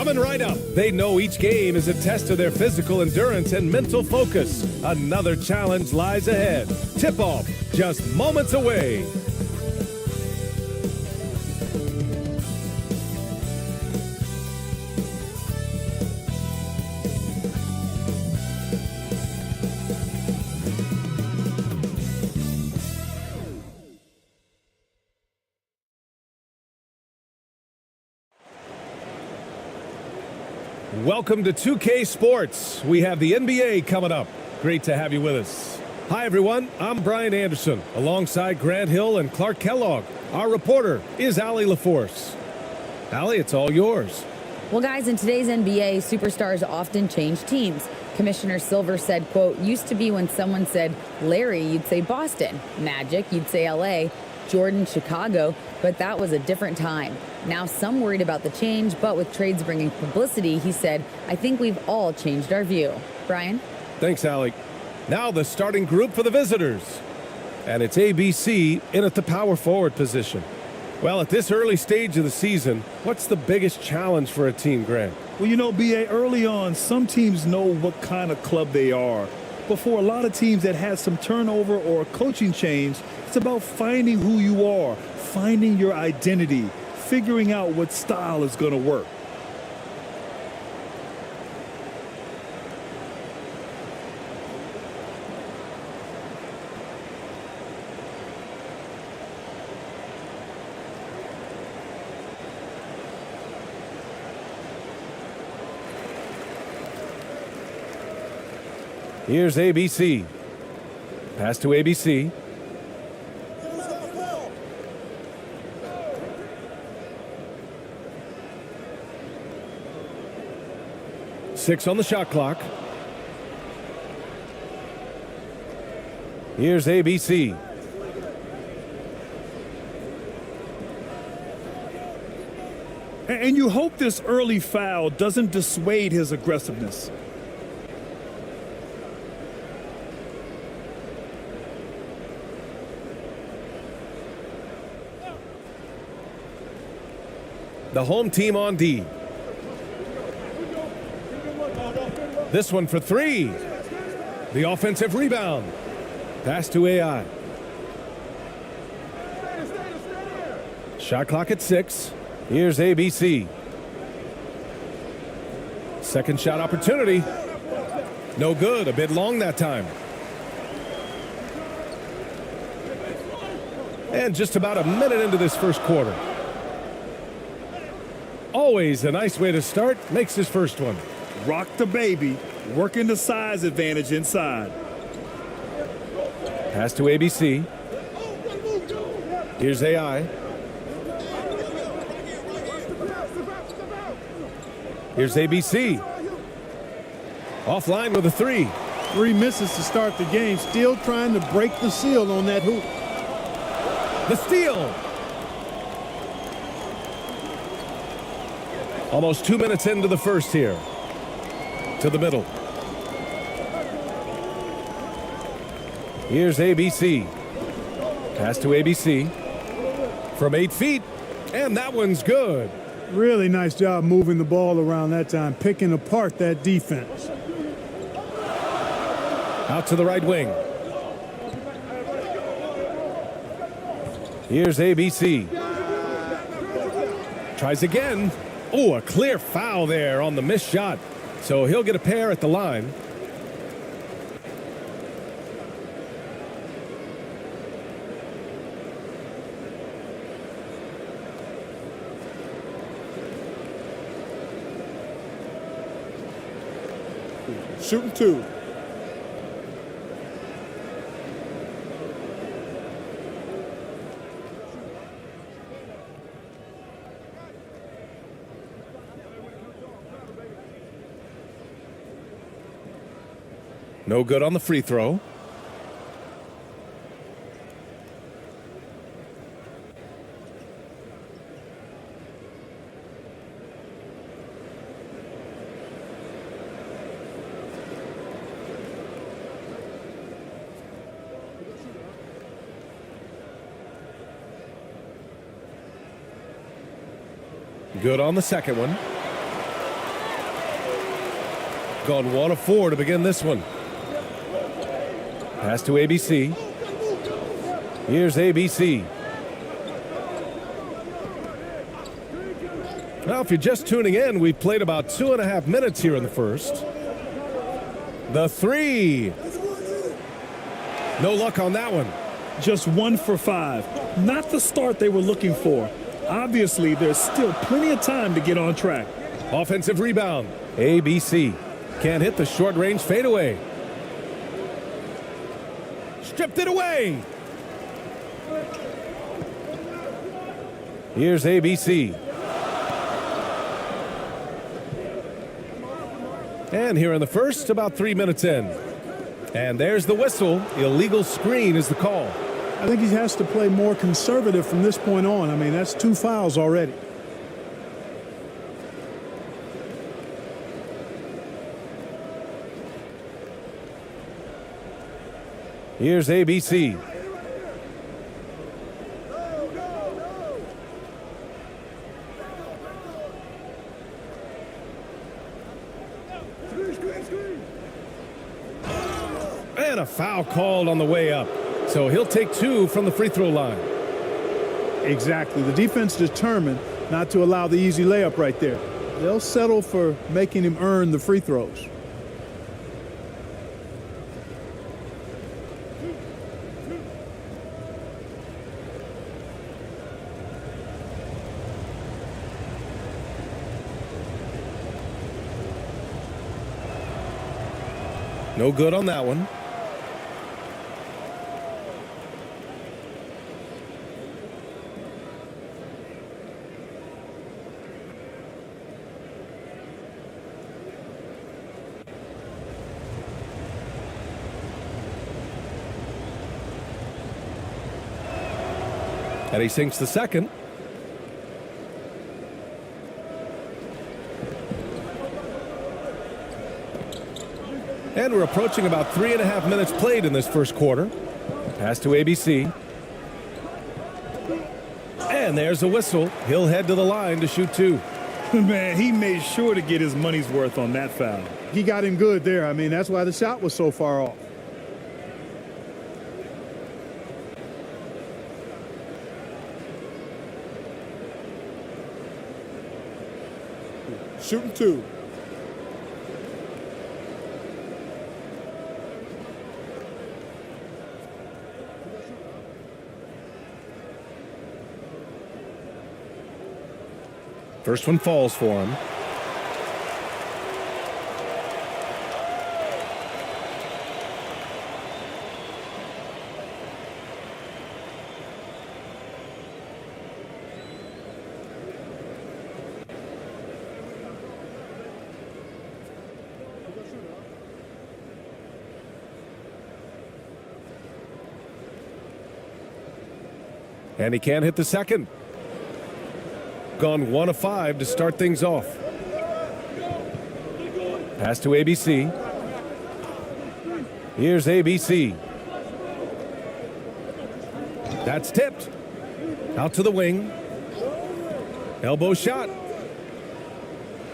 Coming right up, they know each game is a test of their physical endurance and mental focus. Another challenge lies ahead. Tip-off, just moments away. Welcome to 2K Sports. We have the NBA coming up. Great to have you with us. Hi, everyone. I'm Brian Anderson, alongside Grant Hill and Clark Kellogg. Our reporter is Allie LaForce. Allie, it's all yours. Well, guys, in today's NBA, superstars often change teams. Commissioner Silver said, quote, used to be when someone said Larry, you'd say Boston. Magic, you'd say LA. Jordan, Chicago, but that was a different time. Now some worried about the change, but with trades bringing publicity, he said, I think we've all changed our view. Brian? Thanks, Allie. Now the starting group for the visitors. And it's ABC in at the power forward position. Well, at this early stage of the season, what's the biggest challenge for a team, Grant? Well, you know, BA, early on, some teams know what kind of club they are. But for a lot of teams that has some turnover or a coaching change, it's about finding who you are, finding your identity, figuring out what style is going to work. Here's ABC. Pass to ABC. Six on the shot clock. Here's ABC. And you hope this early foul doesn't dissuade his aggressiveness. The home team on D. This one for three. The offensive rebound. Pass to AI. Shot clock at 6. Here's ABC. Second shot opportunity. No good. A bit long that time. And just about a minute into this first quarter. Always a nice way to start. Makes his first one. Rock the baby, working the size advantage inside. Pass to ABC. Here's AI. Here's ABC. Offline with a 3. 3 misses to start the game. Still trying to break the seal on that hoop. The steal. Almost 2 minutes into the first here. To the middle. Here's ABC. Pass to ABC. From 8 feet. And that one's good. Really nice job moving the ball around that time, picking apart that defense. Out to the right wing. Here's ABC. Tries again. Oh, a clear foul there on the missed shot. So he'll get a pair at the line. Shooting 2. No good on the free throw. Good on the second one. Gone 1 of 4 to begin this one. Pass to ABC. Here's ABC. Now, if you're just tuning in, we've played about 2.5 minutes here in the first. The three. No luck on that one. Just 1 for 5. Not the start they were looking for. Obviously, there's still plenty of time to get on track. Offensive rebound. ABC. Can't hit the short-range fadeaway. Stripped it away. Here's ABC. And here in the first, about 3 minutes in. And there's the whistle. Illegal screen is the call. I think he has to play more conservative from this point on. I mean, that's 2 fouls already. Here's ABC. And a foul called on the way up. So he'll take 2 from the free throw line. Exactly. The defense determined not to allow the easy layup right there. They'll settle for making him earn the free throws. No good on that one. And he sinks the second. And we're approaching about 3.5 minutes played in this first quarter. Pass to ABC. And there's a whistle. He'll head to the line to shoot 2. Man, he made sure to get his money's worth on that foul. He got him good there. I mean, that's why the shot was so far off. Shooting 2. First one falls for him. And he can't hit the second. Gone 1 of 5 to start things off. Pass to ABC. Here's ABC. That's tipped. Out to the wing. Elbow shot.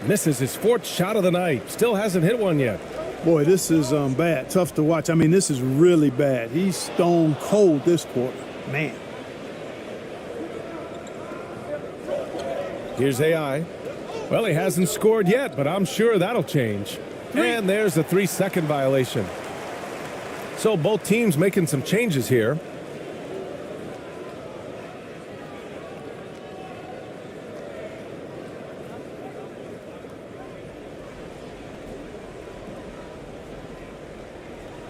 Misses his 4th shot of the night. Still hasn't hit one yet. Boy, this is bad. Tough to watch. I mean, this is really bad. He's stone cold this quarter. Man. Here's AI. Well, he hasn't scored yet, but I'm sure that'll change. And there's a 3-second violation. So both teams making some changes here.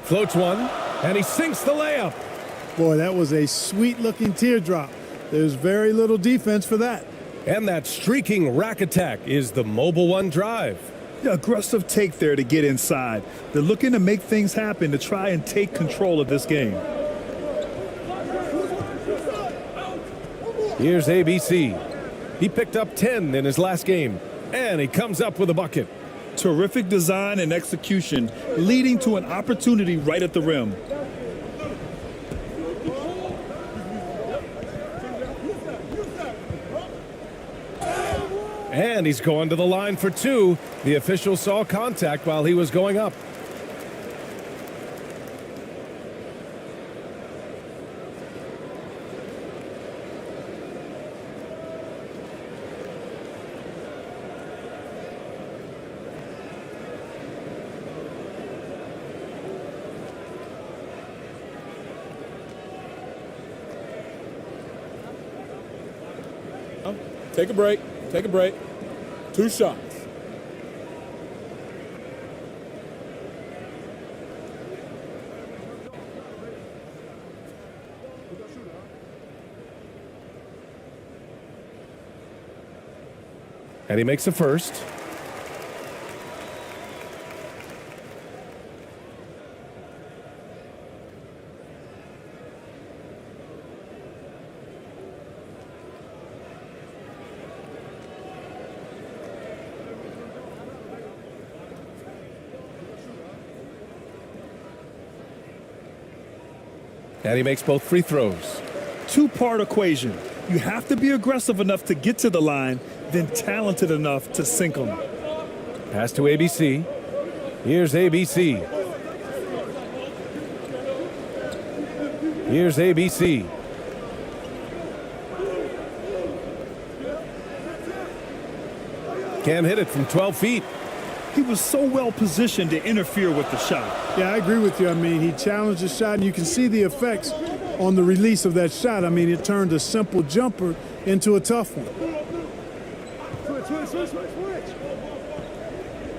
Floats one, and he sinks the layup. Boy, that was a sweet-looking teardrop. There's very little defense for that. And that streaking rack attack is the Mobile One drive. Yeah, aggressive take there to get inside. They're looking to make things happen to try and take control of this game. Here's ABC. He picked up 10 in his last game, and he comes up with a bucket. Terrific design and execution, leading to an opportunity right at the rim. And he's going to the line for two. The official saw contact while he was going up. Take a break. Take a break. 2 shots. And he makes the first. And he makes both free throws. Two-part equation. You have to be aggressive enough to get to the line, then talented enough to sink them. Pass to ABC. Here's ABC. Here's ABC. Can't hit it from 12 feet. He was so well positioned to interfere with the shot. Yeah, I agree with you. I mean, he challenged the shot, and you can see the effects on the release of that shot. I mean, it turned a simple jumper into a tough one.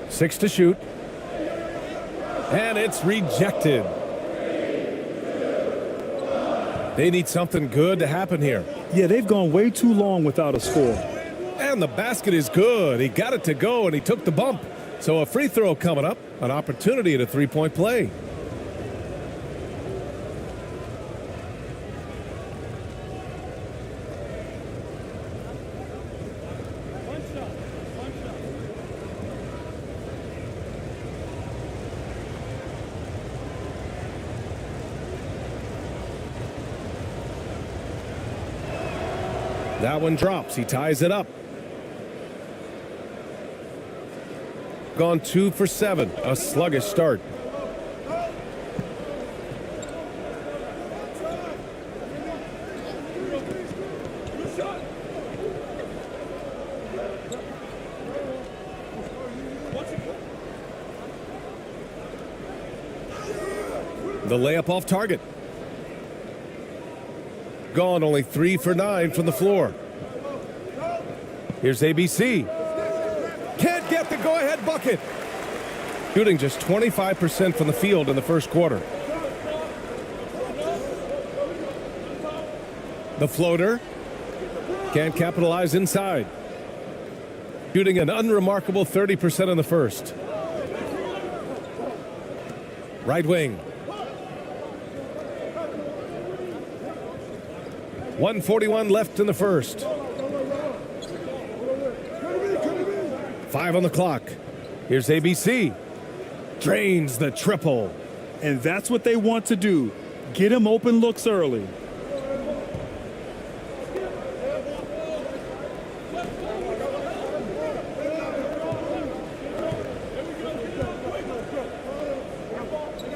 6 to shoot. And it's rejected. They need something good to happen here. Yeah, they've gone way too long without a score. And the basket is good. He got it to go, and he took the bump. So a free throw coming up, an opportunity at a three-point play. That one drops. He ties it up. Gone 2 for 7. A sluggish start. The layup off target. Gone only 3 for 9 from the floor. Here's ABC. Can't get the go-ahead bucket. Shooting just 25% from the field in the first quarter. The floater. Can't capitalize inside. Shooting an unremarkable 30% in the first. Right wing. 1:41 left in the first. 5 on the clock. Here's ABC. Drains the triple. And that's what they want to do. Get him open looks early.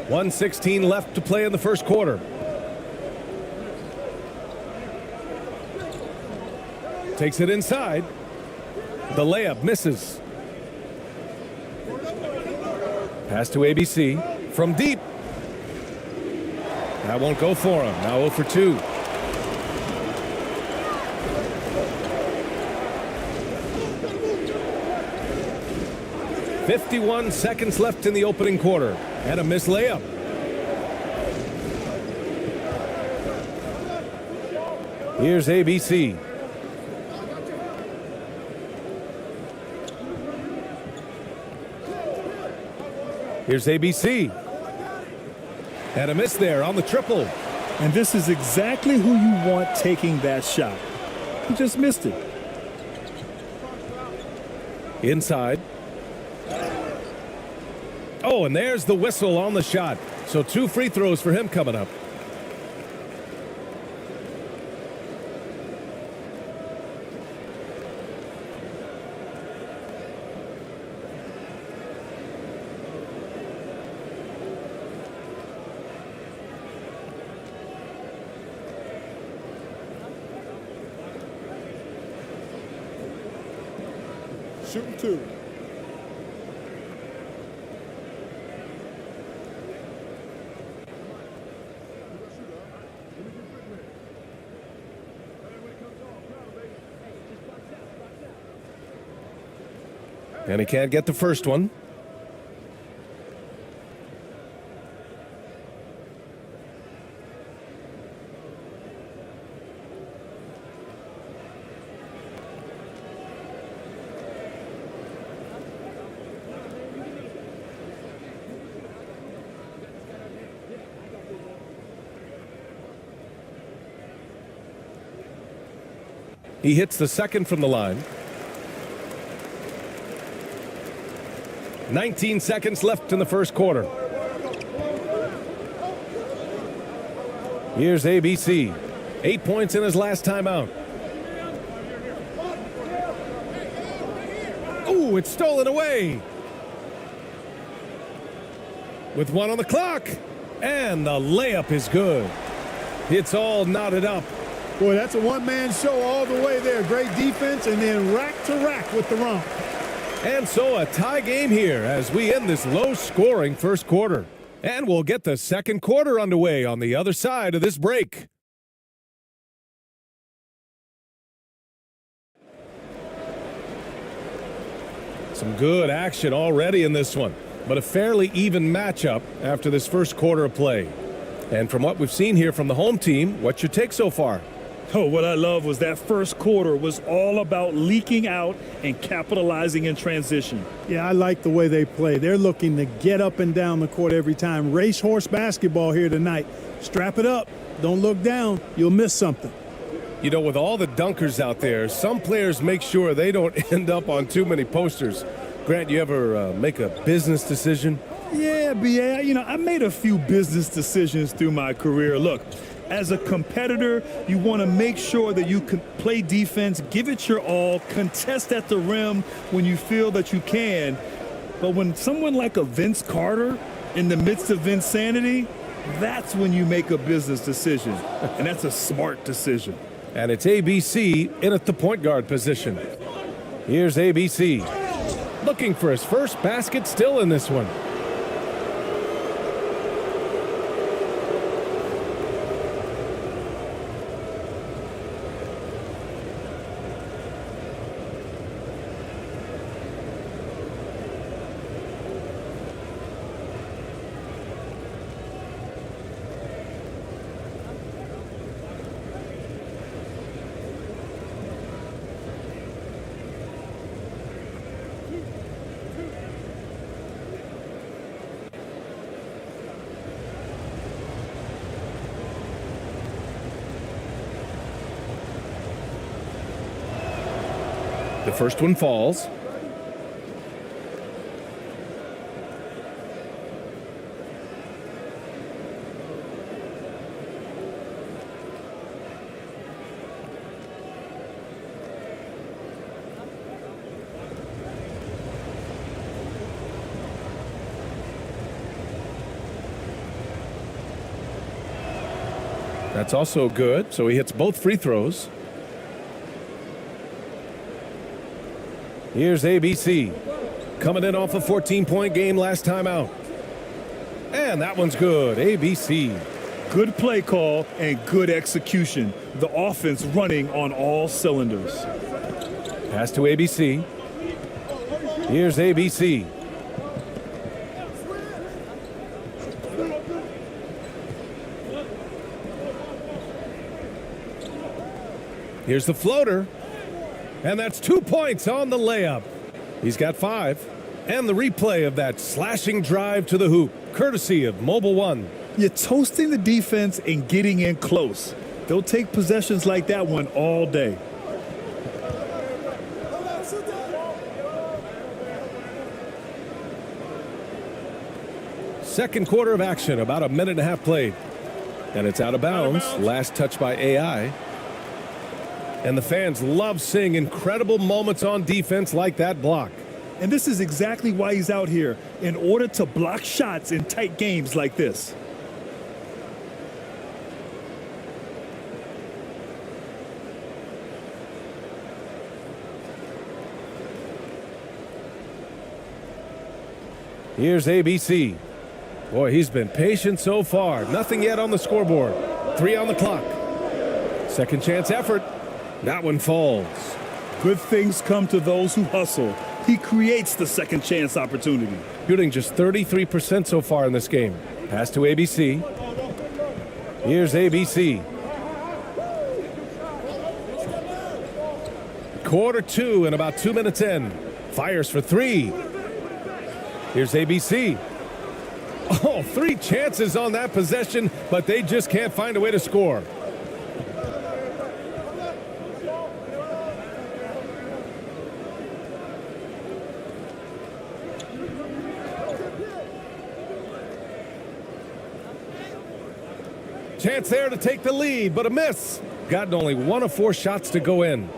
.116 left to play in the first quarter. Takes it inside. The layup misses. Pass to ABC from deep. That won't go for him. Now 0 for 2. .51 seconds left in the opening quarter. And a missed layup. Here's ABC. Here's ABC. And a miss there on the triple. And this is exactly who you want taking that shot. He just missed it. Inside. Oh, and there's the whistle on the shot. So 2 free throws for him coming up. Shooting 2. And he can't get the first one. He hits the second from the line. 19 seconds left in the first quarter. Here's ABC. 8 points in his last timeout. Ooh, it's stolen away. With 1 on the clock. And the layup is good. It's all knotted up. Boy, that's a one-man show all the way there. Great defense and then rack to rack with the romp. And so a tie game here as we end this low-scoring first quarter. And we'll get the second quarter underway on the other side of this break. Some good action already in this one, but a fairly even matchup after this first quarter of play. And from what we've seen here from the home team, what's your take so far? Oh, what I love was that first quarter was all about leaking out and capitalizing in transition. Yeah, I like the way they play. They're looking to get up and down the court every time. Racehorse basketball here tonight. Strap it up. Don't look down. You'll miss something. You know, with all the dunkers out there, some players make sure they don't end up on too many posters. Grant, you ever make a business decision? Yeah, BA, I made a few business decisions through my career. Look, as a competitor, you want to make sure that you can play defense, give it your all, contest at the rim when you feel that you can. But when someone like a Vince Carter in the midst of insanity, that's when you make a business decision. And that's a smart decision. And it's ABC in at the point guard position. Here's ABC. Looking for his first basket still in this one. The first one falls. That's also good, so he hits both free throws. Here's ABC, coming in off a 14-point game last time out. And that one's good, ABC. Good play call and good execution. The offense running on all cylinders. Pass to ABC. Here's ABC. Here's the floater. And that's 2 points on the layup. He's got 5. And the replay of that slashing drive to the hoop, courtesy of Mobile One. You're toasting the defense and getting in close. They'll take possessions like that one all day. Second quarter of action, about a minute and a half played. And it's out of bounds. Last touch by AI. And the fans love seeing incredible moments on defense like that block. And this is exactly why he's out here, in order to block shots in tight games like this. Here's ABC. Boy, he's been patient so far. Nothing yet on the scoreboard. 3 on the clock. Second chance effort. That one falls. Good things come to those who hustle. He creates the second chance opportunity. Shooting just 33% so far in this game. Pass to ABC. Here's ABC. Quarter 2 and about 2 minutes in. Fires for 3. Here's ABC. Oh, 3 chances on that possession, but they just can't find a way to score. Chance there to take the lead, but a miss. Gotten only 1 of 4 shots to go in.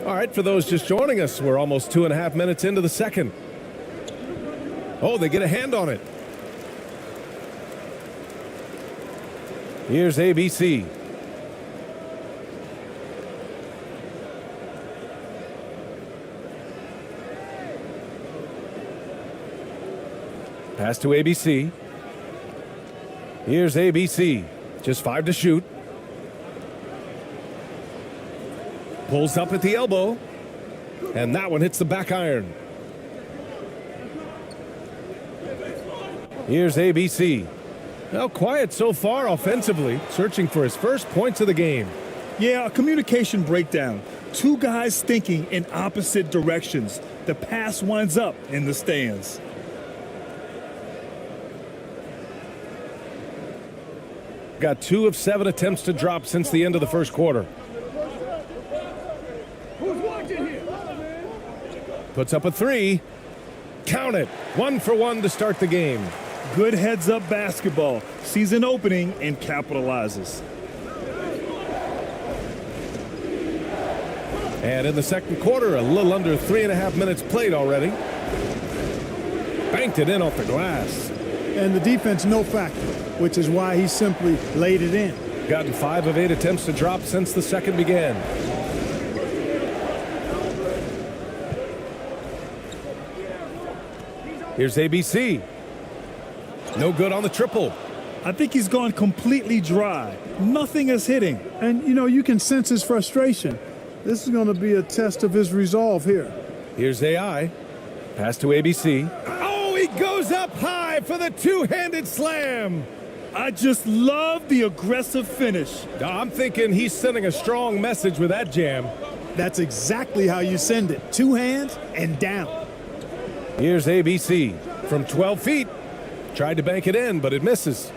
All right, for those just joining us, we're almost 2.5 minutes into the second. Oh, they get a hand on it. Here's ABC. Pass to ABC. Here's ABC. Just 5 to shoot. Pulls up at the elbow. And that one hits the back iron. Here's ABC. Now quiet so far offensively, searching for his first points of the game. Yeah, a communication breakdown. 2 guys thinking in opposite directions. The pass winds up in the stands. Got 2 of 7 attempts to drop since the end of the first quarter. Puts up a 3. Count it. 1 for 1 to start the game. Good heads-up basketball. Sees an opening and capitalizes. And in the second quarter, a little under 3.5 minutes played already. Banked it in off the glass. And the defense no factor, which is why he simply laid it in. Gotten 5 of 8 attempts to drop since the second began. Here's ABC. No good on the triple. I think he's gone completely dry. Nothing is hitting. And, you know, you can sense his frustration. This is going to be a test of his resolve here. Here's AI. Pass to ABC. Oh, he goes up high for the 2-handed slam. I just love the aggressive finish. I'm thinking he's sending a strong message with that jam. That's exactly how you send it. 2 hands and down. Here's ABC from 12 feet. Tried to bank it in, but it misses.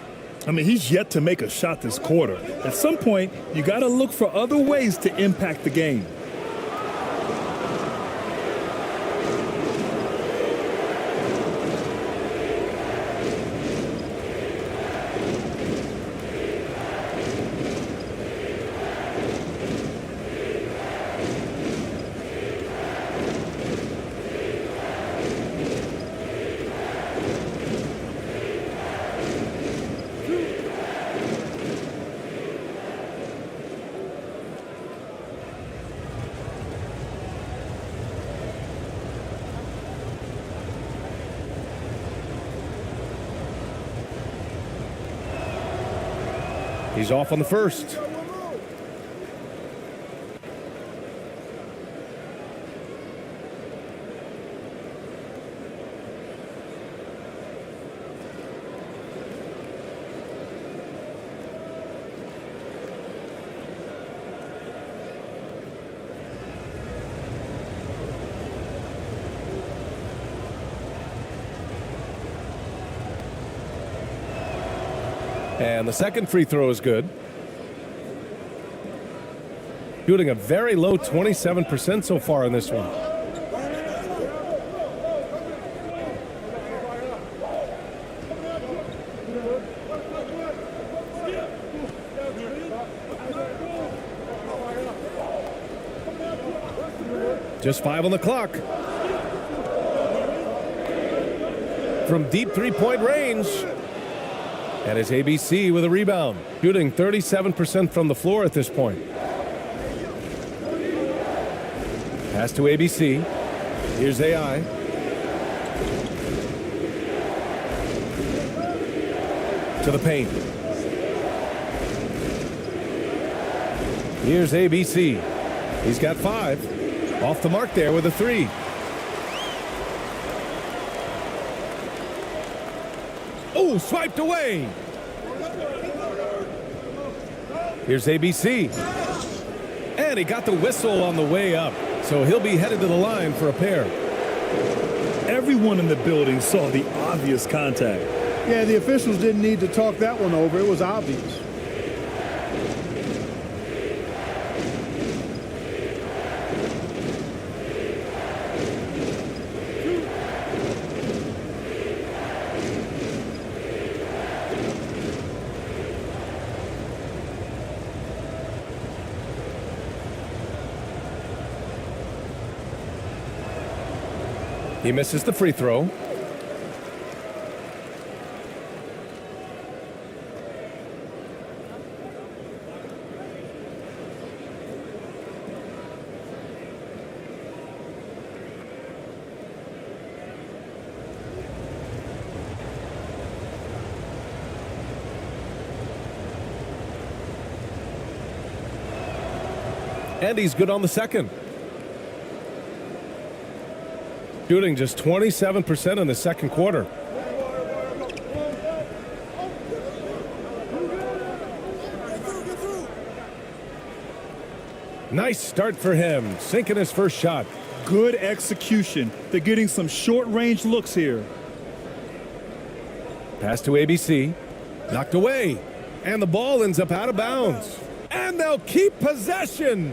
I mean, he's yet to make a shot this quarter. At some point, you got to look for other ways to impact the game. He's off on the first. And the second free throw is good. Shooting a very low 27% so far in this one. Just 5 on the clock. From deep three-point range. And it's ABC with a rebound. Shooting 37% from the floor at this point. Pass to ABC. Here's AI. To the paint. Here's ABC. He's got 5. Off the mark there with a 3. Oh, swiped away. Here's ABC. And he got the whistle on the way up. So he'll be headed to the line for a pair. Everyone in the building saw the obvious contact. Yeah, the officials didn't need to talk that one over. It was obvious. He misses the free throw. And he's good on the second. Shooting just 27% in the second quarter. Nice start for him, sinking his first shot. Good execution. They're getting some short-range looks here. Pass to ABC. Knocked away. And the ball ends up out of bounds. And they'll keep possession.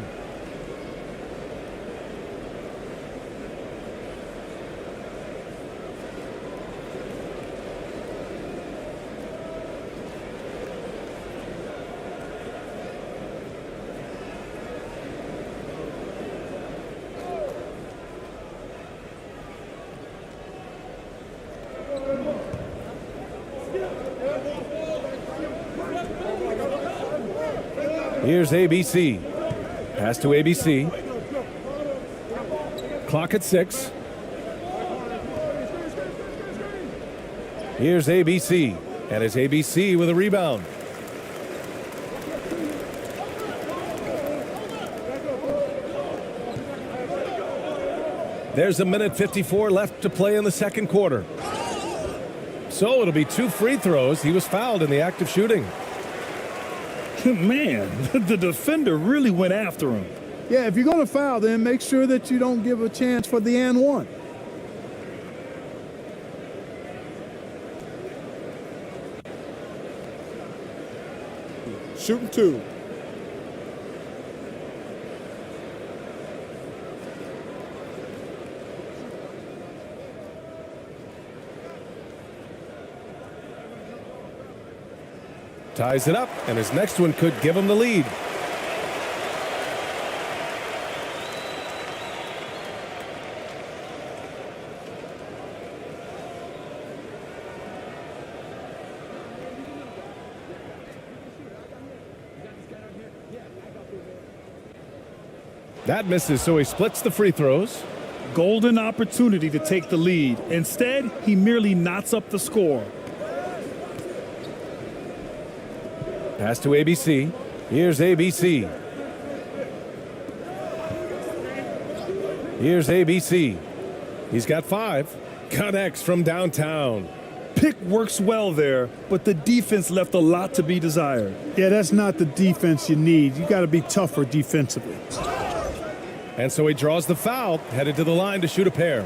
Here's ABC. Pass to ABC. Clock at 6. Here's ABC. And it's ABC with a rebound. There's a minute 54 left to play in the second quarter. So it'll be 2 free throws. He was fouled in the act of shooting. Man, the defender really went after him. Yeah, if you're going to foul, then make sure that you don't give a chance for the and one. Shooting 2. Ties it up, and his next one could give him the lead. That misses, so he splits the free throws. Golden opportunity to take the lead. Instead, he merely knots up the score. Pass to ABC. Here's ABC. Here's ABC. He's got 5. Connects from downtown. Pick works well there, but the defense left a lot to be desired. Yeah, that's not the defense you need. You got to be tougher defensively. And so he draws the foul, headed to the line to shoot a pair.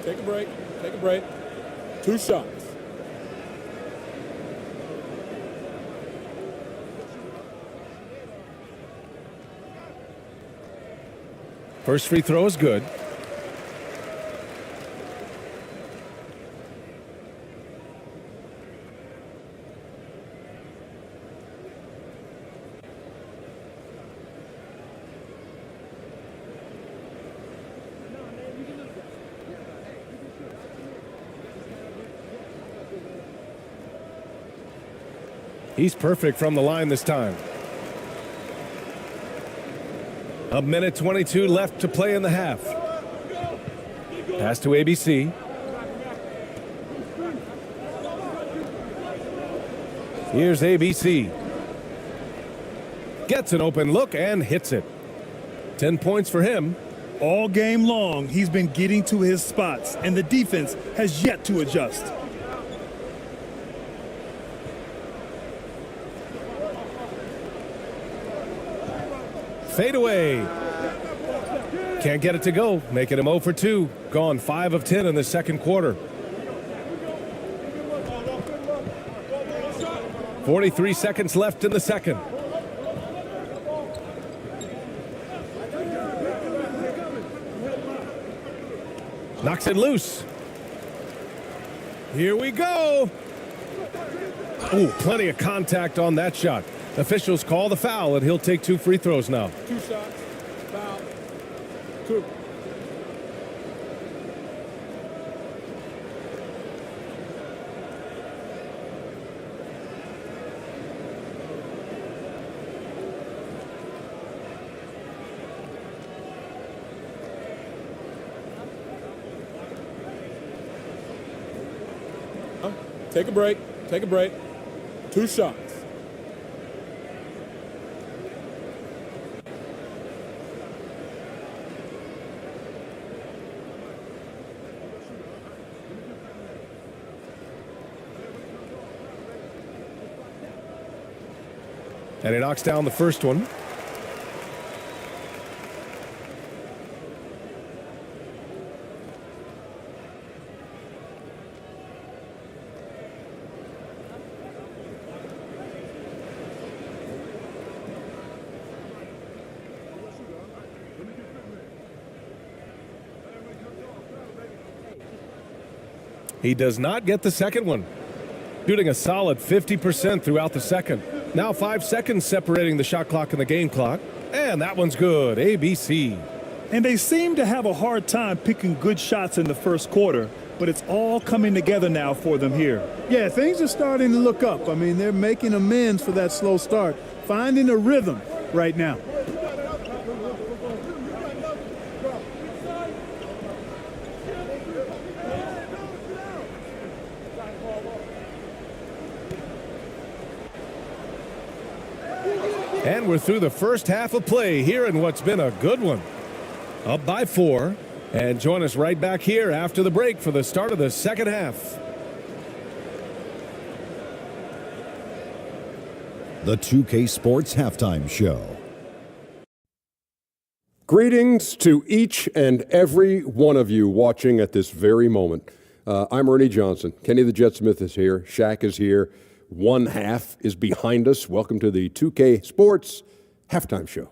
Take a break. Take a break. 2 shots. First free throw is good. He's perfect from the line this time. A minute 22 left to play in the half. Pass to ABC. Here's ABC. Gets an open look and hits it. 10 points for him. All game long, he's been getting to his spots, and the defense has yet to adjust. Fade away. Can't get it to go, making him 0 for 2. Gone 5 of 10 in the second quarter. 43 seconds left in the second. Knocks it loose. Here we go. Ooh, plenty of contact on that shot. Officials call the foul, and he'll take 2 free throws now. 2 shots. Foul. 2. Take a break. Take a break. 2 shots. And he knocks down the first one. He does not get the second one. Shooting a solid 50% throughout the second. Now 5 seconds separating the shot clock and the game clock. And that one's good. ABC. And they seem to have a hard time picking good shots in the first quarter, but it's all coming together now for them here. Yeah, things are starting to look up. I mean, they're making amends for that slow start, finding a rhythm right now. And we're through the first half of play here in what's been a good one. Up by 4. And join us right back here after the break for the start of the second half. The 2K Sports Halftime Show. Greetings to each and every one of you watching at this very moment. I'm Ernie Johnson. Kenny the Jet Smith is here. Shaq is here. One half is behind us. Welcome to the 2K Sports Halftime Show.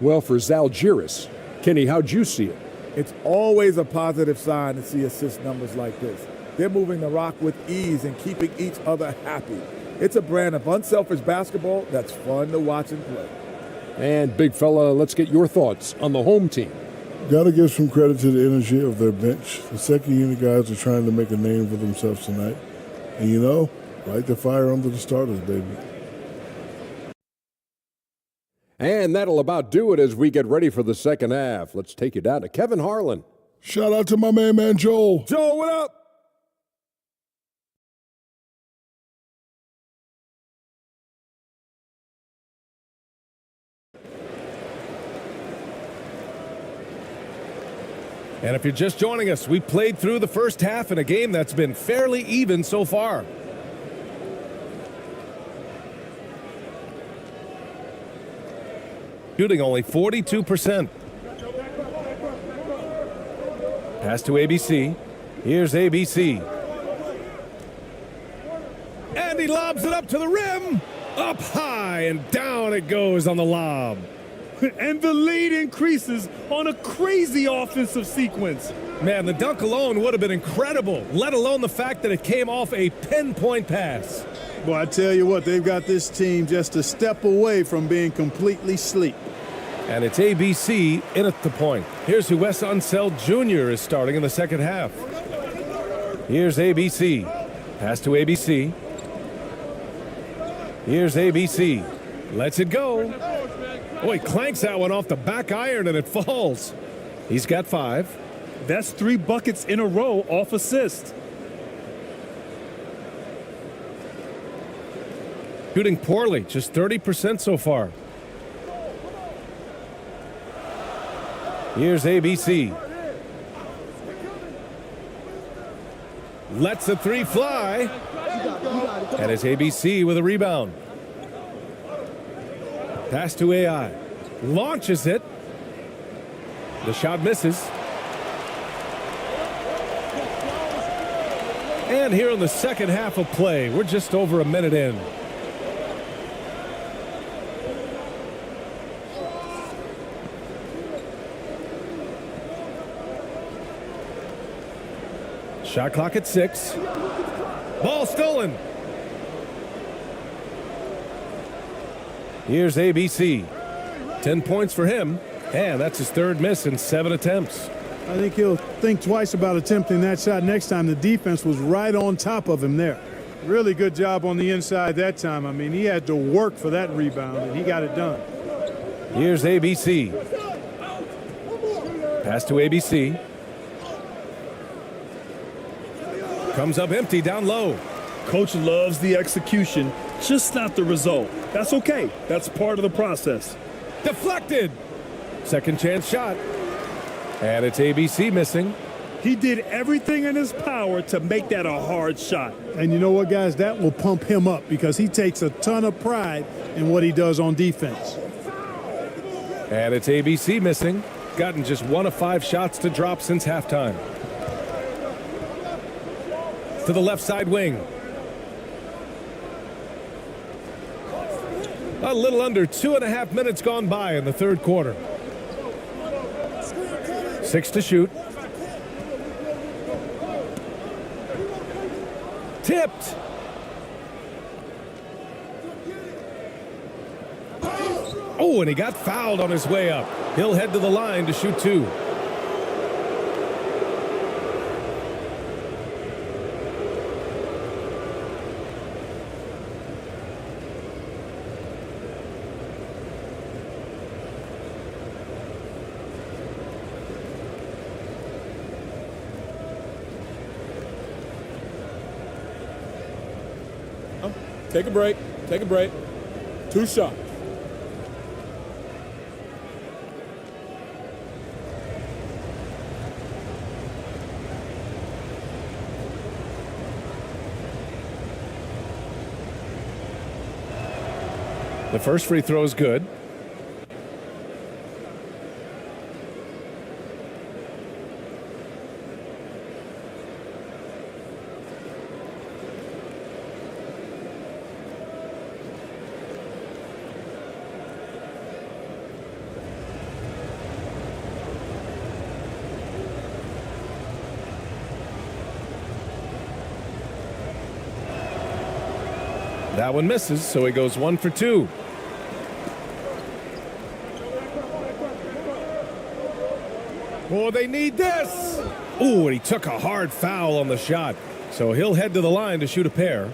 Well, for Zalgiris, Kenny, how'd you see it? It's always a positive sign to see assist numbers like this. They're moving the rock with ease and keeping each other happy. It's a brand of unselfish basketball that's fun to watch and play. And big fella, let's get your thoughts on the home team. Got to give some credit to the energy of their bench. The second unit guys are trying to make a name for themselves tonight. And you know, light the fire under the starters, baby. And that'll about do it as we get ready for the second half. Let's take you down to Kevin Harlan. Shout out to my man Joel. Joel, what up? And if you're just joining us, we played through the first half in a game that's been fairly even so far. Shooting only 42%. Pass to ABC. Here's ABC. And he lobs it up to the rim. Up high and down it goes on the lob. And the lead increases on a crazy offensive sequence. Man, the dunk alone would have been incredible, let alone the fact that it came off a pinpoint pass. Boy, I tell you what, they've got this team just a step away from being completely asleep. And it's ABC in at the point. Here's who Wes Unseld Jr. is starting in the second half. Here's ABC. Pass to ABC. Here's ABC. Lets it go. Oh, he clanks that one off the back iron and it falls. He's got 5. That's 3 buckets in a row off assist. Shooting poorly, just 30% so far. Here's ABC. Lets the 3 fly. And it's ABC with a rebound. Pass to AI. Launches it. The shot misses. And here in the second half of play, we're just over a minute in. Shot clock at 6. Ball stolen. Here's ABC. 10 points for him. And that's his 3rd miss in 7 attempts. I think he'll think twice about attempting that shot next time. The defense was right on top of him there. Really good job on the inside that time. I mean, he had to work for that rebound, and he got it done. Here's ABC. Pass to ABC. Comes up empty down low. Coach loves the execution, just not the result. That's okay. That's part of the process. Deflected. Second chance shot. And it's ABC missing. He did everything in his power to make that a hard shot. And you know what, guys? That will pump him up because he takes a ton of pride in what he does on defense. And it's ABC missing. Gotten just 1 of 5 shots to drop since halftime. To the left side wing. A little under 2.5 minutes gone by in the 3rd quarter. 6 to shoot. Tipped. Oh, and he got fouled on his way up. He'll head to the line to shoot 2. Take a break. Take a break. 2 shots. The first free throw is good. That one misses, so he goes 1 for 2. Oh, they need this. Ooh, and he took a hard foul on the shot. So he'll head to the line to shoot a pair.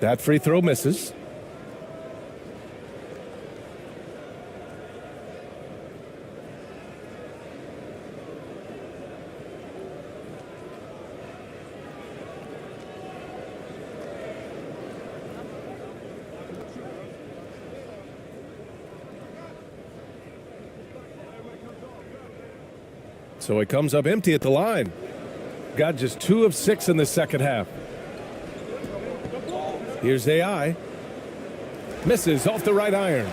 That free throw misses. So he comes up empty at the line. Got just 2 of 6 in the second half. Here's AI. Misses off the right iron.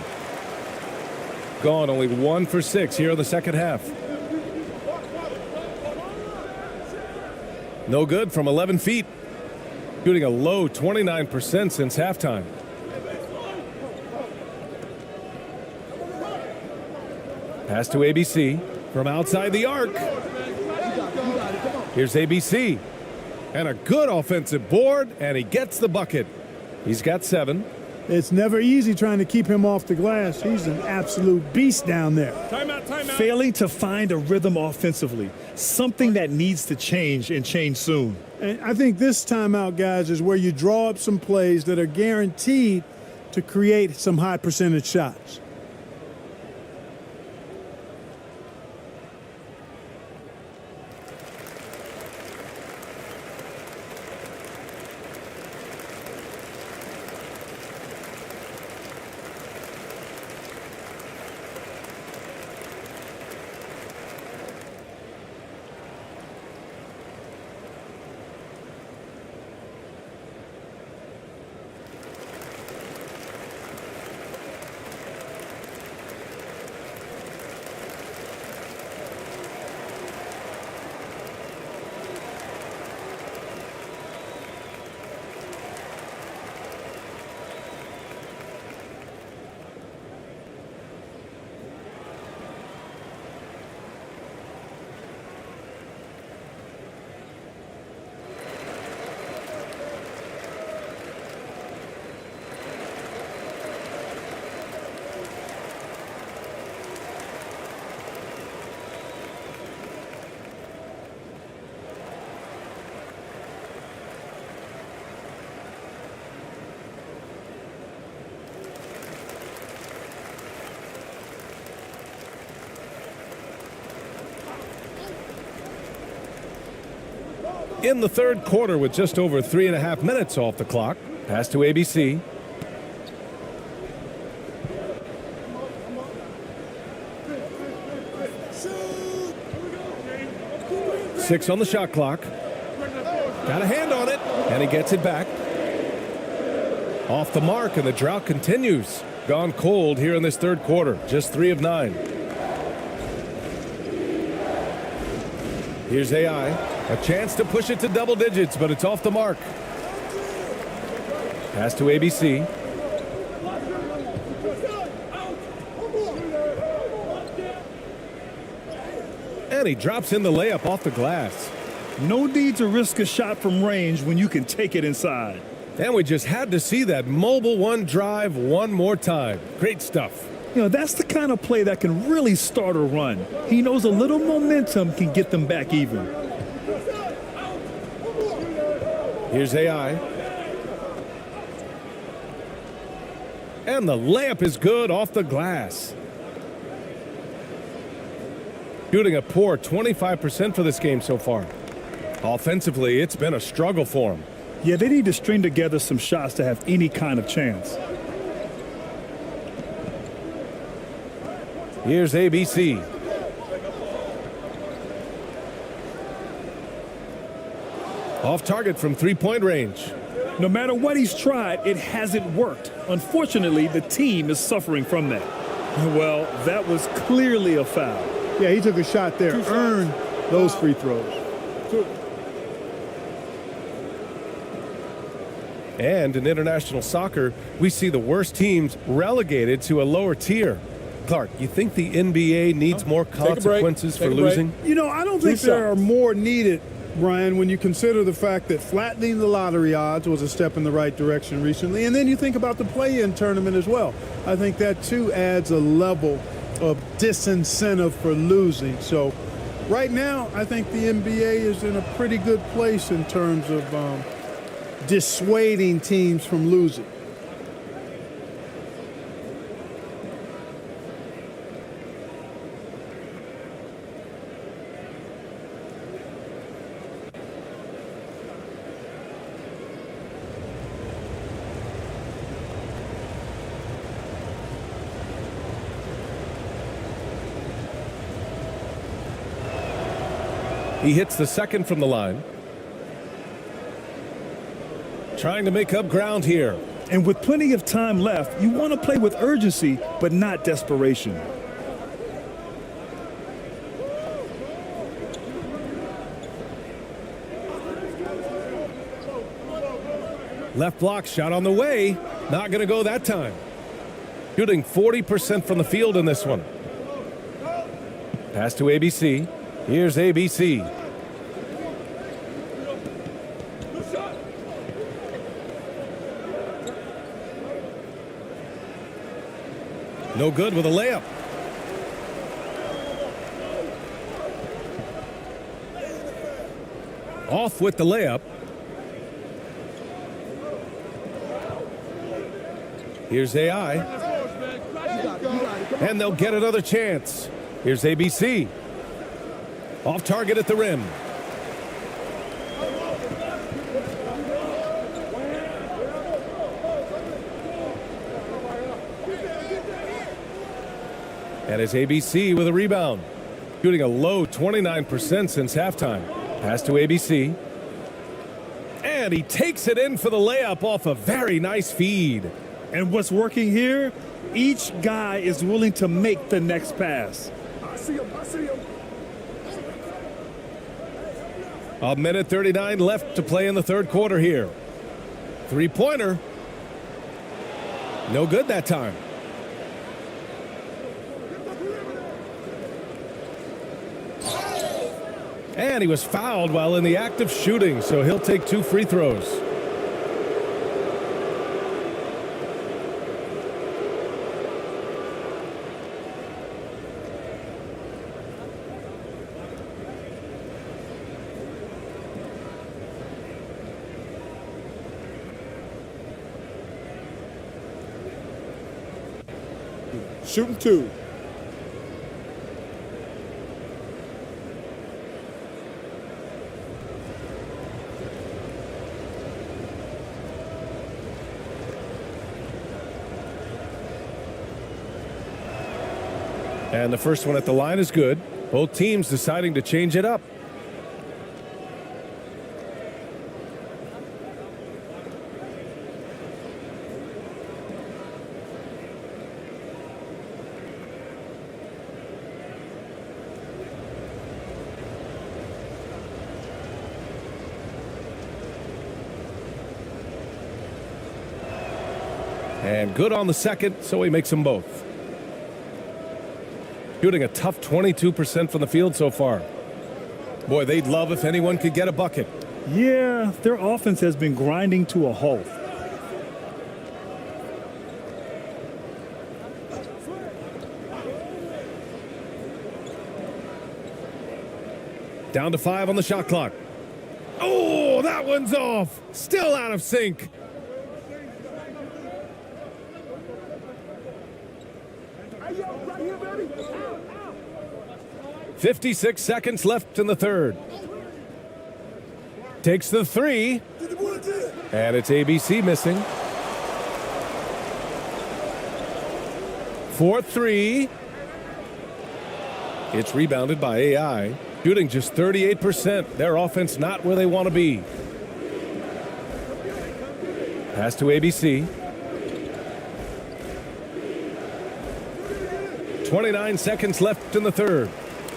Gone only 1 for 6 here in the second half. No good from 11 feet. Shooting a low 29% since halftime. Pass to ABC from outside the arc. Here's ABC. And a good offensive board, and he gets the bucket. He's got 7. It's never easy trying to keep him off the glass. He's an absolute beast down there. Timeout, timeout. Failing to find a rhythm offensively, something that needs to change and change soon. And I think this timeout, guys, is where you draw up some plays that are guaranteed to create some high percentage shots. In the third quarter with just over 3.5 minutes off the clock. Pass to ABC. Six on the shot clock. Got a hand on it, and he gets it back. Off the mark, and the drought continues. Gone cold here in this third quarter. Just 3 of 9. Here's AI. A chance to push it to double digits, but it's off the mark. Pass to ABC. And he drops in the layup off the glass. No need to risk a shot from range when you can take it inside. And we just had to see that mobile one drive one more time. Great stuff. You know, that's the kind of play that can really start a run. He knows a little momentum can get them back even. Here's AI. And the layup is good off the glass. Shooting a poor 25% for this game so far. Offensively, it's been a struggle for him. Yeah, they need to string together some shots to have any kind of chance. Here's ABC. Off target from three-point range. No matter what he's tried, it hasn't worked. Unfortunately, the team is suffering from that. Well, that was clearly a foul. Yeah, he took a shot there, earned those free throws. And in international soccer, we see the worst teams relegated to a lower tier. Clark, you think the NBA needs more consequences for losing? You know, I don't think there are more needed, Brian, when you consider the fact that flattening the lottery odds was a step in the right direction recently. And then you think about the play-in tournament as well. I think that, too, adds a level of disincentive for losing. So right now, I think the NBA is in a pretty good place in terms of dissuading teams from losing. He hits the second from the line. Trying to make up ground here. And with plenty of time left, you want to play with urgency, but not desperation. Left block shot on the way. Not going to go that time. Shooting 40% from the field in this one. Pass to ABC. Here's ABC. No good with a layup. Off with the layup. Here's AI. And they'll get another chance. Here's ABC. Off target at the rim. And it's ABC with a rebound. Shooting a low 29% since halftime. Pass to ABC. And he takes it in for the layup off a very nice feed. And what's working here? Each guy is willing to make the next pass. I see him. A minute 39 left to play in the third quarter here. Three-pointer. No good that time. And he was fouled while in the act of shooting, so he'll take 2 free throws. Shooting 2. And the first one at the line is good. Both teams deciding to change it up. And good on the second, so he makes them both. Shooting a tough 22% from the field so far. Boy, they'd love if anyone could get a bucket. Yeah, their offense has been grinding to a halt. Down to 5 on the shot clock. Oh, that one's off. Still out of sync. 56 seconds left in the third. Takes the 3. And it's ABC missing. 4-3. It's rebounded by AI. Shooting just 38%. Their offense not where they want to be. Pass to ABC. 29 seconds left in the third.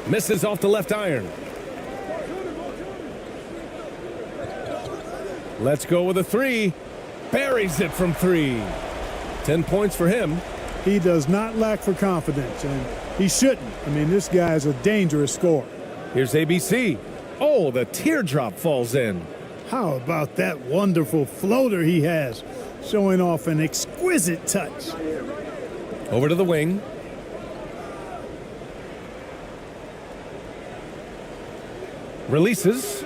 Misses off the left iron. Let's go with a 3. Buries it from 3. 10 points for him. He does not lack for confidence, and he shouldn't. I mean, this guy is a dangerous scorer. Here's ABC. Oh, the teardrop falls in. How about that wonderful floater he has, showing off an exquisite touch. Over to the wing. Releases.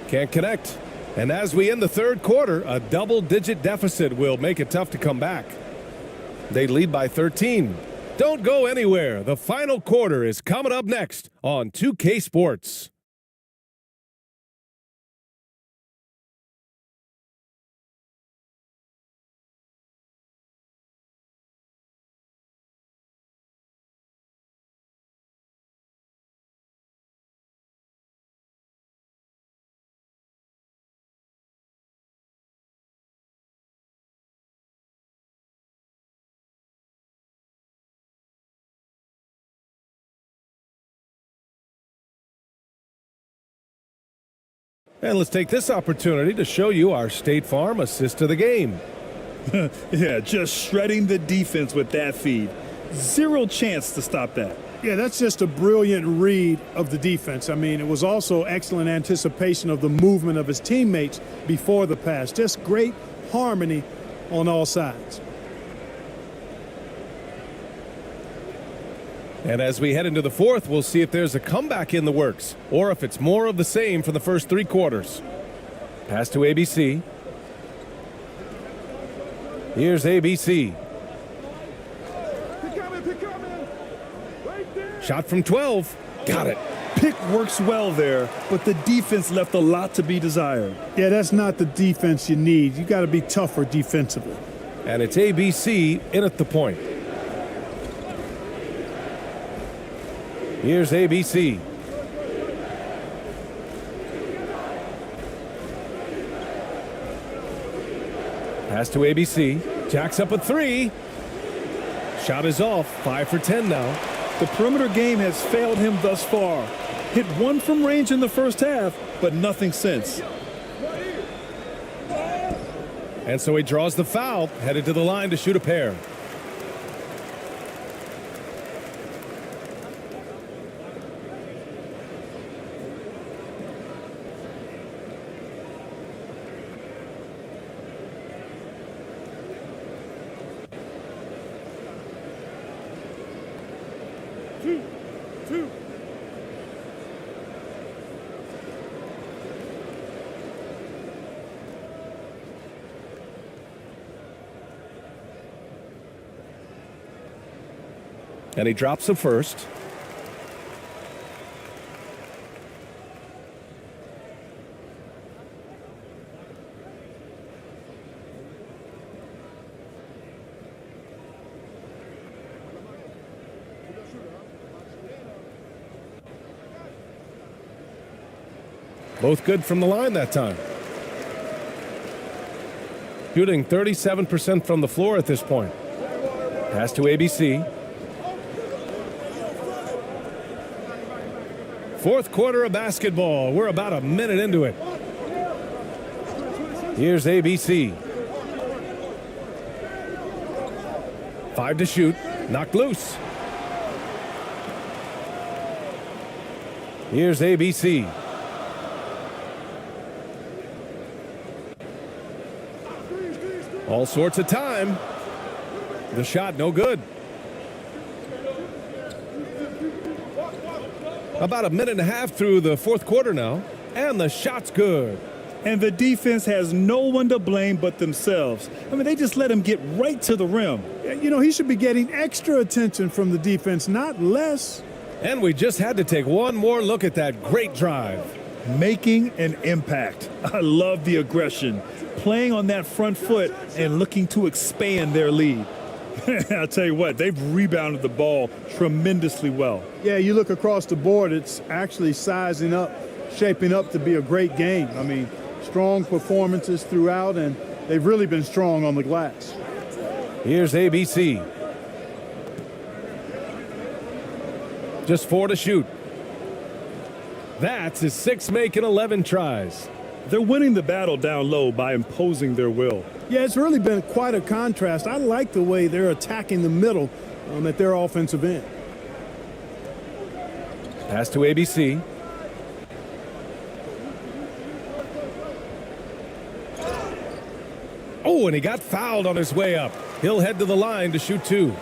Can't connect. And as we end the third quarter, a double-digit deficit will make it tough to come back. They lead by 13. Don't go anywhere. The final quarter is coming up next on 2K Sports. And let's take this opportunity to show you our State Farm assist of the game. Yeah, just shredding the defense with that feed. Zero chance to stop that. Yeah, that's just a brilliant read of the defense. I mean, it was also excellent anticipation of the movement of his teammates before the pass. Just great harmony on all sides. And as we head into the fourth, we'll see if there's a comeback in the works or if it's more of the same for the first 3 quarters. Pass to ABC. Here's ABC. Shot from 12. Got it. Pick works well there, but the defense left a lot to be desired. Yeah, that's not the defense you need. You got to be tougher defensively. And it's ABC in at the point. Here's ABC. Pass to ABC. Jacks up a 3. Shot is off. 5 for 10 now. The perimeter game has failed him thus far. Hit 1 from range in the first half, but nothing since. And so he draws the foul, headed to the line to shoot a pair. And he drops the first. Both good from the line that time. Shooting 37% from the floor at this point. Pass to ABC. Fourth quarter of basketball. We're about a minute into it. Here's ABC. 5 to shoot. Knocked loose. Here's ABC. All sorts of time. The shot no good. About a minute and a half through the fourth quarter now, and the shot's good. And the defense has no one to blame but themselves. I mean, they just let him get right to the rim. You know, he should be getting extra attention from the defense, not less. And we just had to take one more look at that great drive. Making an impact. I love the aggression. Playing on that front foot and looking to expand their lead. I'll tell you what, they've rebounded the ball tremendously well. Yeah, you look across the board, it's actually sizing up, shaping up to be a great game. I mean, strong performances throughout, and they've really been strong on the glass. Here's ABC. Just 4 to shoot. That's his 6th make in 11 tries. They're winning the battle down low by imposing their will. Yeah, it's really been quite a contrast. I like the way they're attacking the middle at their offensive end. Pass to ABC. Oh, and he got fouled on his way up. He'll head to the line to shoot 2.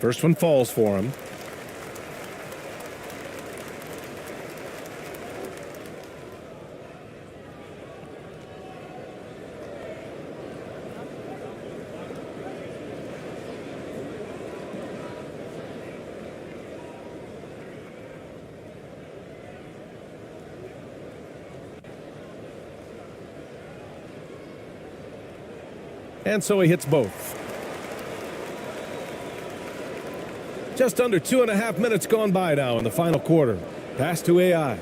First one falls for him. And so he hits both. Just under 2.5 minutes gone by now in the final quarter. Pass to AI.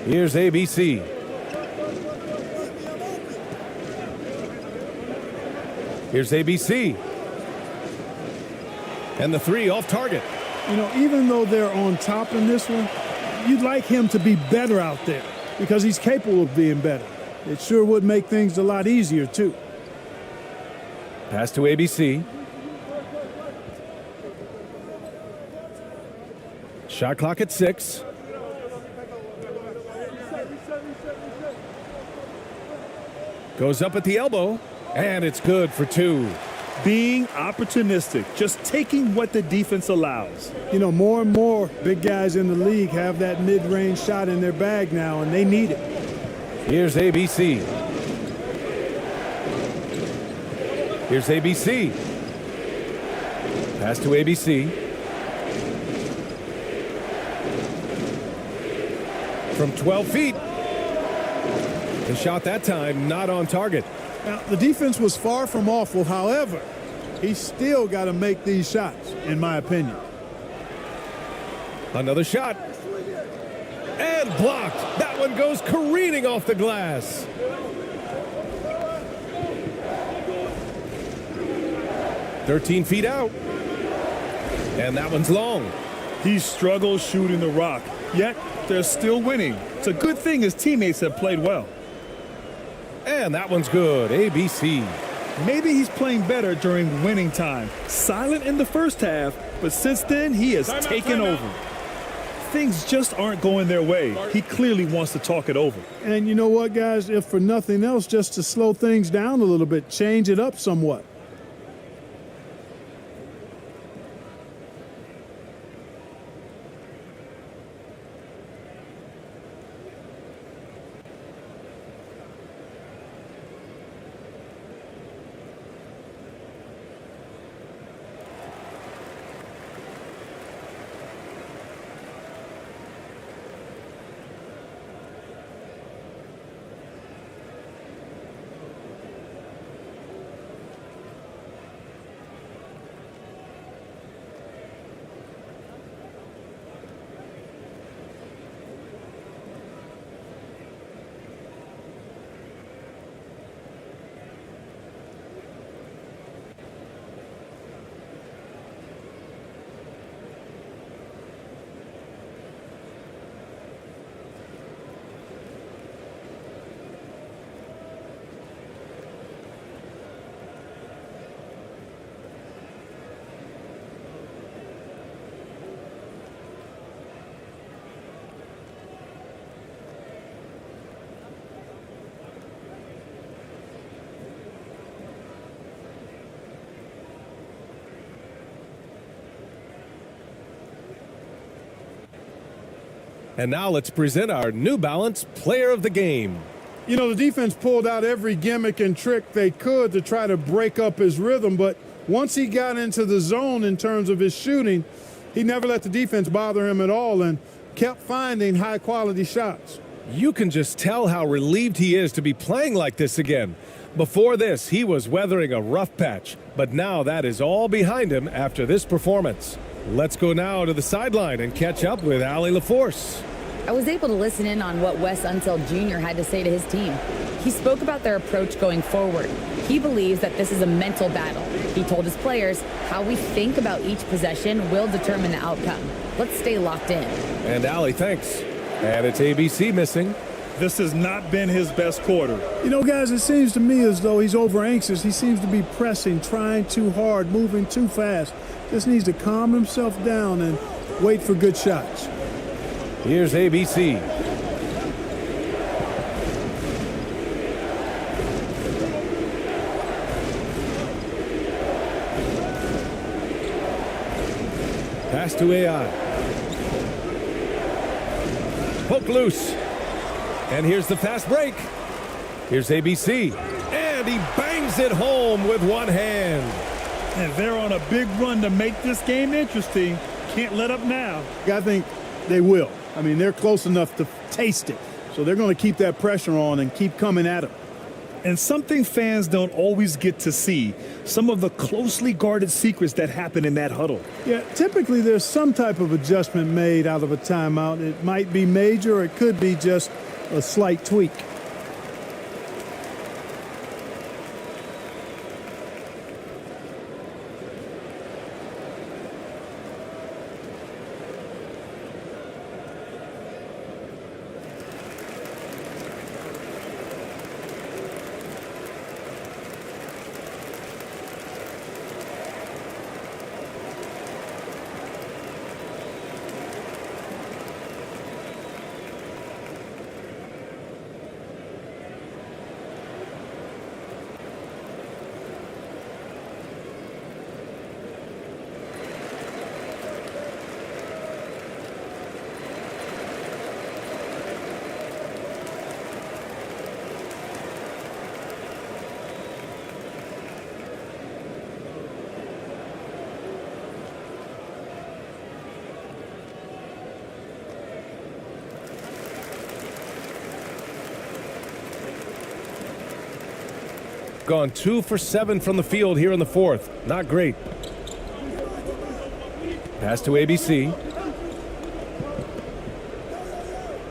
Here's ABC. Here's ABC. And the three off target. You know, even though they're on top in this one, you'd like him to be better out there because he's capable of being better. It sure would make things a lot easier, too. Pass to ABC. Shot clock at 6. Goes up at the elbow, and it's good for 2. Being opportunistic, just taking what the defense allows. You know, more and more big guys in the league have that mid-range shot in their bag now, and they need it. Here's ABC. Here's ABC. Pass to ABC. From 12 feet. The shot that time not on target. Now, the defense was far from awful. However, he's still got to make these shots, in my opinion. Another shot. And blocked. That one goes careening off the glass. "13 feet out. And that one's long. He struggles shooting the rock, yet they're still winning. It's a good thing his teammates have played well. And that one's good. ABC. Maybe he's playing better during winning time. Silent in the first half, but since then he has taken over. Things just aren't going their way. He clearly wants to talk it over. And you know what, guys? If for nothing else, just to slow things down a little bit, change it up somewhat. And now let's present our New Balance Player of the Game. You know, the defense pulled out every gimmick and trick they could to try to break up his rhythm, but once he got into the zone in terms of his shooting, he never let the defense bother him at all and kept finding high-quality shots. You can just tell how relieved he is to be playing like this again. Before this, he was weathering a rough patch, but now that is all behind him after this performance. Let's go now to the sideline and catch up with Allie LaForce. I was able to listen in on what Wes Unseld Jr. had to say to his team. He spoke about their approach going forward. He believes that this is a mental battle. He told his players how we think about each possession will determine the outcome. Let's stay locked in. And Allie, thanks. And it's ABC missing. This has not been his best quarter. You know, guys, it seems to me as though he's over-anxious. He seems to be pressing, trying too hard, moving too fast. Just needs to calm himself down and wait for good shots. Here's ABC. Pass to AI. Poke loose. And here's the fast break. Here's ABC. And he bangs it home with one hand. And they're on a big run to make this game interesting. Can't let up now. I think they will. I mean, they're close enough to taste it. So they're going to keep that pressure on and keep coming at him. And something fans don't always get to see, some of the closely guarded secrets that happen in that huddle. Yeah, typically there's some type of adjustment made out of a timeout. It might be major, or it could be just a slight tweak. Gone 2 for 7 from the field here in the fourth. Not great. Pass to ABC.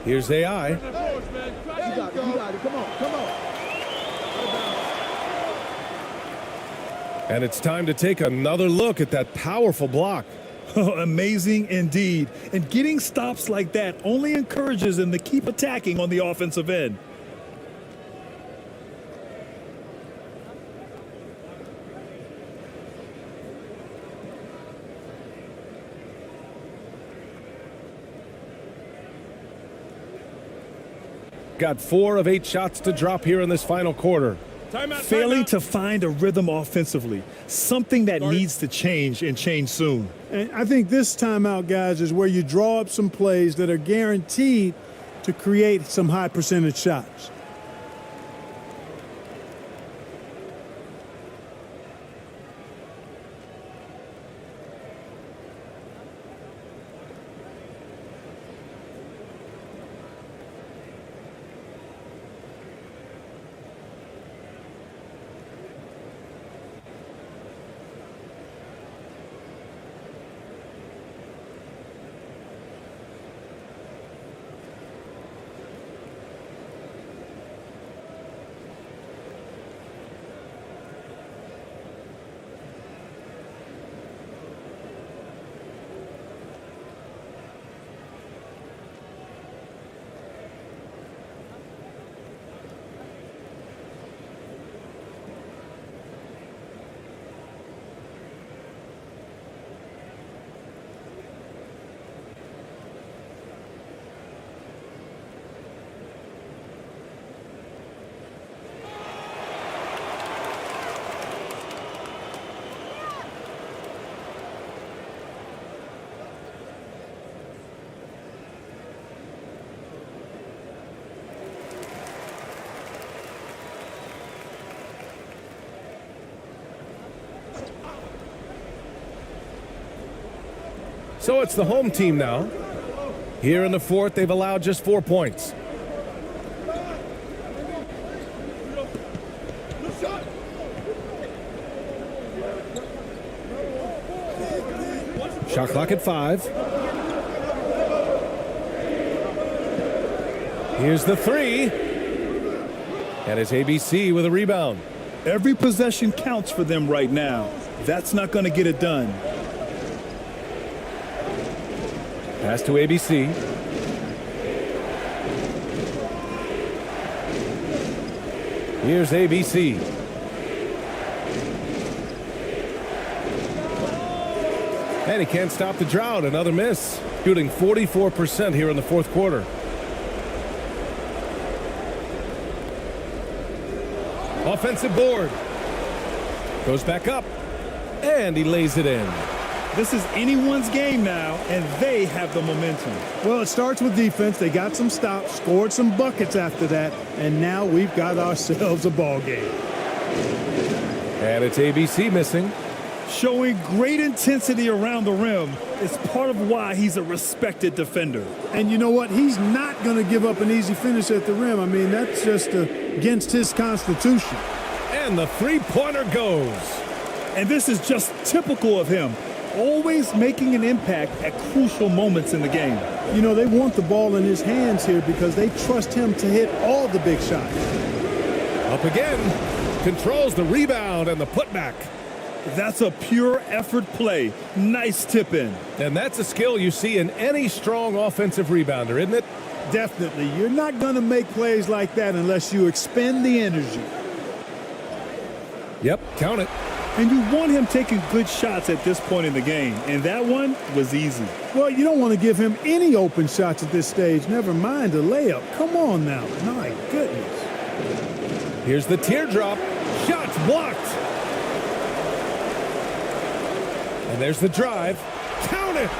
Here's AI. You got it. Come on. And it's time to take another look at that powerful block. Amazing indeed. And getting stops like that only encourages them to keep attacking on the offensive end. Got 4 of 8 shots to drop here in this final quarter. Failing to find a rhythm offensively, something that needs to change and change soon. And I think this timeout, guys, is where you draw up some plays that are guaranteed to create some high percentage shots. So it's the home team now. Here in the fourth, they've allowed just 4 points. Shot clock at 5. Here's the 3. And it's ABC with a rebound. Every possession counts for them right now. That's not going to get it done. Pass to ABC. Here's ABC. And he can't stop the drought. Another miss. Shooting 44% here in the fourth quarter. Offensive board. Goes back up. And he lays it in. This is anyone's game now, and they have the momentum. Well, it starts with defense. They got some stops, scored some buckets after that, and now we've got ourselves a ball game. And it's ABC missing. Showing great intensity around the rim is part of why he's a respected defender. And you know what? He's not going to give up an easy finish at the rim. I mean, that's just against his constitution. And the three-pointer goes. And this is just typical of him, always making an impact at crucial moments in the game. You know, they want the ball in his hands here because they trust him to hit all the big shots. Up again, controls the rebound and the putback. That's a pure effort play. Nice tip in. And that's a skill you see in any strong offensive rebounder, isn't it? Definitely. You're not going to make plays like that unless you expend the energy. Yep, count it. And you want him taking good shots at this point in the game, and that one was easy. Well, you don't want to give him any open shots at this stage, never mind a layup. Come on now. My goodness. Here's the teardrop. Shots blocked. And there's the drive. Count it.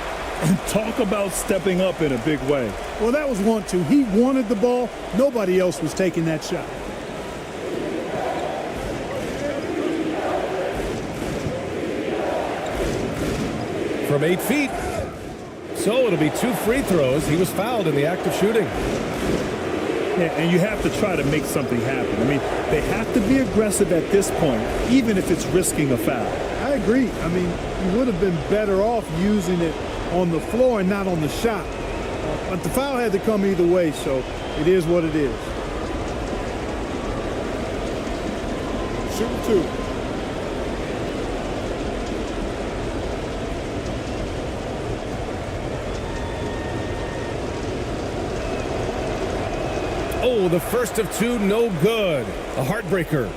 And talk about stepping up in a big way. Well, that was 1-2. He wanted the ball. Nobody else was taking that shot. From 8 feet. So it'll be 2 free throws. He was fouled in the act of shooting. Yeah, and you have to try to make something happen. I mean, they have to be aggressive at this point, even if it's risking a foul. I agree. I mean, you would have been better off using it on the floor and not on the shot. But the foul had to come either way, so it is what it is. Shooting 2. Oh, the first of 2, no good. A heartbreaker.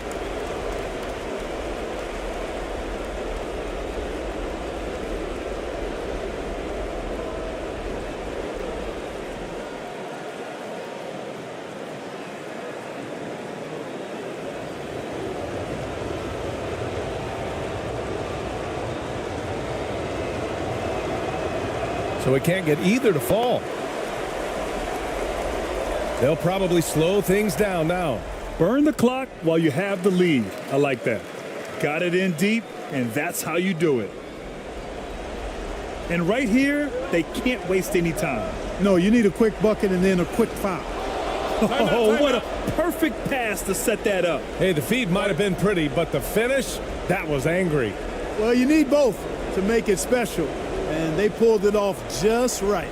So he can't get either to fall. They'll probably slow things down now. Burn the clock while you have the lead. I like that. Got it in deep, and that's how you do it. And right here, they can't waste any time. No, you need a quick bucket and then a quick foul. Oh, what a perfect pass to set that up. Hey, the feed might have been pretty, but the finish, that was angry. Well, you need both to make it special, and they pulled it off just right.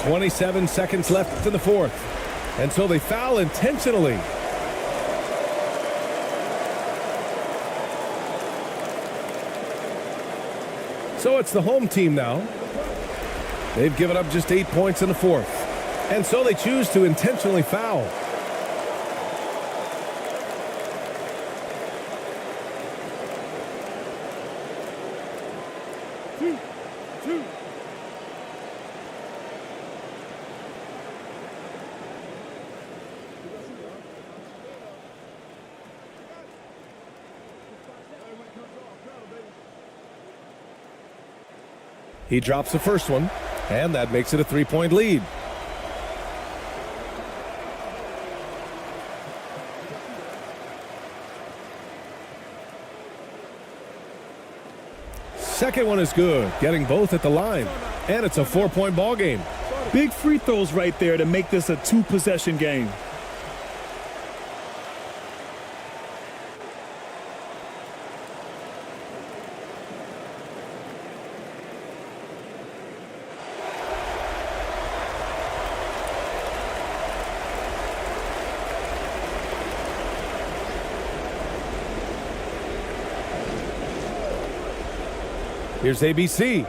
.27 seconds left in the fourth. And so they foul intentionally. So it's the home team now. They've given up just 8 points in the fourth. And so they choose to intentionally foul. He drops the first one, and that makes it a 3-point lead. second one is good, getting both at the line. And it's a 4-point ball game. Big free throws right there to make this a 2-possession game. Here's ABC.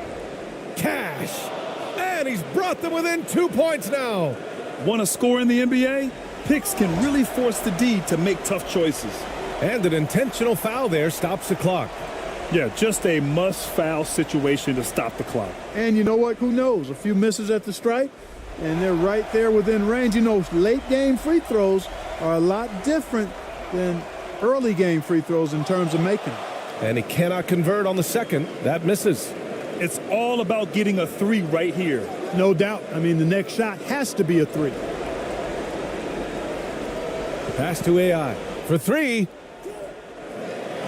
Cash. And he's brought them within 2 points now. Want to score in the NBA? Picks can really force the D to make tough choices. And an intentional foul there stops the clock. Yeah, just a must-foul situation to stop the clock. And you know what? Who knows? A few misses at the stripe, and they're right there within range. You know, late-game free throws are a lot different than early-game free throws in terms of making them. And he cannot convert on the second. That misses. It's all about getting a 3 right here. No doubt. I mean, the next shot has to be a 3. Pass to AI for 3.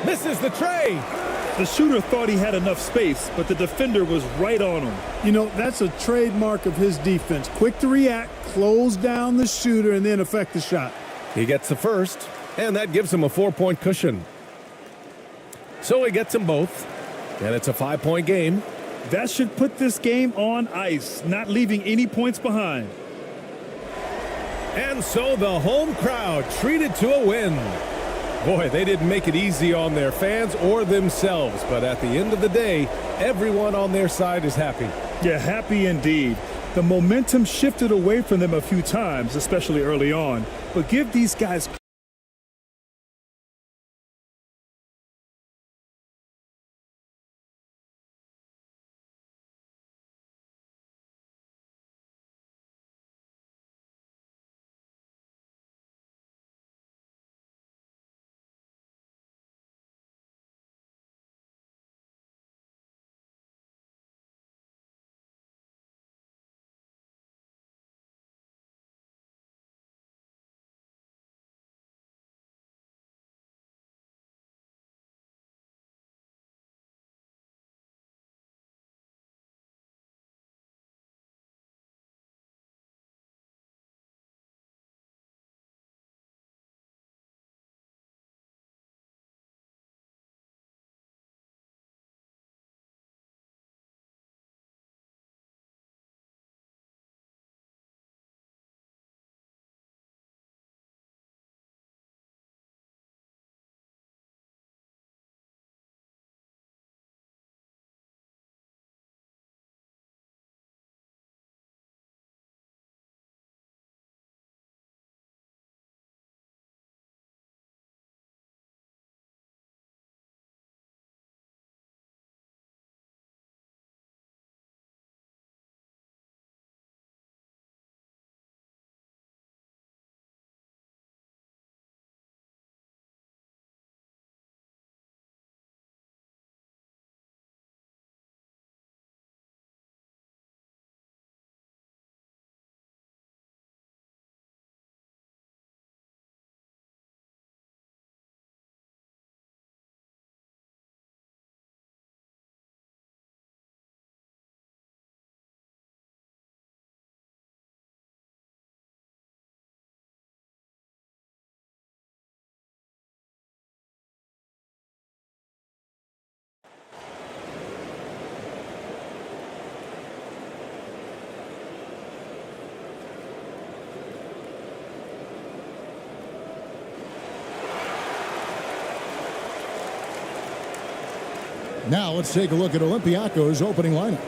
Misses the tray. The shooter thought he had enough space, but the defender was right on him. You know, that's a trademark of his defense. Quick to react, close down the shooter, and then affect the shot. He gets the first, and that gives him a 4-point cushion. So he gets them both, and it's a 5-point game. That should put this game on ice, not leaving any points behind. And so the home crowd treated to a win. Boy, they didn't make it easy on their fans or themselves, but at the end of the day, everyone on their side is happy. Yeah, happy indeed. The momentum shifted away from them a few times, especially early on, but give these guys Now let's take a look at Olympiacos' opening lineup.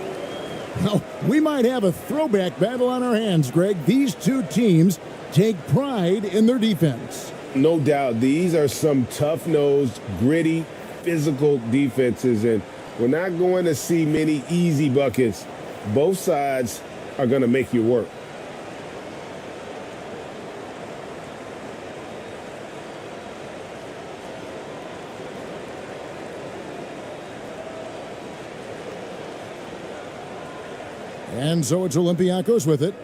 Well, we might have a throwback battle on our hands, Greg. These two teams take pride in their defense. No doubt. These are some tough-nosed, gritty, physical defenses, and we're not going to see many easy buckets. Both sides are going to make you work. And so it's Olympiacos with it.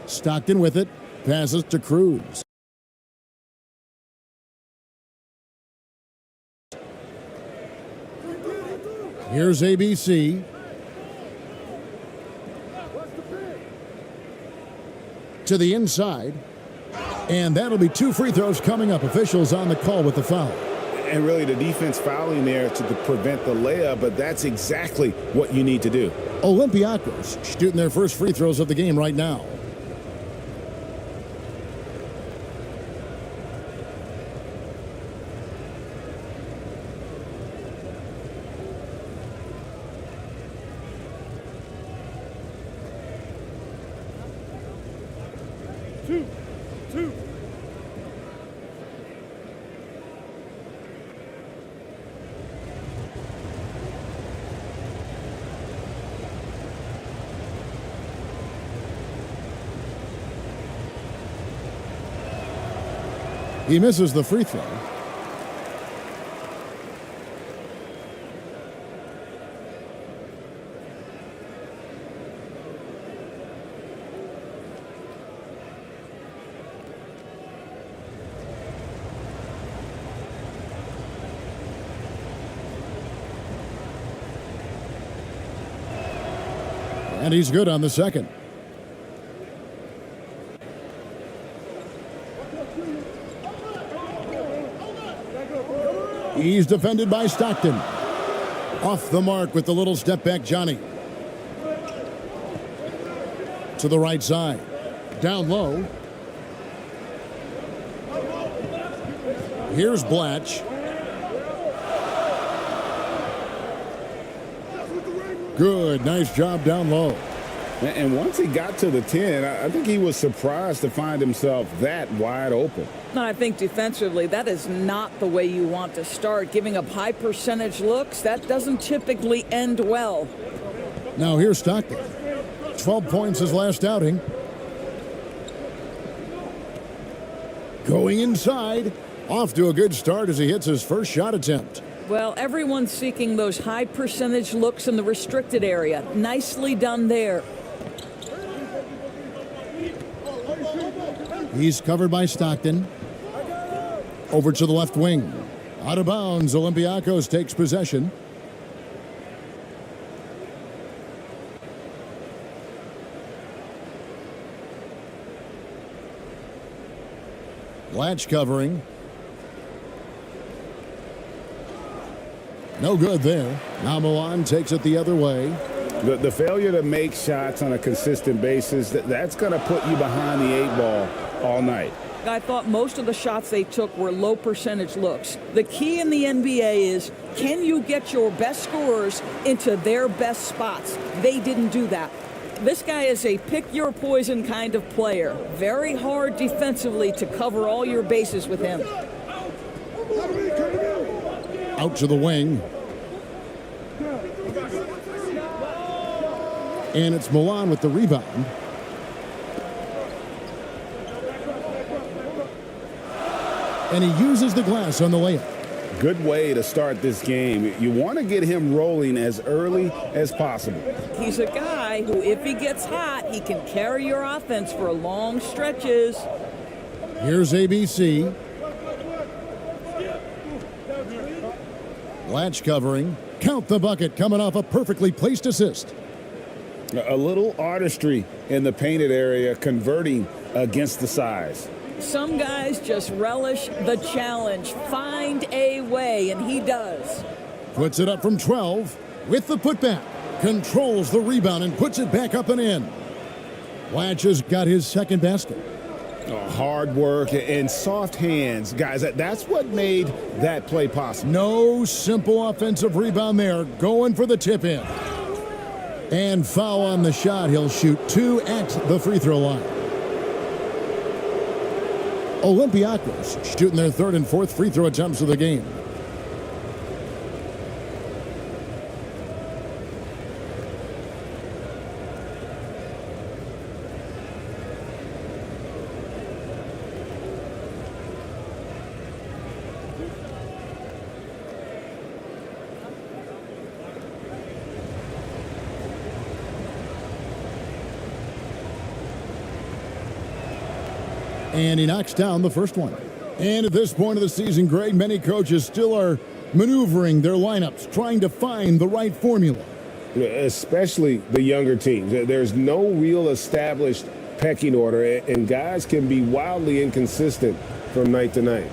Stockton with it. Passes to Cruz. Here's ABC. To the inside. And that'll be 2 free throws coming up. Officials on the call with the foul. And really the defense fouling there to prevent the layup, but that's exactly what you need to do. Olympiacos shooting their first free throws of the game right now. Two. He misses the free throw. And he's good on the second. He's defended by Stockton. Off the mark with the little step back, Johnny. To the right side. Down low. Here's Blatch. Good, nice job down low. And once he got to the 10, I think he was surprised to find himself that wide open. No, I think defensively, that is not the way you want to start. Giving up high percentage looks, that doesn't typically end well. Now here's Stockton. 12 points his last outing. Going inside. Off to a good start as he hits his first shot attempt. Well, everyone's seeking those high percentage looks in the restricted area. Nicely done there. He's covered by Stockton. Over to the left wing. Out of bounds, Olympiacos takes possession. Blatch covering. No good there. Now Milan takes it the other way. The failure to make shots on a consistent basis, that's going to put you behind the 8 ball all night. I thought most of the shots they took were low percentage looks. The key in the NBA is, can you get your best scorers into their best spots? They didn't do that. This guy is a pick your poison kind of player. Very hard defensively to cover all your bases with him. Out to the wing. And it's Milan with the rebound. And he uses the glass on the layup. Good way to start this game. You want to get him rolling as early as possible. He's a guy who, if he gets hot, he can carry your offense for long stretches. Here's ABC. Blatch covering. Count the bucket, coming off a perfectly placed assist. A little artistry in the painted area, converting against the size. Some guys just relish the challenge. Find a way, and he does. Puts it up from 12 with the putback. Controls the rebound and puts it back up and in. Blatch has got his second basket. Hard work and soft hands. Guys, that's what made that play possible. No simple offensive rebound there. Going for the tip in. And foul on the shot. He'll shoot 2 at the free throw line. Olympiacos shooting their third and fourth free throw attempts of the game. And he knocks down the first one. And at this point of the season, Greg, many coaches still are maneuvering their lineups, trying to find the right formula. Especially the younger teams. There's no real established pecking order, and guys can be wildly inconsistent from night to night.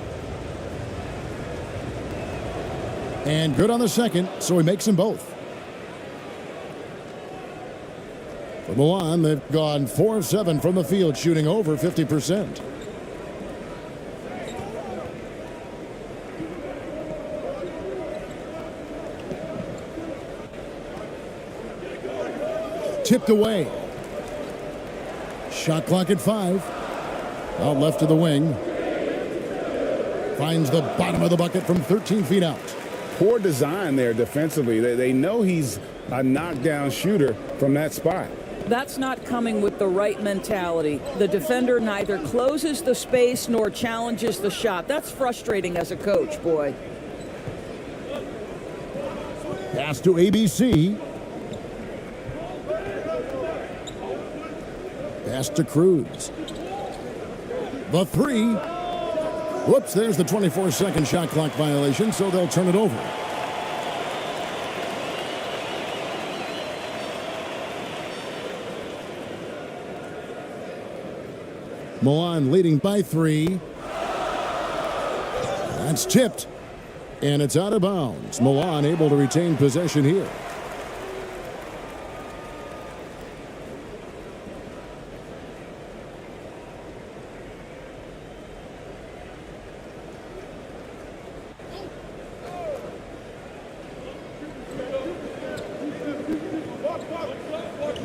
And good on the second, so he makes them both. For Milan, they've gone 4 of 7 from the field, shooting over 50%. Tipped away. Shot clock at 5. Out left to the wing. Finds the bottom of the bucket from 13 feet out. Poor design there defensively. They know he's a knockdown shooter from that spot. That's not coming with the right mentality. The defender neither closes the space nor challenges the shot. That's frustrating as a coach, boy. Pass to ABC. Pass to Cruz. The 3. Whoops, there's the 24-second shot clock violation, so they'll turn it over. Milan leading by 3. That's tipped, and it's out of bounds. Milan able to retain possession here.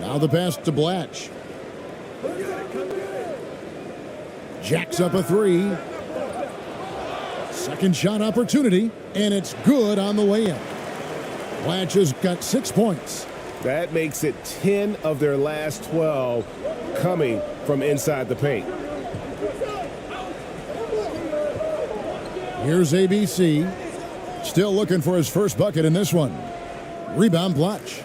Now the pass to Blatch. Jacks up a 3. Second shot opportunity, and it's good on the way in. Blatch has got 6 points. That makes it 10 of their last 12 coming from inside the paint. Here's ABC. Still looking for his first bucket in this one. Rebound Blatch.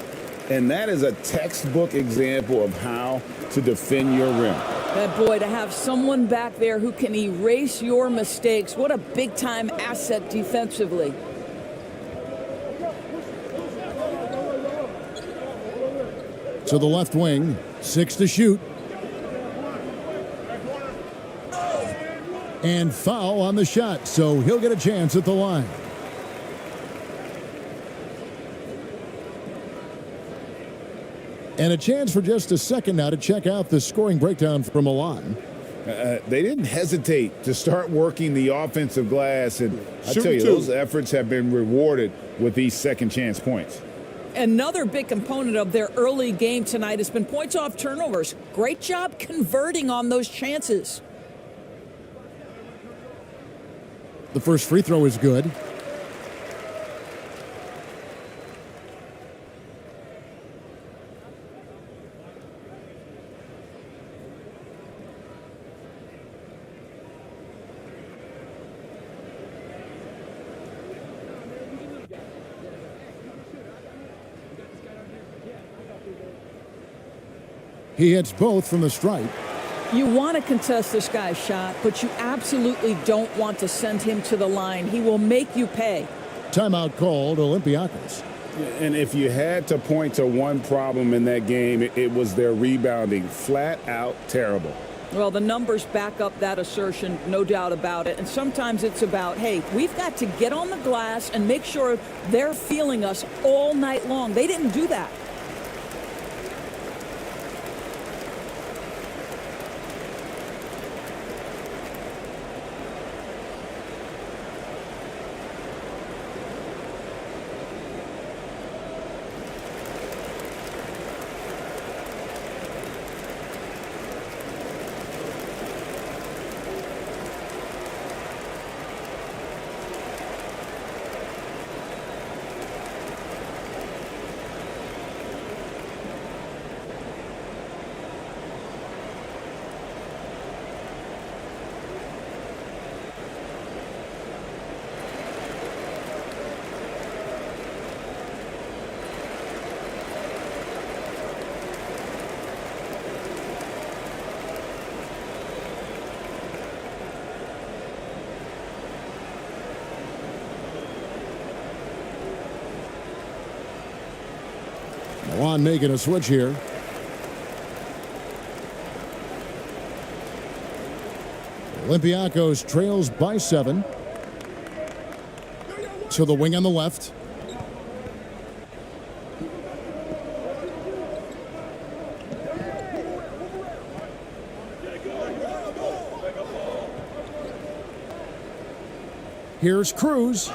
And that is a textbook example of how to defend your rim. That boy, to have someone back there who can erase your mistakes, what a big-time asset defensively. To the left wing, 6 to shoot. And foul on the shot, so he'll get a chance at the line. And a chance for just a second now to check out the scoring breakdown from Milan. They didn't hesitate to start working the offensive glass, and I tell you, those efforts have been rewarded with these second chance points. Another big component of their early game tonight has been points off turnovers. Great job converting on those chances. The first free throw is good. He hits both from the stripe. You want to contest this guy's shot, but you absolutely don't want to send him to the line. He will make you pay. Timeout called, Olympiacos. And if you had to point to one problem in that game, it was their rebounding. Flat out terrible. Well, the numbers back up that assertion, no doubt about it. And sometimes it's about, hey, we've got to get on the glass and make sure they're feeling us all night long. They didn't do that. Milan making a switch here. Olympiacos trails by 7. To the wing on the left. Here's Cruz.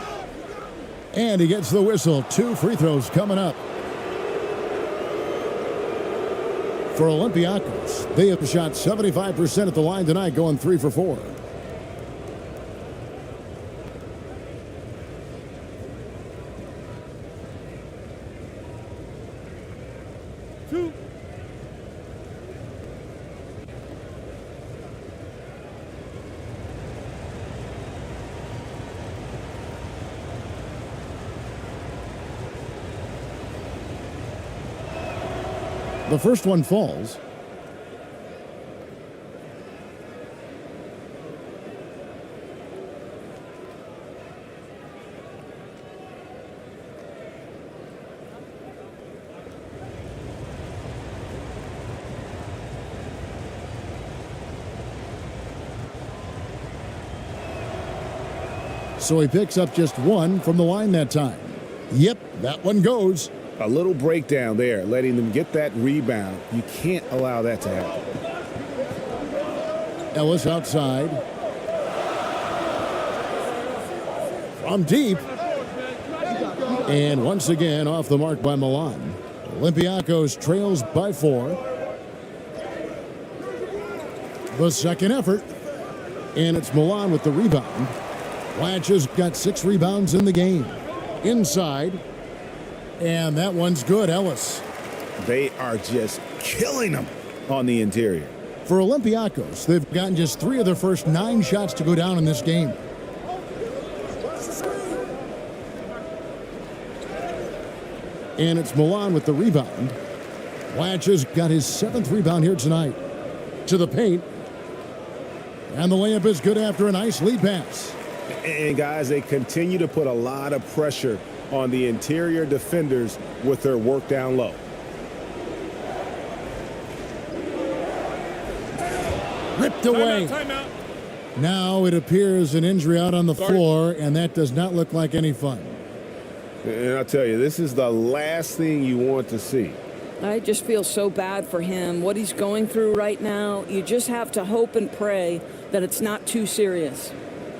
And he gets the whistle. 2 free throws coming up. For Olympiacos, they have shot 75% at the line tonight, going 3 for 4. The first one falls. So he picks up just 1 from the line that time. Yep, that one goes. A little breakdown there, letting them get that rebound. You can't allow that to happen. Ellis outside. From deep. And once again off the mark by Milan. Olympiacos trails by 4. The second effort. And it's Milan with the rebound. Blanche has got 6 rebounds in the game. Inside. And that one's good, Ellis. They are just killing them on the interior. For Olympiacos, they've gotten just 3 of their first 9 shots to go down in this game. And it's Milan with the rebound. Blanche has got his 7th rebound here tonight. To the paint. And the layup is good after a nice lead pass. And guys, they continue to put a lot of pressure on the interior defenders with their work down low. Ripped away. Timeout. Now it appears an injury out on the floor, and that does not look like any fun. And I'll tell you, this is the last thing you want to see. I just feel so bad for him. What he's going through right now, you just have to hope and pray that it's not too serious.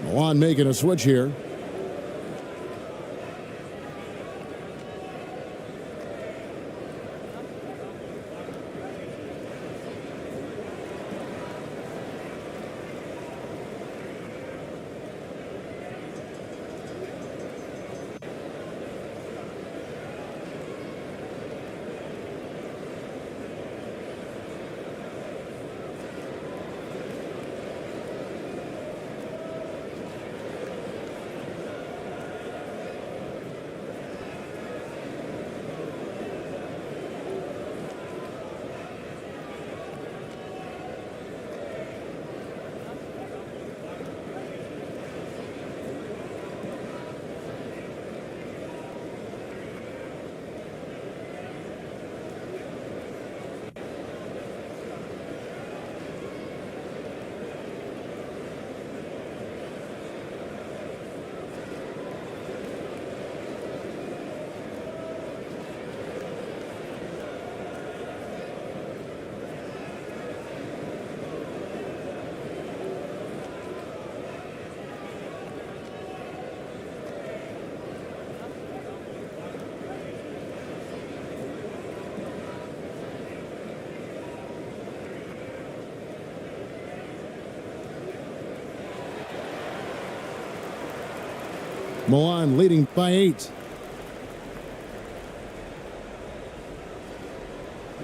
Milan making a switch here. Milan leading by 8.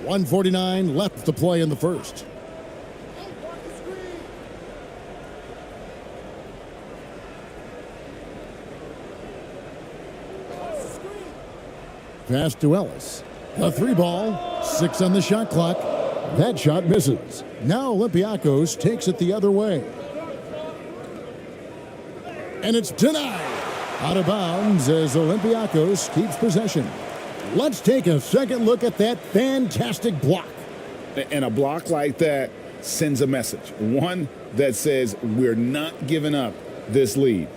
1:49 left to play in the first. Pass to Ellis. A 3 ball, 6 on the shot clock. That shot misses. Now Olympiacos takes it the other way. And it's denied. Out of bounds as Olympiacos keeps possession. Let's take a second look at that fantastic block. And a block like that sends a message, one that says we're not giving up this lead.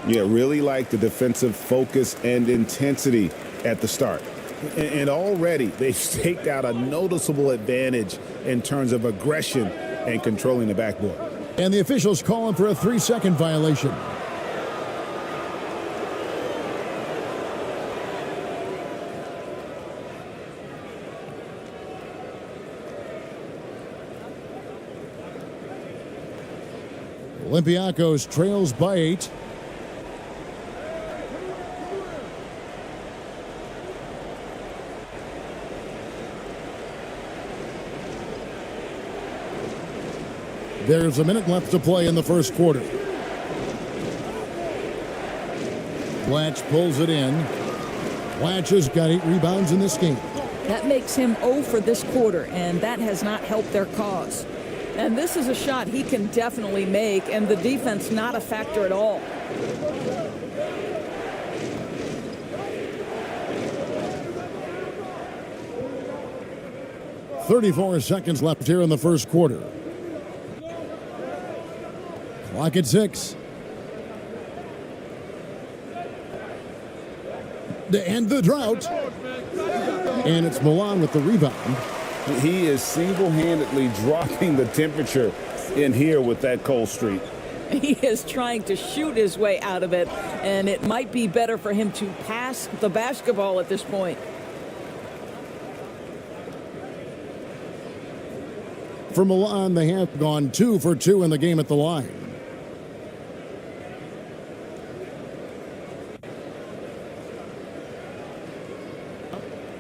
Yeah, really like the defensive focus and intensity at the start. And already they've staked out a noticeable advantage in terms of aggression and controlling the backboard. And the officials calling for a 3-second violation. Olympiacos trails by 8. There's a minute left to play in the first quarter. Blatch pulls it in. Blatch has got 8 rebounds in this game. That makes him 0 for this quarter, and that has not helped their cause. And this is a shot he can definitely make, and the defense not a factor at all. .34 seconds left here in the first quarter. Clock at 6. To end the drought. And it's Milan with the rebound. He is single-handedly dropping the temperature in here with that cold streak. He is trying to shoot his way out of it, and it might be better for him to pass the basketball at this point. For Milan, they have gone 2 for 2 in the game at the line.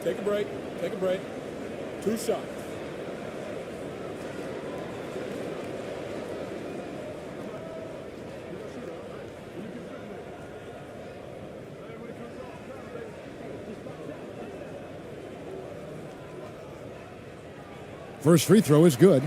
Take a break. Take a break. 2 shots. First free throw is good.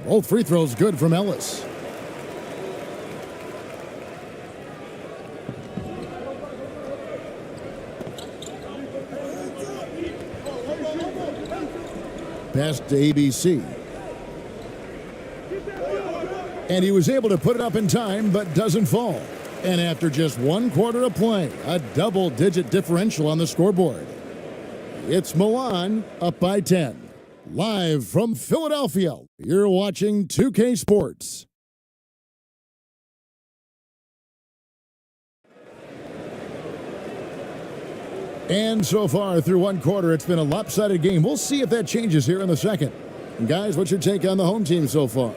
Both free throws good from Ellis. Pass to ABC. And he was able to put it up in time, but doesn't fall. And after just 1 quarter of play, a double-digit differential on the scoreboard. It's Milan up by 10. Live from Philadelphia, you're watching 2K Sports. And so far through 1 quarter, it's been a lopsided game. We'll see if that changes here in the second. And guys, what's your take on the home team so far?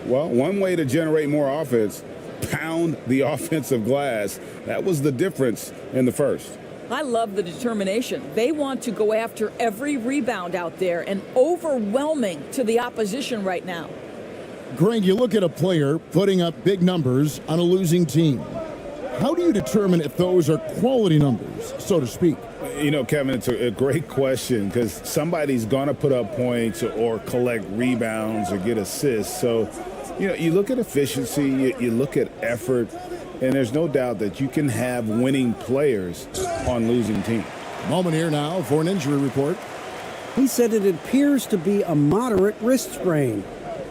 Well, one way to generate more offense, pound the offensive glass. That was the difference in the first. I love the determination. They want to go after every rebound out there, and overwhelming to the opposition right now. Greg, you look at a player putting up big numbers on a losing team. How do you determine if those are quality numbers, so to speak? You know, Kevin, it's a great question because somebody's going to put up points or collect rebounds or get assists. So, you know, you look at efficiency, you look at effort, and there's no doubt that you can have winning players on losing teams. Moment here now for an injury report. He said it appears to be a moderate wrist sprain.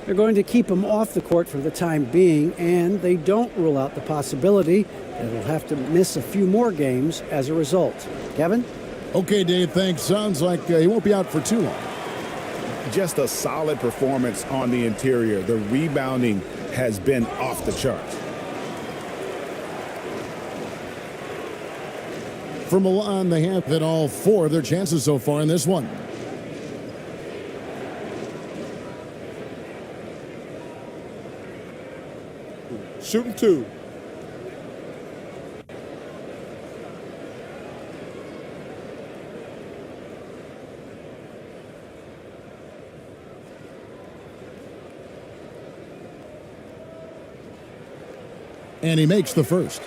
They're going to keep him off the court for the time being, and they don't rule out the possibility that he'll have to miss a few more games as a result. Kevin? Okay, Dave, thanks. Sounds like he won't be out for too long. just a solid performance on the interior. The rebounding has been off the charts. For Milan, they have hit all 4 of their chances so far in this one. Shooting 2. And he makes the first.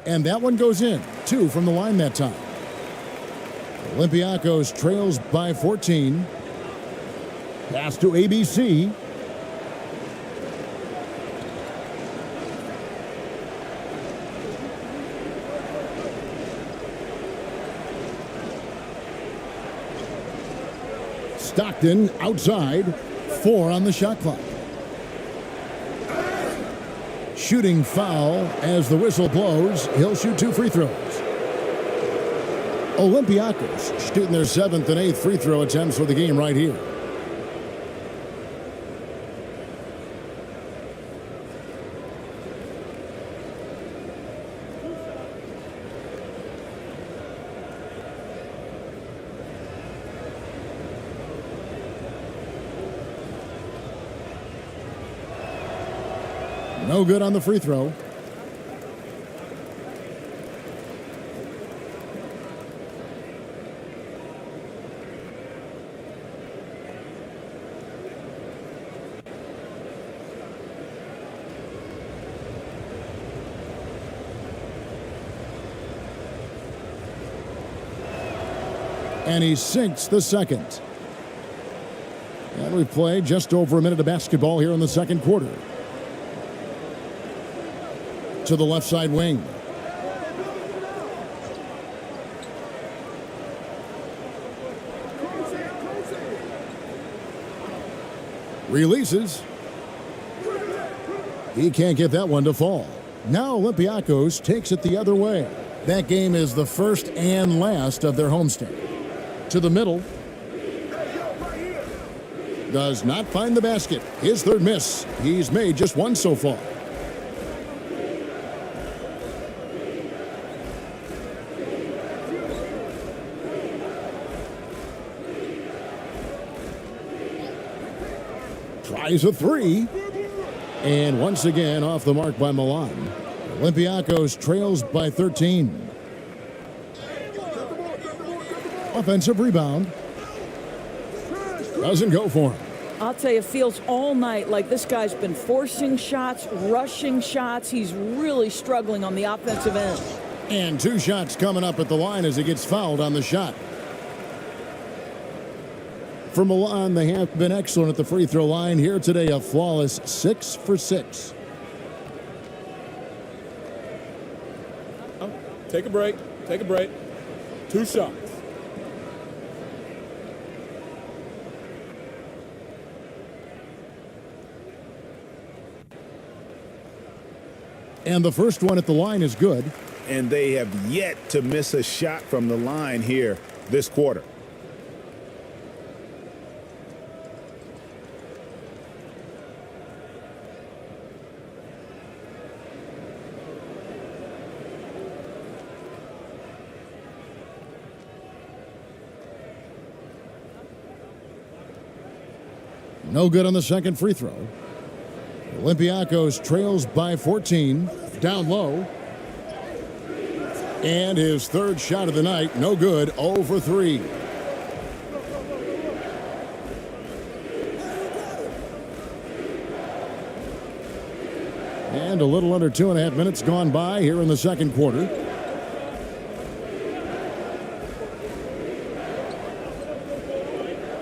And that one goes in. 2 from the line that time. Olympiacos trails by 14. Pass to ABC. Stockton outside. 4 on the shot clock. Shooting foul as the whistle blows. He'll shoot 2 free throws. Olympiacos shooting their 7th and 8th free throw attempts for the game right here. No good on the free throw. And he sinks the second. And we play just over a minute of basketball here in the second quarter. To the left side wing. Releases. He can't get that one to fall. Now Olympiacos takes it the other way. That game is the first and last of their homestand. To the middle. Does not find the basket. His third miss. He's made just 1 so far. Tries a 3. And once again off the mark by Milan. Olympiacos trails by 13. Offensive rebound. Doesn't go for him. I'll tell you, it feels all night like this guy's been forcing shots, rushing shots. He's really struggling on the offensive end. And 2 shots coming up at the line as he gets fouled on the shot. For Milan, they have been excellent at the free throw line. Here today, a flawless 6 for 6. Take a break. Take a break. 2 shots. And the first one at the line is good. And they have yet to miss a shot from the line here this quarter. No good on the second free throw. Olympiacos trails by 14. Down low. And his third shot of the night, no good, 0 for 3. And a little under 2.5 minutes gone by here in the second quarter.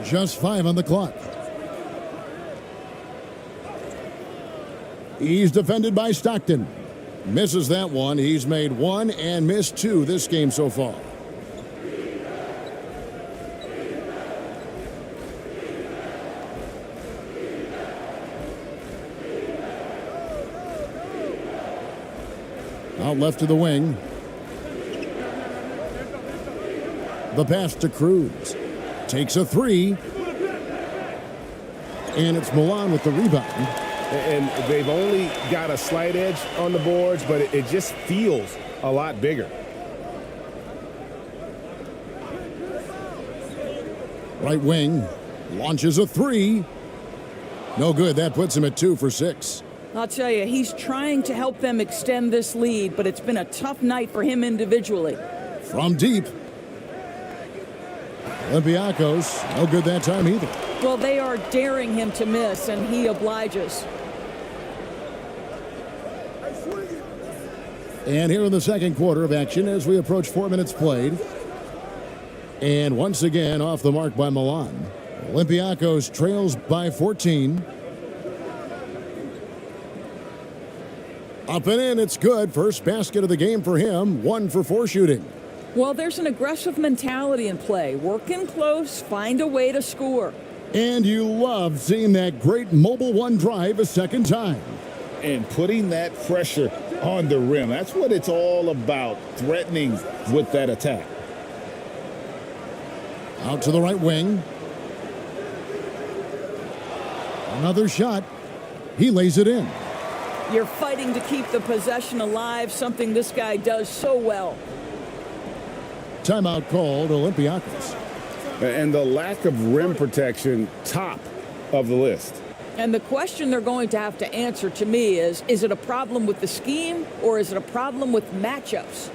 Just 5 on the clock. He's defended by Stockton. Misses that one. He's made one and missed two this game so far. Out left to the wing. The pass to Cruz. Takes a three. And it's Milan with the rebound. And they've only got a slight edge on the boards, but it just feels a lot bigger. Right wing. Launches a three. No good. That puts him at 2 for 6. I'll tell you, he's trying to help them extend this lead, but it's been a tough night for him individually. From deep. Olympiacos, no good that time either. Well, they are daring him to miss, and he obliges. And here in the second quarter of action as we approach 4 minutes played. And once again off the mark by Milan. Olympiacos trails by 14. Up and in, it's good. First basket of the game for him. 1 for 4 shooting. Well, there's an aggressive mentality in play. Work in close, find a way to score. And you love seeing that great mobile one drive a second time. And putting that pressure on the rim. That's what it's all about, threatening with that attack. Out to the right wing. Another shot. He lays it in. You're fighting to keep the possession alive, something this guy does so well. Timeout called, Olympiacos. And the lack of rim protection, top of the list. And the question they're going to have to answer to me is it a problem with the scheme or is it a problem with matchups?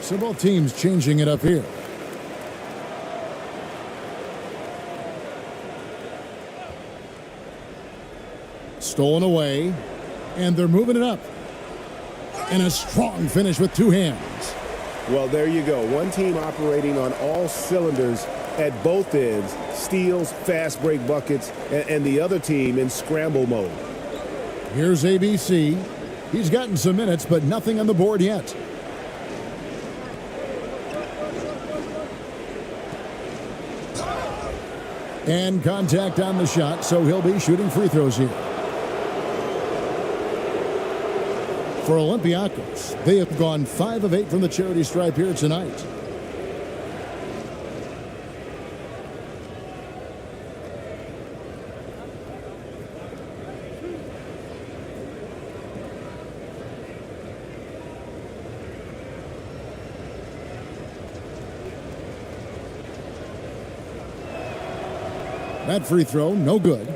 So both teams changing it up here. Stolen away, and they're moving it up. And a strong finish with 2 hands. Well, there you go. One team operating on all cylinders at both ends. Steals, fast break buckets, and the other team in scramble mode. Here's ABC. He's gotten some minutes, but nothing on the board yet. And contact on the shot, so he'll be shooting free throws here. For Olympiacos, they have gone 5 of 8 from the charity stripe here tonight. That free throw, no good.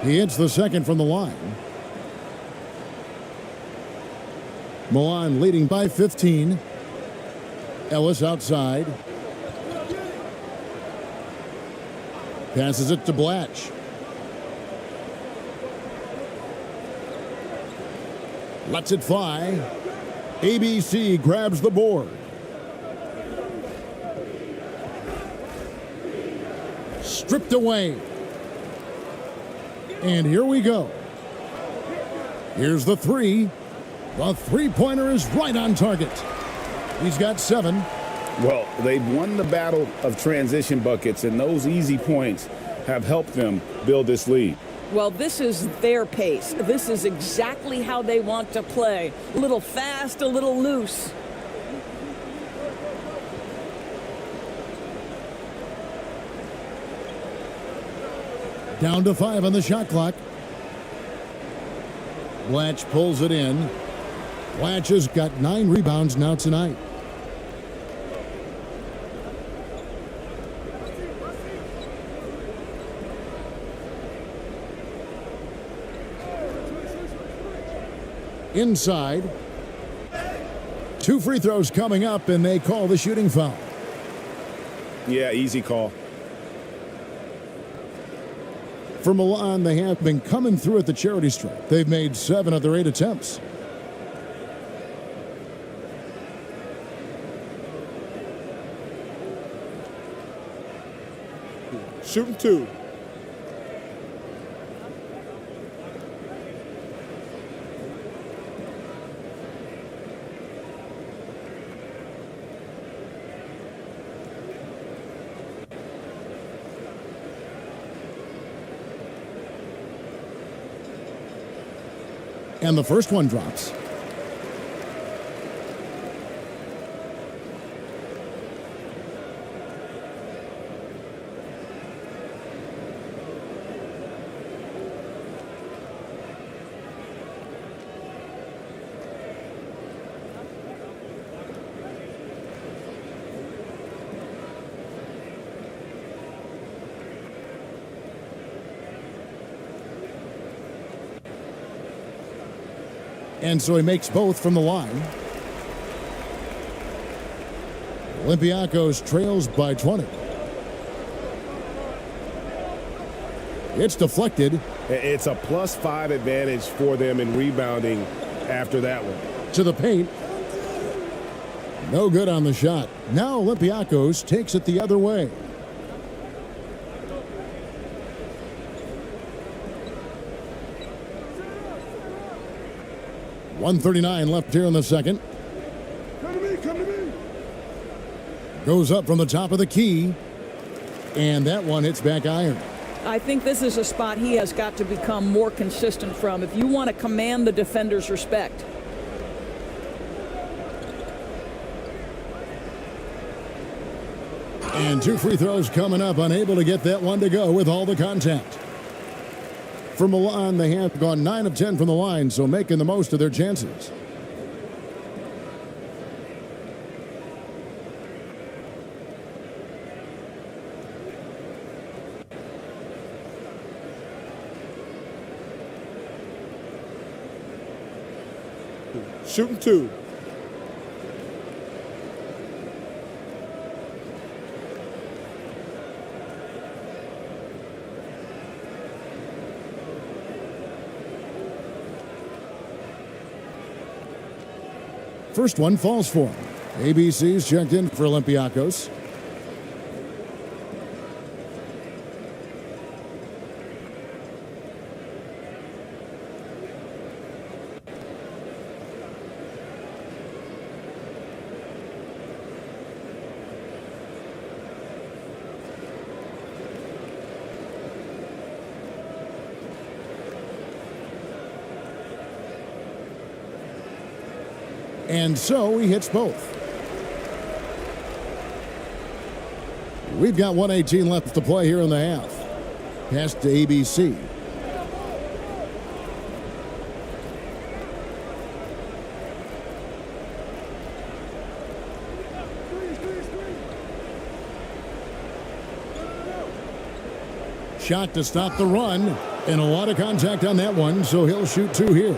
He hits the second from the line. Milan leading by 15. Ellis outside. Passes it to Blatch. Lets it fly. ABC grabs the board. Stripped away. And here we go. Here's the three. The three-pointer is right on target. He's got 7. Well, they've won the battle of transition buckets, and those easy points have helped them build this lead. Well, this is their pace. This is exactly how they want to play. A little fast, a little loose. Down to 5 on the shot clock. Blatch pulls it in. Blatch has got 9 rebounds now tonight. Inside. 2 free throws coming up, and they call the shooting foul. Yeah, easy call. For Milan, they have been coming through at the charity stripe. They've made 7 of their 8 attempts. Shooting 2. And the first one drops. And so he makes both from the line. Olympiacos trails by 20. It's deflected. It's a +5 advantage for them in rebounding after that one. To the paint. No good on the shot. Now Olympiacos takes it the other way. .139 left here in the second. Come to me, come to me. Goes up from the top of the key. And that one hits back iron. I think this is a spot he has got to become more consistent from if you want to command the defender's respect. And 2 free throws coming up, unable to get that one to go with all the contact. For Milan, they have gone 9 of 10 from the line, so making the most of their chances. Shooting 2. First one falls for him. ABC's checked in for Olympiacos. And so he hits both. We've got 1:18 left to play here in the half. Pass to ABC. Shot to stop the run, and a lot of contact on that one, so he'll shoot 2 here.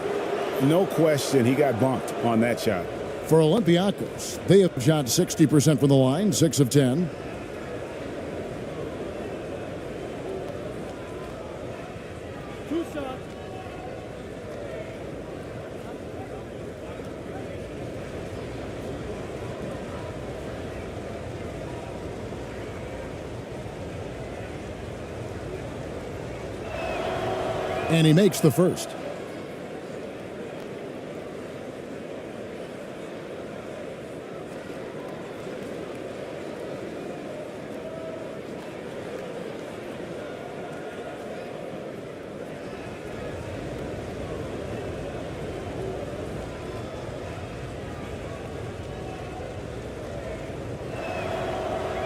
No question, he got bumped on that shot. For Olympiacos, they have shot 60% from the line, 6 of 10. And he makes the first.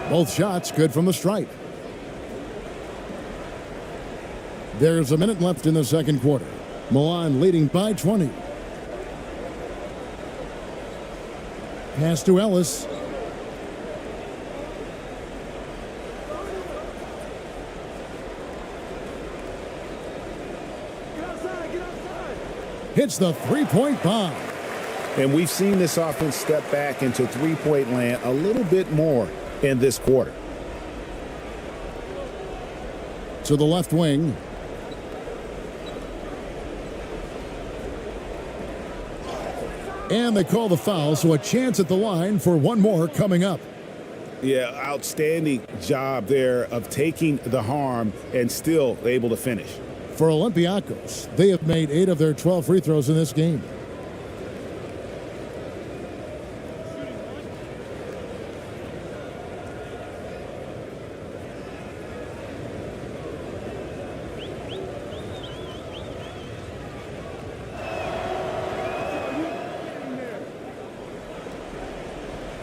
Both shots good from the stripe. There's a minute left in the second quarter. Milan leading by 20. Pass to Ellis. Hits the three-point bomb. And we've seen this offense step back into three-point land a little bit more in this quarter. To the left wing. And they call the foul, so a chance at the line for one more coming up. Yeah, outstanding job there of taking the harm and still able to finish. For Olympiacos, they have made 8 of their 12 free throws in this game.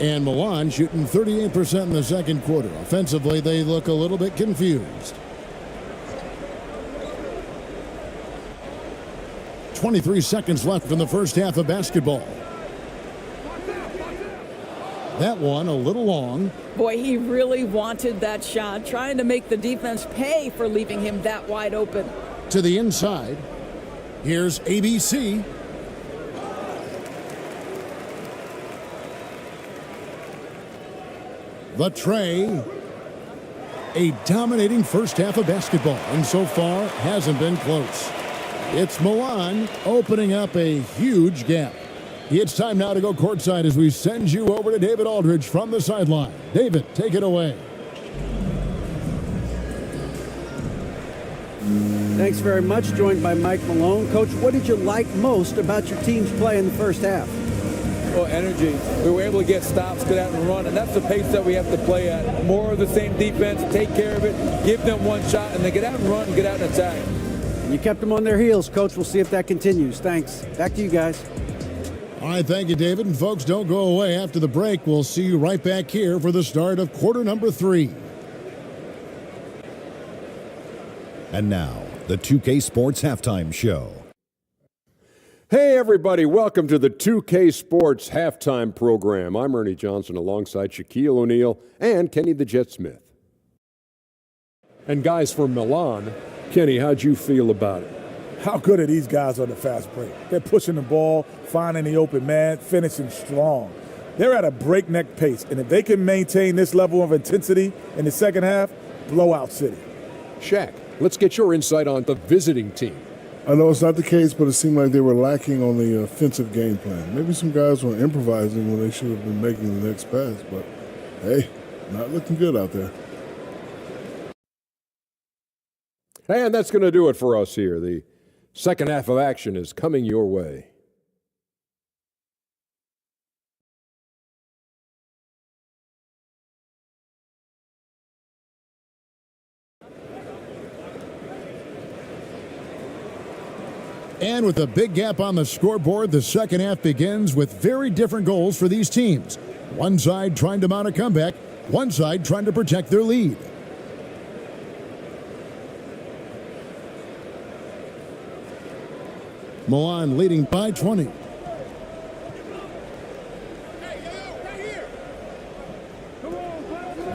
And Milan shooting 38% in the second quarter. Offensively, they look a little bit confused. 23 seconds left in the first half of basketball. That one a little long. Boy, he really wanted that shot, trying to make the defense pay for leaving him that wide open. To the inside. Here's ABC. The tray. A dominating first half of basketball, and so far hasn't been close. It's Milan opening up a huge gap. It's time now to go courtside as we send you over to David Aldridge from the sideline. David, take it away. Thanks very much. Joined by Mike Malone. Coach, what did you like most about your team's play in the first half? Well, energy. We were able to get stops, get out and run, and that's the pace that we have to play at. More of the same defense, take care of it, give them one shot, and then get out and run and get out and attack. You kept them on their heels, Coach. We'll see if that continues. Thanks. Back to you guys. All right, thank you, David. And folks, don't go away after the break. We'll see you right back here for the start of quarter number 3. And now, the 2K Sports Halftime Show. Hey, everybody. Welcome to the 2K Sports Halftime Program. I'm Ernie Johnson alongside Shaquille O'Neal and Kenny the Jet Smith. And guys from Milan, Kenny, how'd you feel about it? How good are these guys on the fast break? They're pushing the ball, finding the open man, finishing strong. They're at a breakneck pace, and if they can maintain this level of intensity in the second half, blowout city. Shaq, let's get your insight on the visiting team. I know it's not the case, but it seemed like they were lacking on the offensive game plan. Maybe some guys were improvising when they should have been making the next pass, but hey, not looking good out there. And that's going to do it for us here. The second half of action is coming your way. And with a big gap on the scoreboard, the second half begins with very different goals for these teams. One side trying to mount a comeback, one side trying to protect their lead. Milan leading by 20.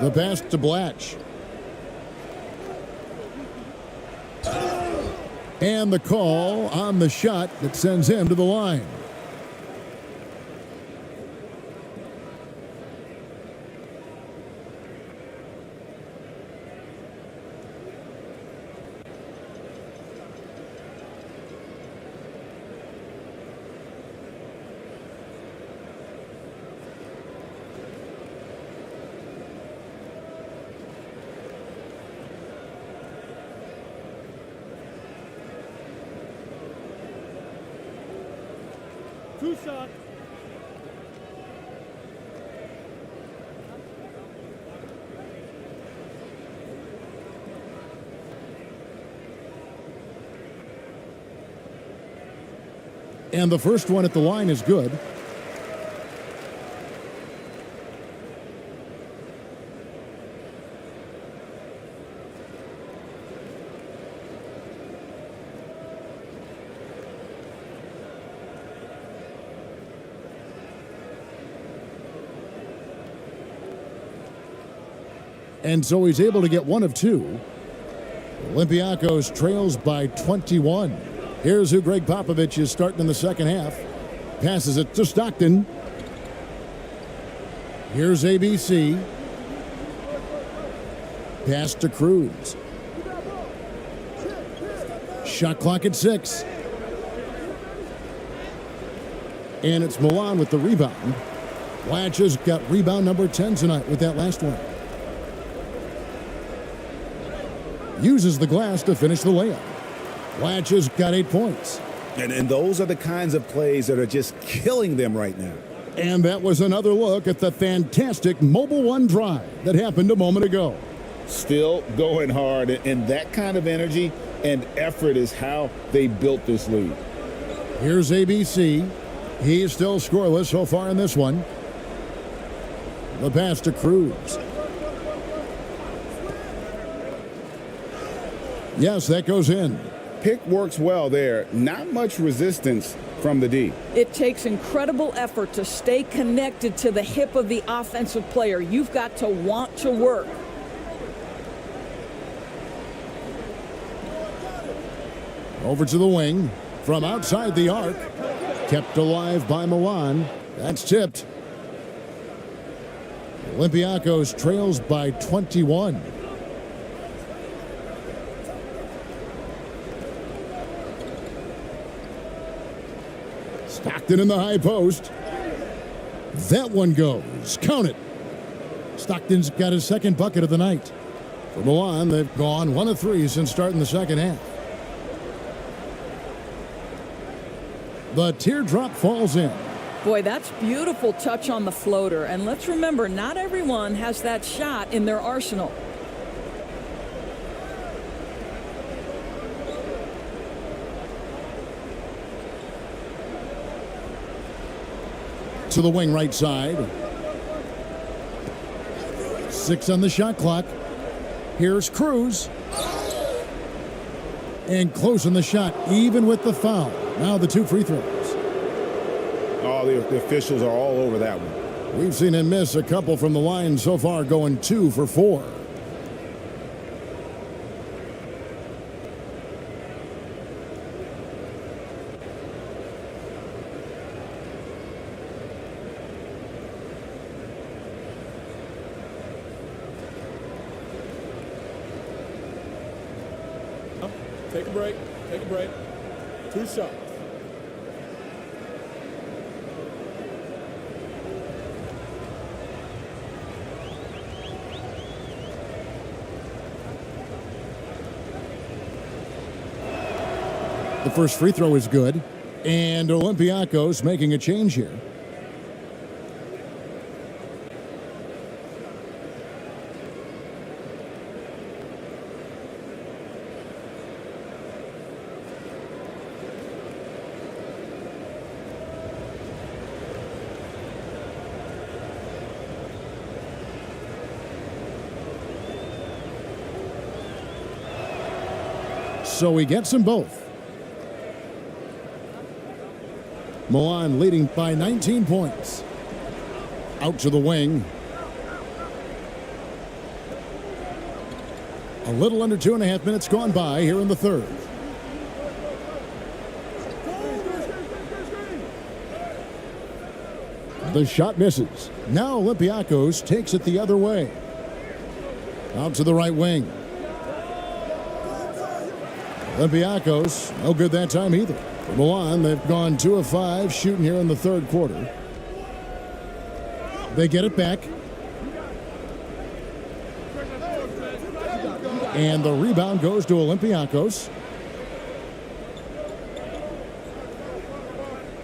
The pass to Blatch. And the call on the shot that sends him to the line. 2 shots. And the first one at the line is good. And so he's able to get one of two. Olympiacos trails by 21. Here's who Greg Popovich is starting in the second half. Passes it to Stockton. Here's ABC. Pass to Cruz. Shot clock at 6. And it's Milan with the rebound. Latches got rebound number 10 tonight with that last one. Uses the glass to finish the layup. Latches got 8 points. And those are the kinds of plays that are just killing them right now. And that was another look at the fantastic Mobile One drive that happened a moment ago. Still going hard, and that kind of energy and effort is how they built this lead. Here's ABC. He is still scoreless so far in this one. The pass to Cruz. Yes, that goes in. Pick works well there. Not much resistance from the D. It takes incredible effort to stay connected to the hip of the offensive player. You've got to want to work. Over to the wing. From outside the arc. Kept alive by Milan. That's tipped. Olympiacos trails by 21. Stockton in the high post. That one goes. Count it. Stockton's got his second bucket of the night. For Milan, they've gone 1 of 3 since starting the second half. The teardrop falls in. Boy, that's beautiful touch on the floater. And let's remember, not everyone has that shot in their arsenal. To the wing right side. 6 on the shot clock. Here's Cruz. And close on the shot, even with the foul. Now the 2 free throws. Oh, the officials are all over that one. We've seen him miss a couple from the line so far, going 2 for 4. Take a break. Take a break. 2 shots. The first free throw is good. And Olympiacos making a change here. So he gets them both. Milan leading by 19 points. Out to the wing. A little under 2.5 minutes gone by here in the third. The shot misses. Now Olympiacos takes it the other way. Out to the right wing. Olympiacos, no good that time either. For Milan, they've gone 2 of 5 shooting here in the third quarter. They get it back. And the rebound goes to Olympiacos.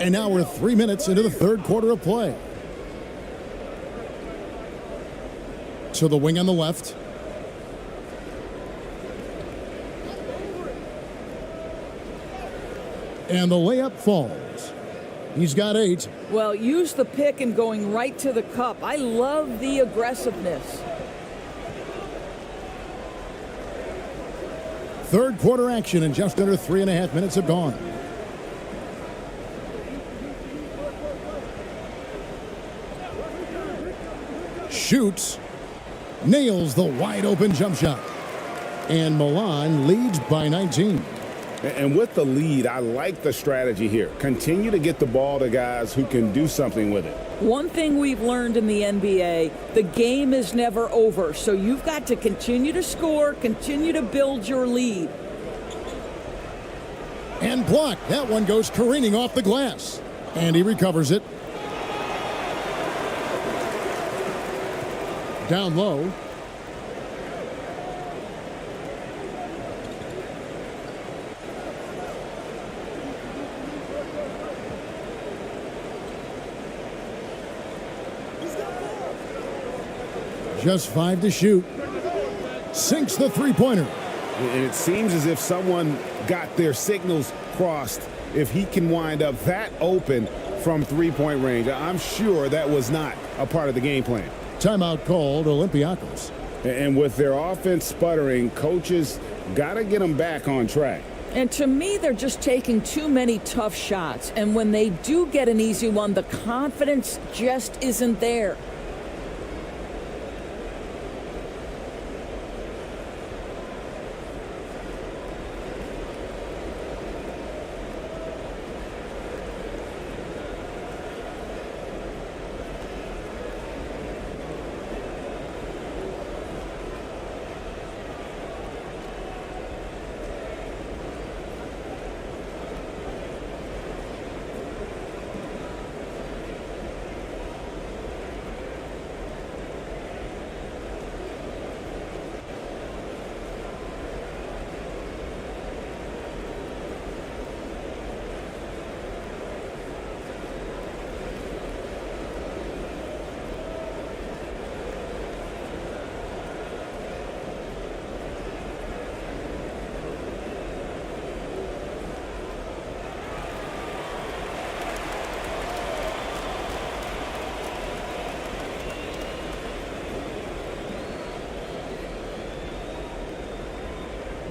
And now we're 3 minutes into the third quarter of play. To the wing on the left. And the layup falls. He's got 8. Well, use the pick and going right to the cup. I love the aggressiveness. Third quarter action, and just under 3.5 minutes have gone. Shoots. Nails the wide open jump shot. And Milan leads by 19. And with the lead, I like the strategy here. Continue to get the ball to guys who can do something with it. One thing we've learned in the NBA, the game is never over. So you've got to continue to score, continue to build your lead. And blocked. That one goes careening off the glass. And he recovers it. Down low. Just 5 to shoot. Sinks the three-pointer. And it seems as if someone got their signals crossed. If he can wind up that open from three-point range, I'm sure that was not a part of the game plan. Timeout called, Olympiacos. And with their offense sputtering, coaches got to get them back on track. And to me, they're just taking too many tough shots. And when they do get an easy one, the confidence just isn't there.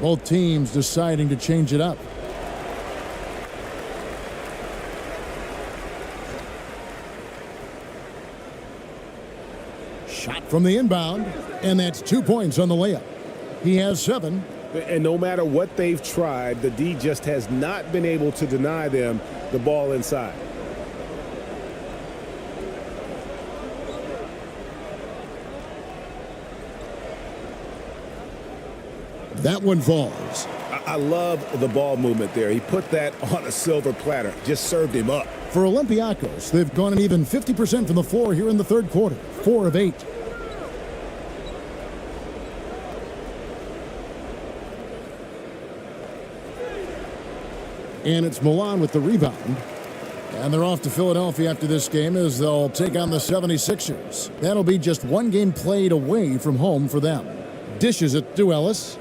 Both teams deciding to change it up. Shot from the inbound, and that's 2 points on the layup. He has 7. And no matter what they've tried, the D just has not been able to deny them the ball inside. That one falls. I love the ball movement there. He put that on a silver platter. Just served him up. For Olympiacos, they've gone an even 50% from the floor here in the third quarter. 4 of 8. And it's Milan with the rebound. And they're off to Philadelphia after this game as they'll take on the 76ers. That'll be just one game played away from home for them. Dishes it to Ellis.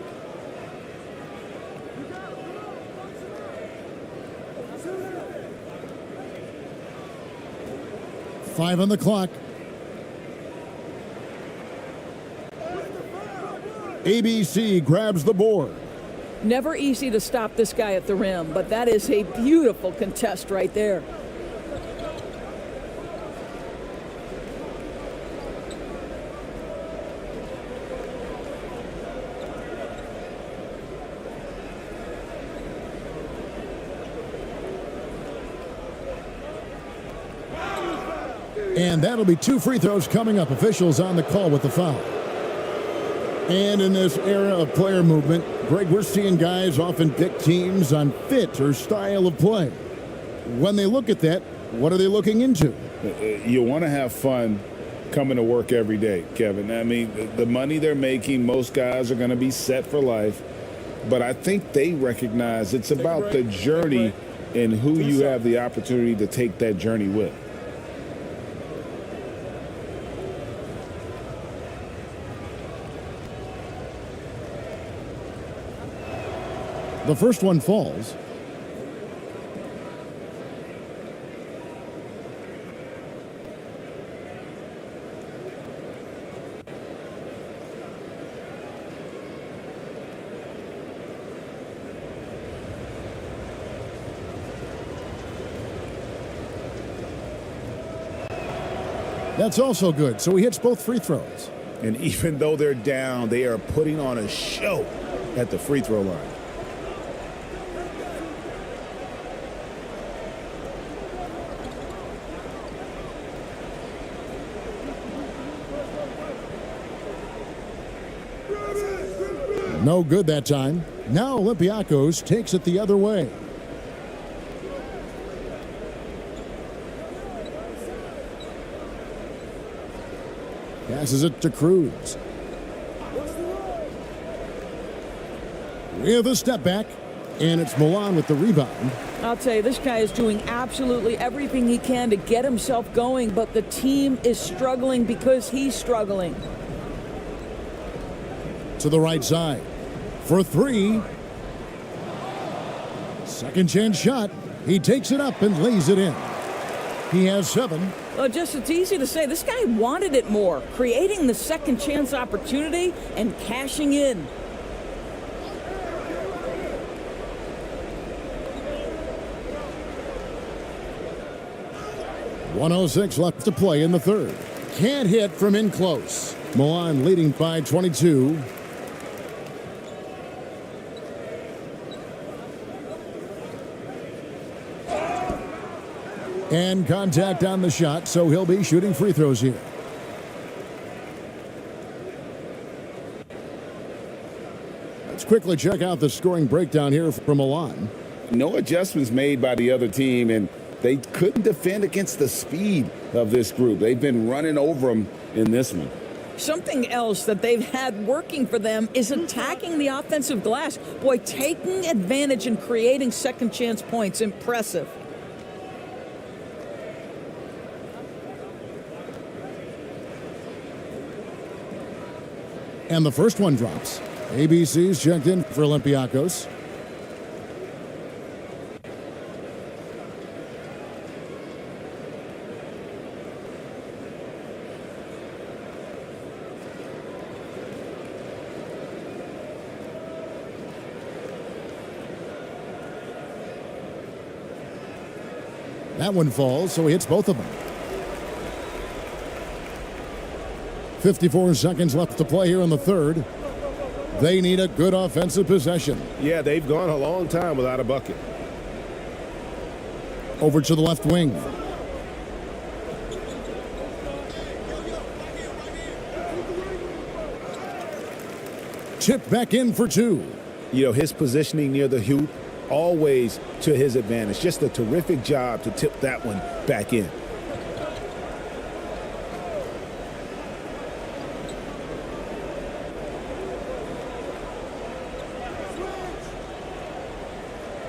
Five on the clock. ABC grabs the board. Never easy to stop this guy at the rim, but that is a beautiful contest right there. And that'll be 2 free throws coming up. Officials on the call with the foul. And in this era of player movement, Greg, we're seeing guys often pick teams on fit or style of play. When they look at that, what are they looking into? You want to have fun coming to work every day, Kevin. I mean, the money they're making, most guys are going to be set for life. But I think they recognize it's about the journey and who you have the opportunity to take that journey with. The first one falls. That's also good. So he hits both free throws. And even though they're down, they are putting on a show at the free throw line. No good that time. Now Olympiacos takes it the other way. Passes it to Cruz. With a step back, and it's Milan with the rebound. I'll tell you, this guy is doing absolutely everything he can to get himself going, but the team is struggling because he's struggling. To the right side for three. Second chance shot. He takes it up and lays it in. He has 7. Well, it's easy to say. This guy wanted it more, creating the second chance opportunity and cashing in. .106 left to play in the third. Can't hit from in close. Milan leading by 22. And contact on the shot, so he'll be shooting free throws here. Let's quickly check out the scoring breakdown here from Milan. No adjustments made by the other team, and they couldn't defend against the speed of this group. They've been running over them in this one. Something else that they've had working for them is attacking the offensive glass. Boy, taking advantage and creating second chance points. Impressive. And the first one drops. ABC's checked in for Olympiacos. That one falls, so he hits both of them. 54 seconds left to play here in the third. They need a good offensive possession. Yeah, they've gone a long time without a bucket. Over to the left wing. Chip back in for 2. You know, his positioning near the hoop, always to his advantage. Just a terrific job to tip that one back in.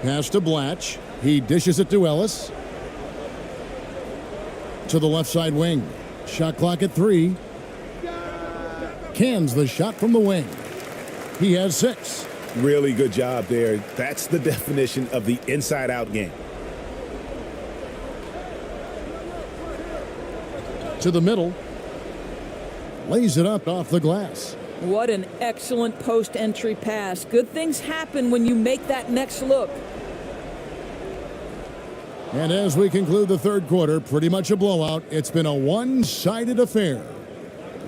Pass to Blatch. He dishes it to Ellis. To the left side wing. Shot clock at 3. Cans the shot from the wing. He has 6. Really good job there. That's the definition of the inside-out game. To the middle. Lays it up off the glass. What an excellent post-entry pass. Good things happen when you make that next look. And as we conclude the third quarter, pretty much a blowout. It's been a one-sided affair.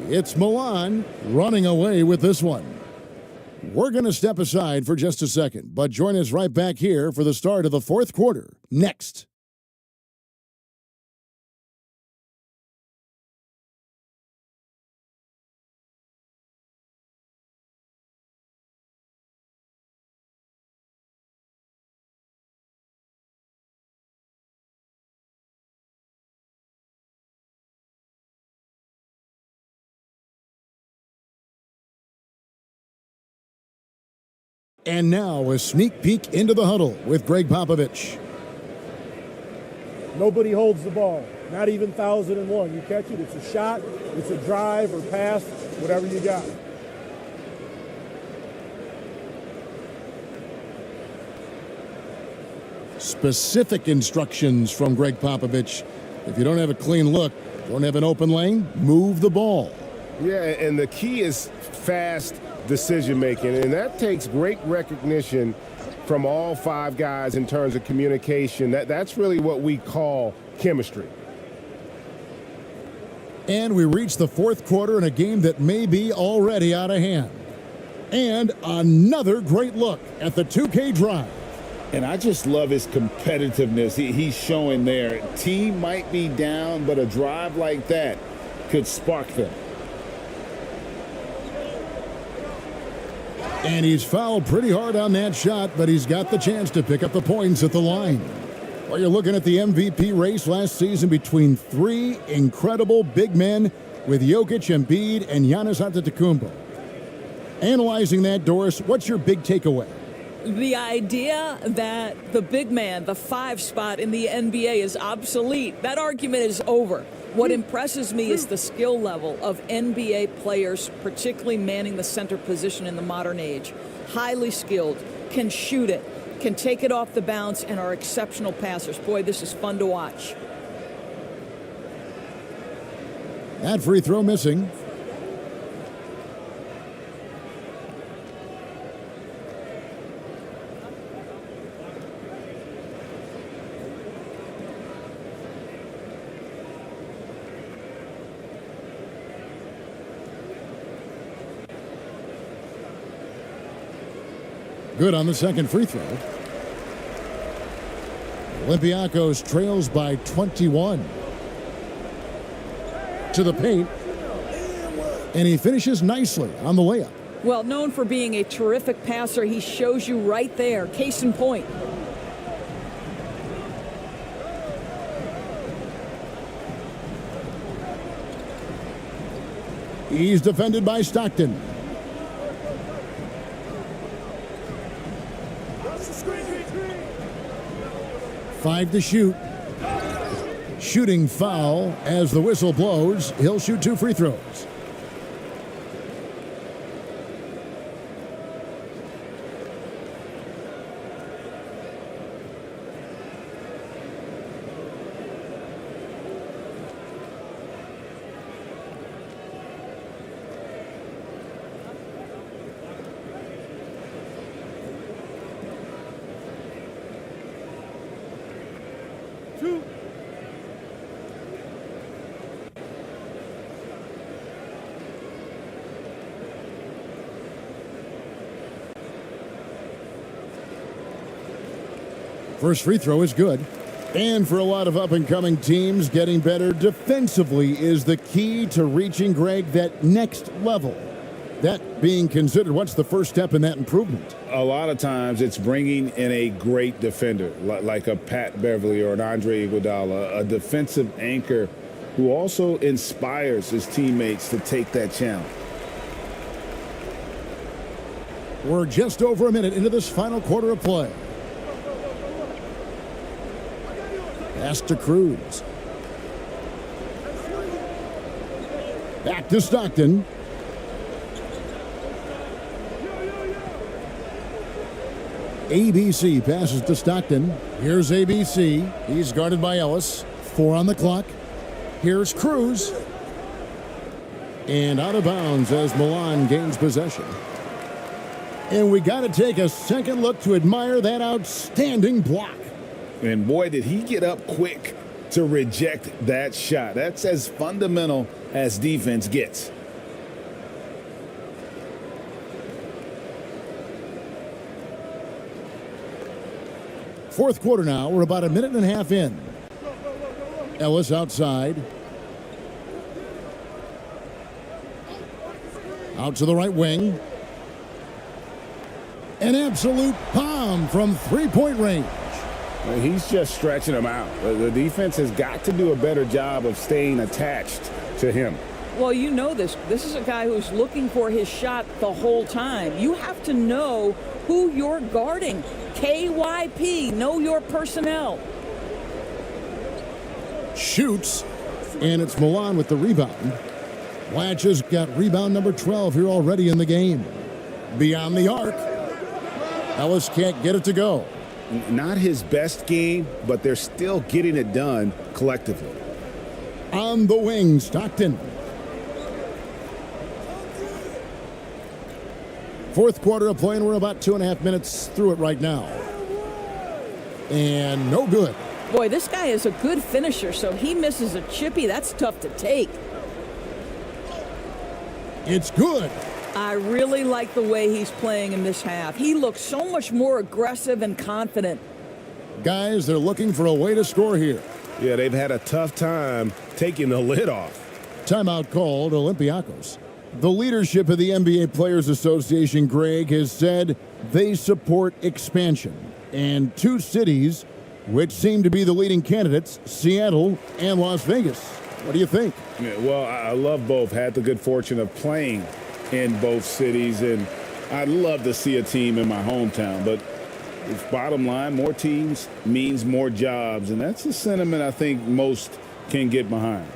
It's Milan running away with this one. We're going to step aside for just a second, but join us right back here for the start of the fourth quarter next. And now a sneak peek into the huddle with Greg Popovich. Nobody holds the ball, not even 1,001. You catch it, it's a shot, it's a drive or pass, whatever you got. Specific instructions from Greg Popovich. If you don't have a clean look, don't have an open lane, move the ball. Yeah, and the key is fast decision making, and that takes great recognition from all five guys in terms of communication. That's really what we call chemistry. And we reach the fourth quarter in a game that may be already out of hand. And another great look at the 2K drive. And I just love his competitiveness he's showing there. Team might be down, but a drive like that could spark them. And he's fouled pretty hard on that shot, but he's got the chance to pick up the points at the line. Well, you're looking at the MVP race last season between three incredible big men with Jokic, Embiid, and Giannis Antetokounmpo. Analyzing that, Doris, what's your big takeaway? The idea that the big man, the 5 spot in the NBA is obsolete, that argument is over. What impresses me is the skill level of NBA players, particularly manning the center position in the modern age. Highly skilled, can shoot it, can take it off the bounce, and are exceptional passers. Boy, this is fun to watch. That free throw missing. Good on the second free throw. Olympiacos trails by 21. To the paint. And he finishes nicely on the layup. Well, known for being a terrific passer, he shows you right there. Case in point. He's defended by Stockton. Five to shoot. Shooting foul as the whistle blows. He'll shoot 2 free throws. First free throw is good. And for a lot of up-and-coming teams, getting better defensively is the key to reaching, Greg, that next level. That being considered, what's the first step in that improvement? A lot of times it's bringing in a great defender, like a Pat Beverly or an Andre Iguodala, a defensive anchor who also inspires his teammates to take that challenge. We're just over a minute into this final quarter of play. Pass to Cruz. Back to Stockton. ABC passes to Stockton. Here's ABC. He's guarded by Ellis. 4 on the clock. Here's Cruz. And out of bounds as Milan gains possession. And we got to take a second look to admire that outstanding block. And boy, did he get up quick to reject that shot. That's as fundamental as defense gets. Fourth quarter now. We're about a minute and a half in. Ellis outside. Out to the right wing. An absolute bomb from three-point range. He's just stretching them out. The defense has got to do a better job of staying attached to him. Well, you know this. This is a guy who's looking for his shot the whole time. You have to know who you're guarding. KYP, know your personnel. Shoots, and it's Milan with the rebound. Blatches got rebound number 12 here already in the game. Beyond the arc. Ellis can't get it to go. Not his best game, but they're still getting it done collectively. On the wing, Stockton. Fourth quarter of play, and we're about 2.5 minutes through it right now. And no good. Boy, this guy is a good finisher, so he misses a chippy. That's tough to take. It's good. I really like the way he's playing in this half. He looks so much more aggressive and confident. Guys, they're looking for a way to score here. Yeah, they've had a tough time taking the lid off. Timeout called, Olympiacos. The leadership of the NBA Players Association, Greg, has said they support expansion. And two cities which seem to be the leading candidates, Seattle and Las Vegas. What do you think? Yeah, well, I love both. Had the good fortune of playing in both cities, and I'd love to see a team in my hometown. But bottom line, more teams means more jobs, and that's the sentiment I think most can get behind.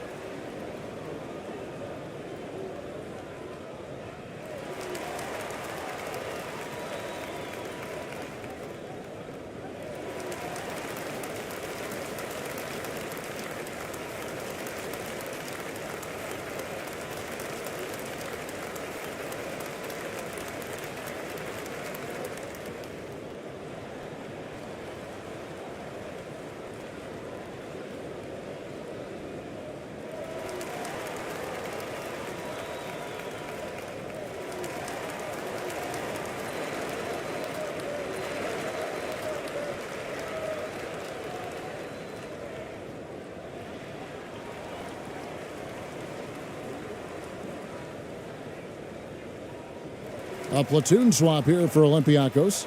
A platoon swap here for Olympiacos.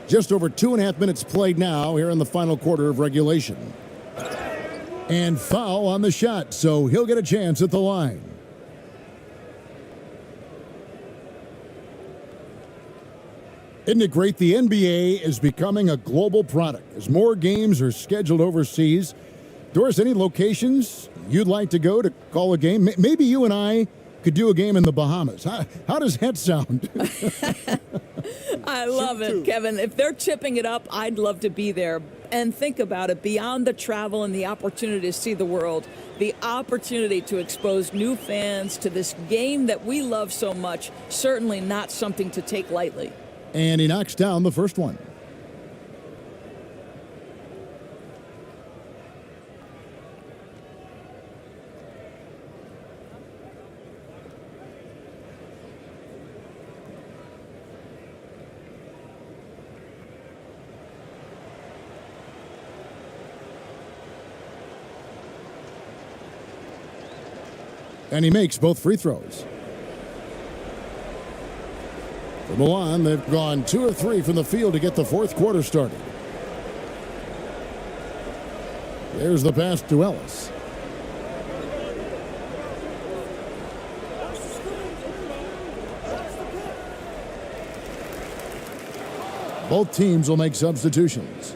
Just over 2.5 minutes played now here in the final quarter of regulation. And foul on the shot, so he'll get a chance at the line. Isn't it great? The NBA is becoming a global product as more games are scheduled overseas. Doris, any locations you'd like to go to call a game? Maybe you and I could do a game in the Bahamas. How does that sound? I love it, Kevin. If they're chipping it up, I'd love to be there. And think about it, beyond the travel and the opportunity to see the world, the opportunity to expose new fans to this game that we love so much, certainly not something to take lightly. And he knocks down the first one. And he makes both free throws. For Milan, they've gone 2 of 3 from the field to get the fourth quarter started. There's the pass to Ellis. Both teams will make substitutions.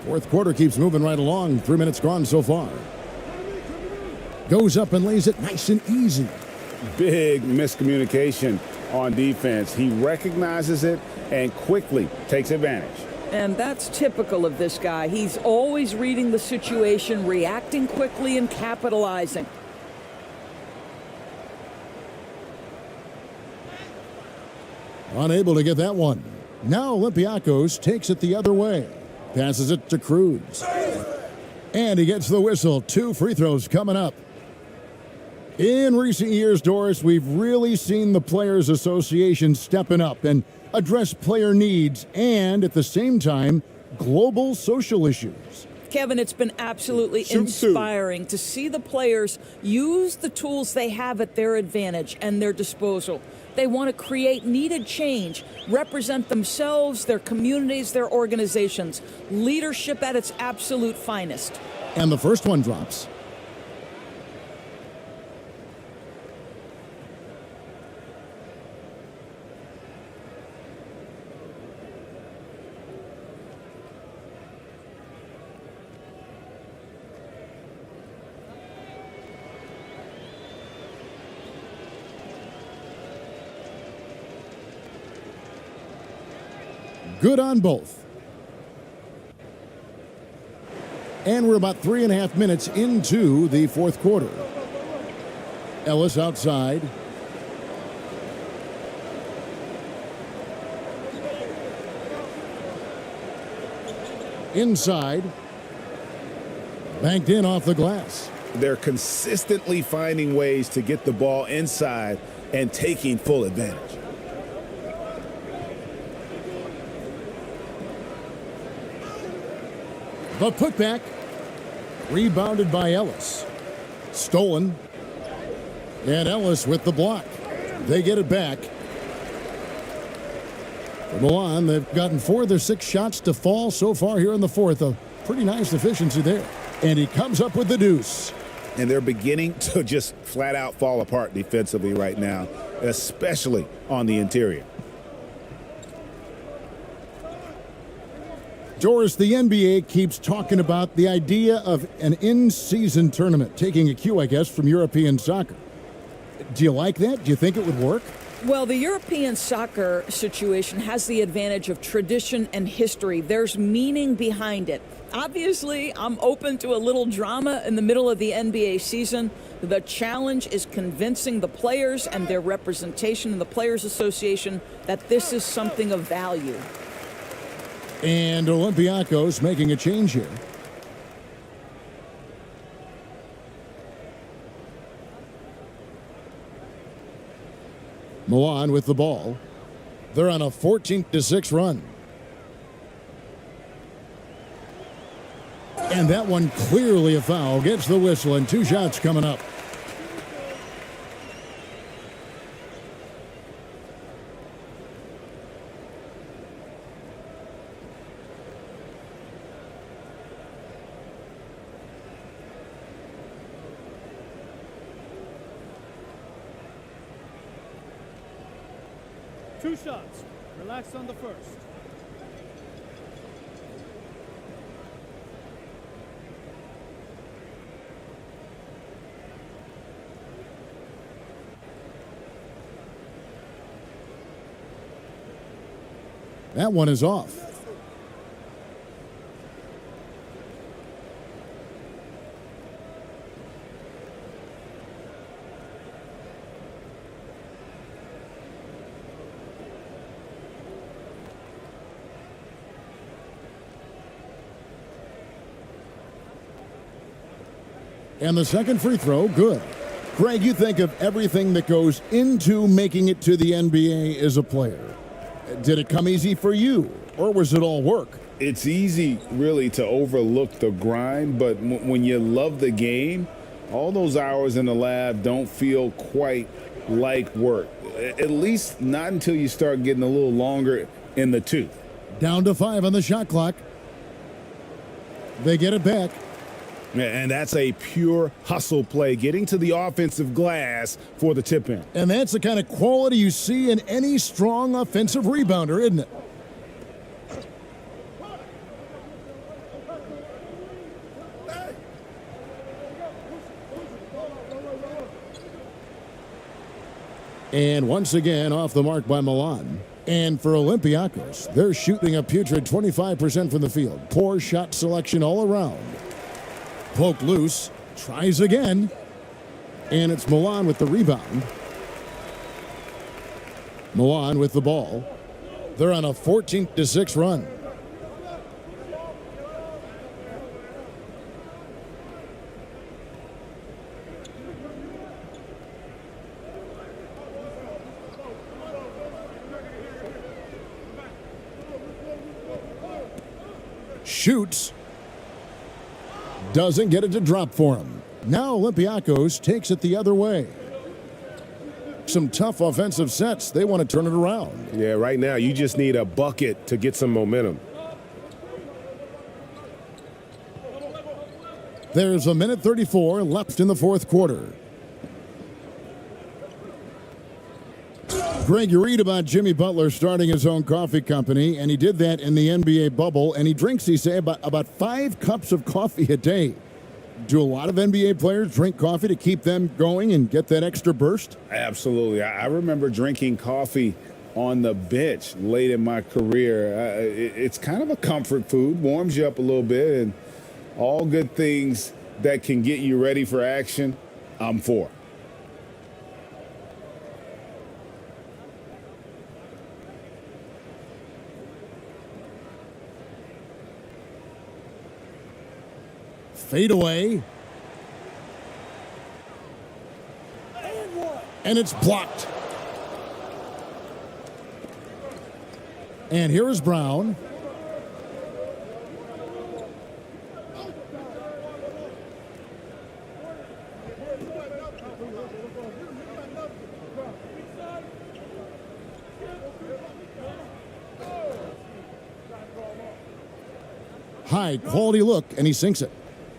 Fourth quarter keeps moving right along. 3 minutes gone so far. Goes up and lays it nice and easy. Big miscommunication on defense. He recognizes it and quickly takes advantage. And that's typical of this guy. He's always reading the situation, reacting quickly, and capitalizing. Unable to get that one. Now Olympiacos takes it the other way. Passes it to Cruz. And he gets the whistle. 2 free throws coming up. In recent years, Doris, we've really seen the Players Association stepping up and address player needs and, at the same time, global social issues. Kevin, it's been absolutely inspiring to see the players use the tools they have at their advantage and their disposal. They want to create needed change, represent themselves, their communities, their organizations. Leadership at its absolute finest. And the first one drops. Good on both. And we're about 3.5 minutes into the fourth quarter. Ellis outside. Inside. Banked in off the glass. They're consistently finding ways to get the ball inside and taking full advantage. The putback, rebounded by Ellis. Stolen. And Ellis with the block. They get it back. For Milan, they've gotten 4 of their 6 shots to fall so far here in the fourth. A pretty nice efficiency there. And he comes up with the deuce. And they're beginning to just flat out fall apart defensively right now, especially on the interior. Doris, the NBA keeps talking about the idea of an in-season tournament, taking a cue, I guess, from European soccer. Do you like that? Do you think it would work? Well, the European soccer situation has the advantage of tradition and history. There's meaning behind it. Obviously, I'm open to a little drama in the middle of the NBA season. The challenge is convincing the players and their representation in the Players Association that this is something of value. And Olympiacos making a change here. Milan with the ball. They're on a 14-6 run. And that one clearly a foul. Gets the whistle and 2 shots coming up. Two shots. Relax on the first. That one is off. And the second free throw, good. Greg, you think of everything that goes into making it to the NBA as a player. Did it come easy for you, or was it all work? It's easy, really, to overlook the grind, but when you love the game, all those hours in the lab don't feel quite like work. At least not until you start getting a little longer in the tooth. Down to 5 on the shot clock. They get it back. And that's a pure hustle play, getting to the offensive glass for the tip-in. And that's the kind of quality you see in any strong offensive rebounder, isn't it? And once again, off the mark by Milan. And for Olympiacos, they're shooting a putrid 25% from the field. Poor shot selection all around. Poke loose, tries again, and it's Milan with the rebound. Milan with the ball. They're on a 14-6 run. Shoots. Doesn't get it to drop for him. Now Olympiacos takes it the other way. Some tough offensive sets. They want to turn it around. Yeah, right now you just need a bucket to get some momentum. There's a minute 34 left in the fourth quarter. Greg, you read about Jimmy Butler starting his own coffee company, and he did that in the NBA bubble, and he drinks, he say, about 5 cups of coffee a day. Do a lot of NBA players drink coffee to keep them going and get that extra burst? Absolutely. I remember drinking coffee on the bench late in my career. It's kind of a comfort food, warms you up a little bit, and all good things that can get you ready for action, I'm for. Fade away. And it's blocked. And here is Brown. High quality look, and he sinks it.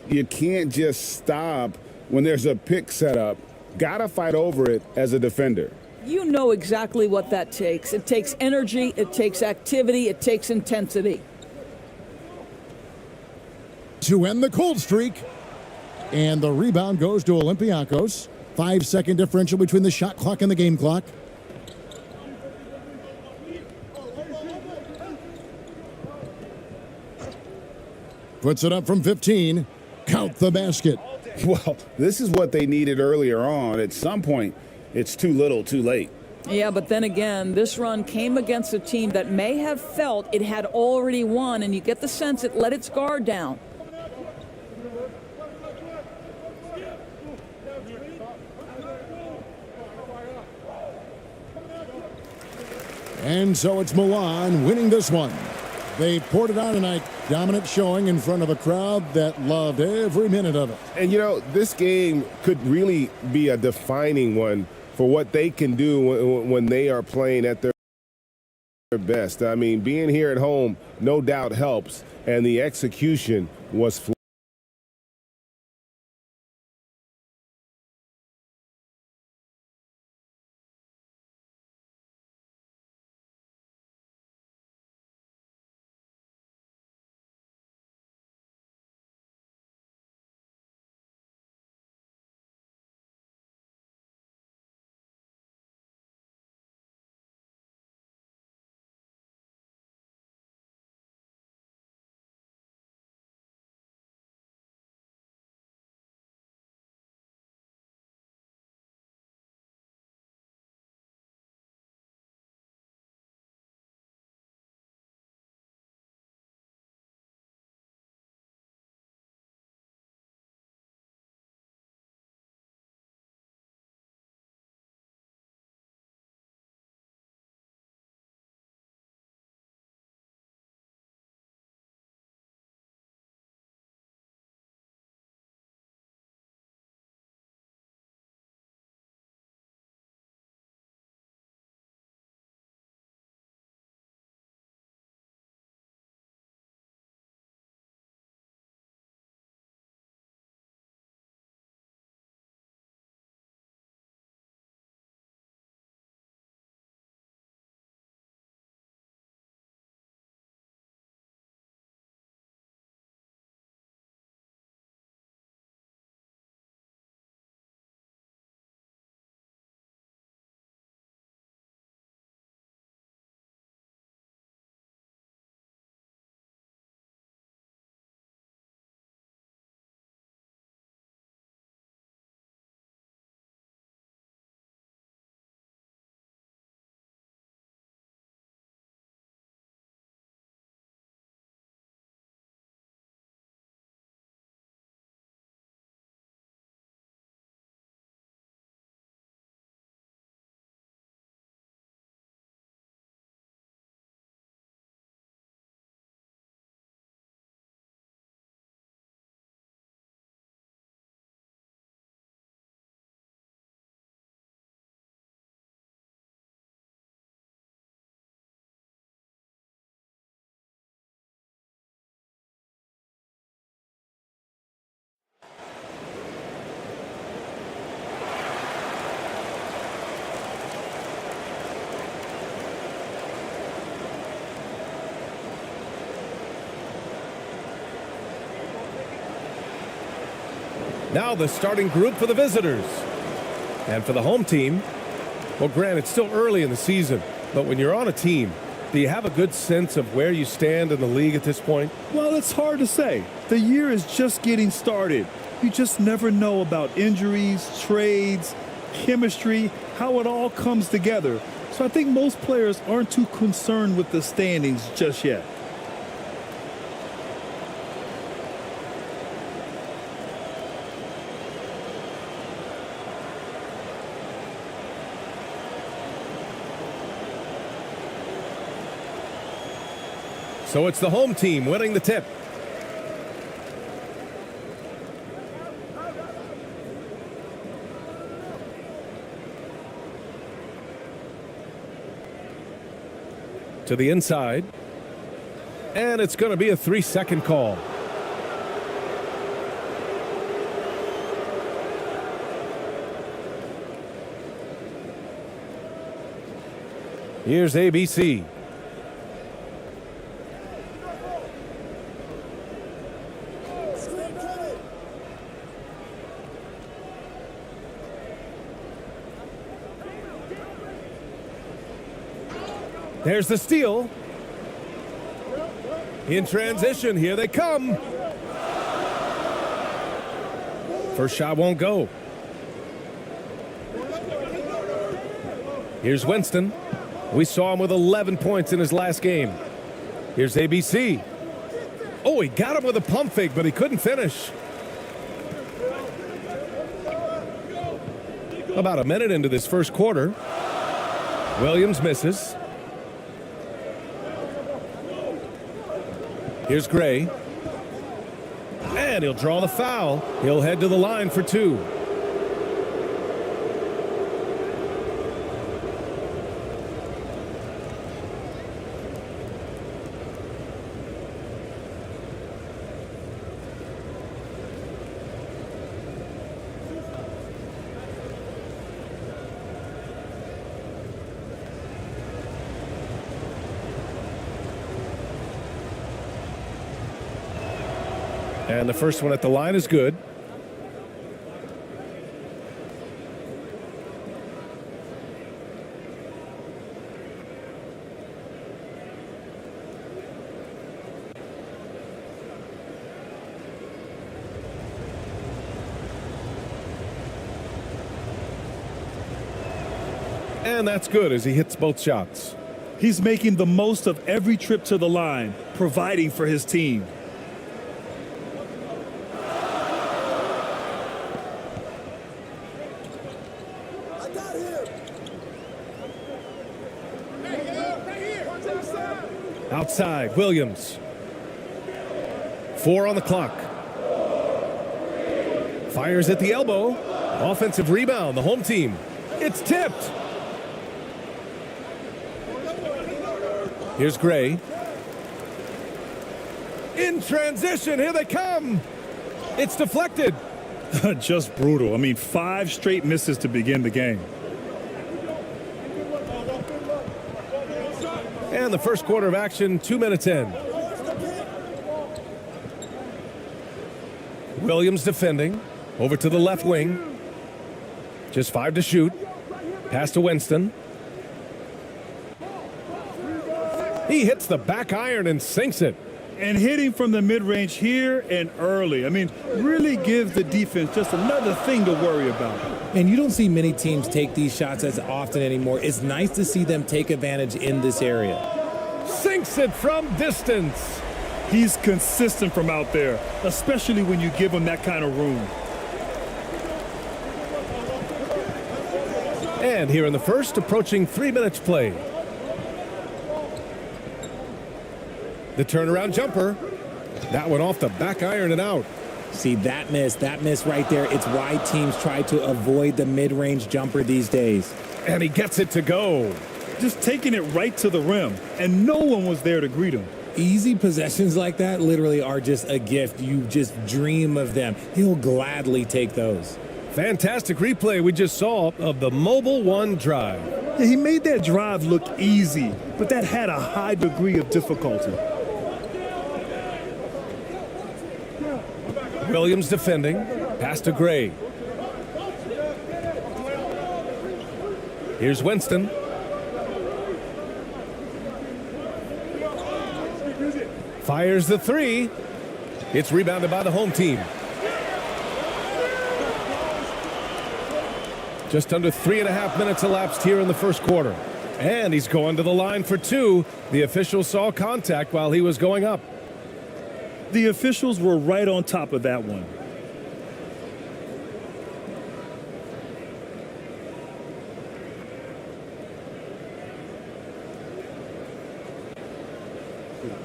You can't just stop when there's a pick set up. Gotta fight over it as a defender. You know exactly what that takes. It takes energy, it takes activity, it takes intensity. To end the cold streak. And the rebound goes to Olympiacos. 5-second differential between the shot clock and the game clock. Puts it up from 15. Count the basket. Well, this is what they needed earlier on. At some point, it's too little, too late. Yeah, but then again, this run came against a team that may have felt it had already won, and you get the sense it let its guard down. And so it's Milan winning this one. They poured it on tonight. Dominant showing in front of a crowd that loved every minute of it. And, you know, this game could really be a defining one for what they can do when they are playing at their best. I mean, being here at home no doubt helps, and the execution was Now the starting group for the visitors. And for the home team, well, Grant, it's still early in the season, but when you're on a team, do you have a good sense of where you stand in the league at this point? Well, it's hard to say. The year is just getting started. You just never know about injuries, trades, chemistry, how it all comes together. So I think most players aren't too concerned with the standings just yet. So it's the home team winning the tip. To the inside. And it's going to be a 3-second call. Here's ABC. There's the steal. In transition, here they come. First shot won't go. Here's Winston. We saw him with 11 points in his last game. Here's ABC. Oh, he got him with a pump fake, but he couldn't finish. About a minute into this first quarter. Williams misses. Here's Gray. And he'll draw the foul. He'll head to the line for 2. And the first one at the line is good. And that's good as he hits both shots. He's making the most of every trip to the line, providing for his team. Outside, Williams. 4 on the clock. Fires at the elbow. Offensive rebound, the home team. It's tipped. Here's Gray. In transition, here they come. It's deflected. Just brutal. I mean, 5 straight misses to begin the game. And the first quarter of action, 2 minutes in. Williams defending. Over to the left wing. Just 5 to shoot. Pass to Winston. He hits the back iron and sinks it. And hitting from the mid-range here and early. I mean, really gives the defense just another thing to worry about. And you don't see many teams take these shots as often anymore. It's nice to see them take advantage in this area. Sinks it from distance. He's consistent from out there, especially when you give him that kind of room. And here in the first, approaching 3 minutes played. The turnaround jumper. That one off the back iron and out. See, that miss right there. It's why teams try to avoid the mid-range jumper these days. And he gets it to go. Just taking it right to the rim, and no one was there to greet him. Easy possessions like that literally are just a gift. You just dream of them. He'll gladly take those. Fantastic replay we just saw of the Mobile One drive. Yeah, he made that drive look easy, but that had a high degree of difficulty. Williams defending. Pass to Gray. Here's Winston. Fires the three. It's rebounded by the home team. Just under 3.5 minutes elapsed here in the first quarter. And he's going to the line for two. The official saw contact while he was going up. The officials were right on top of that one.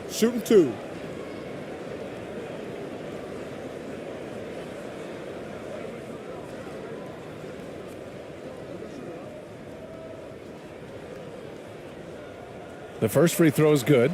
Shooting two. The first free throw is good.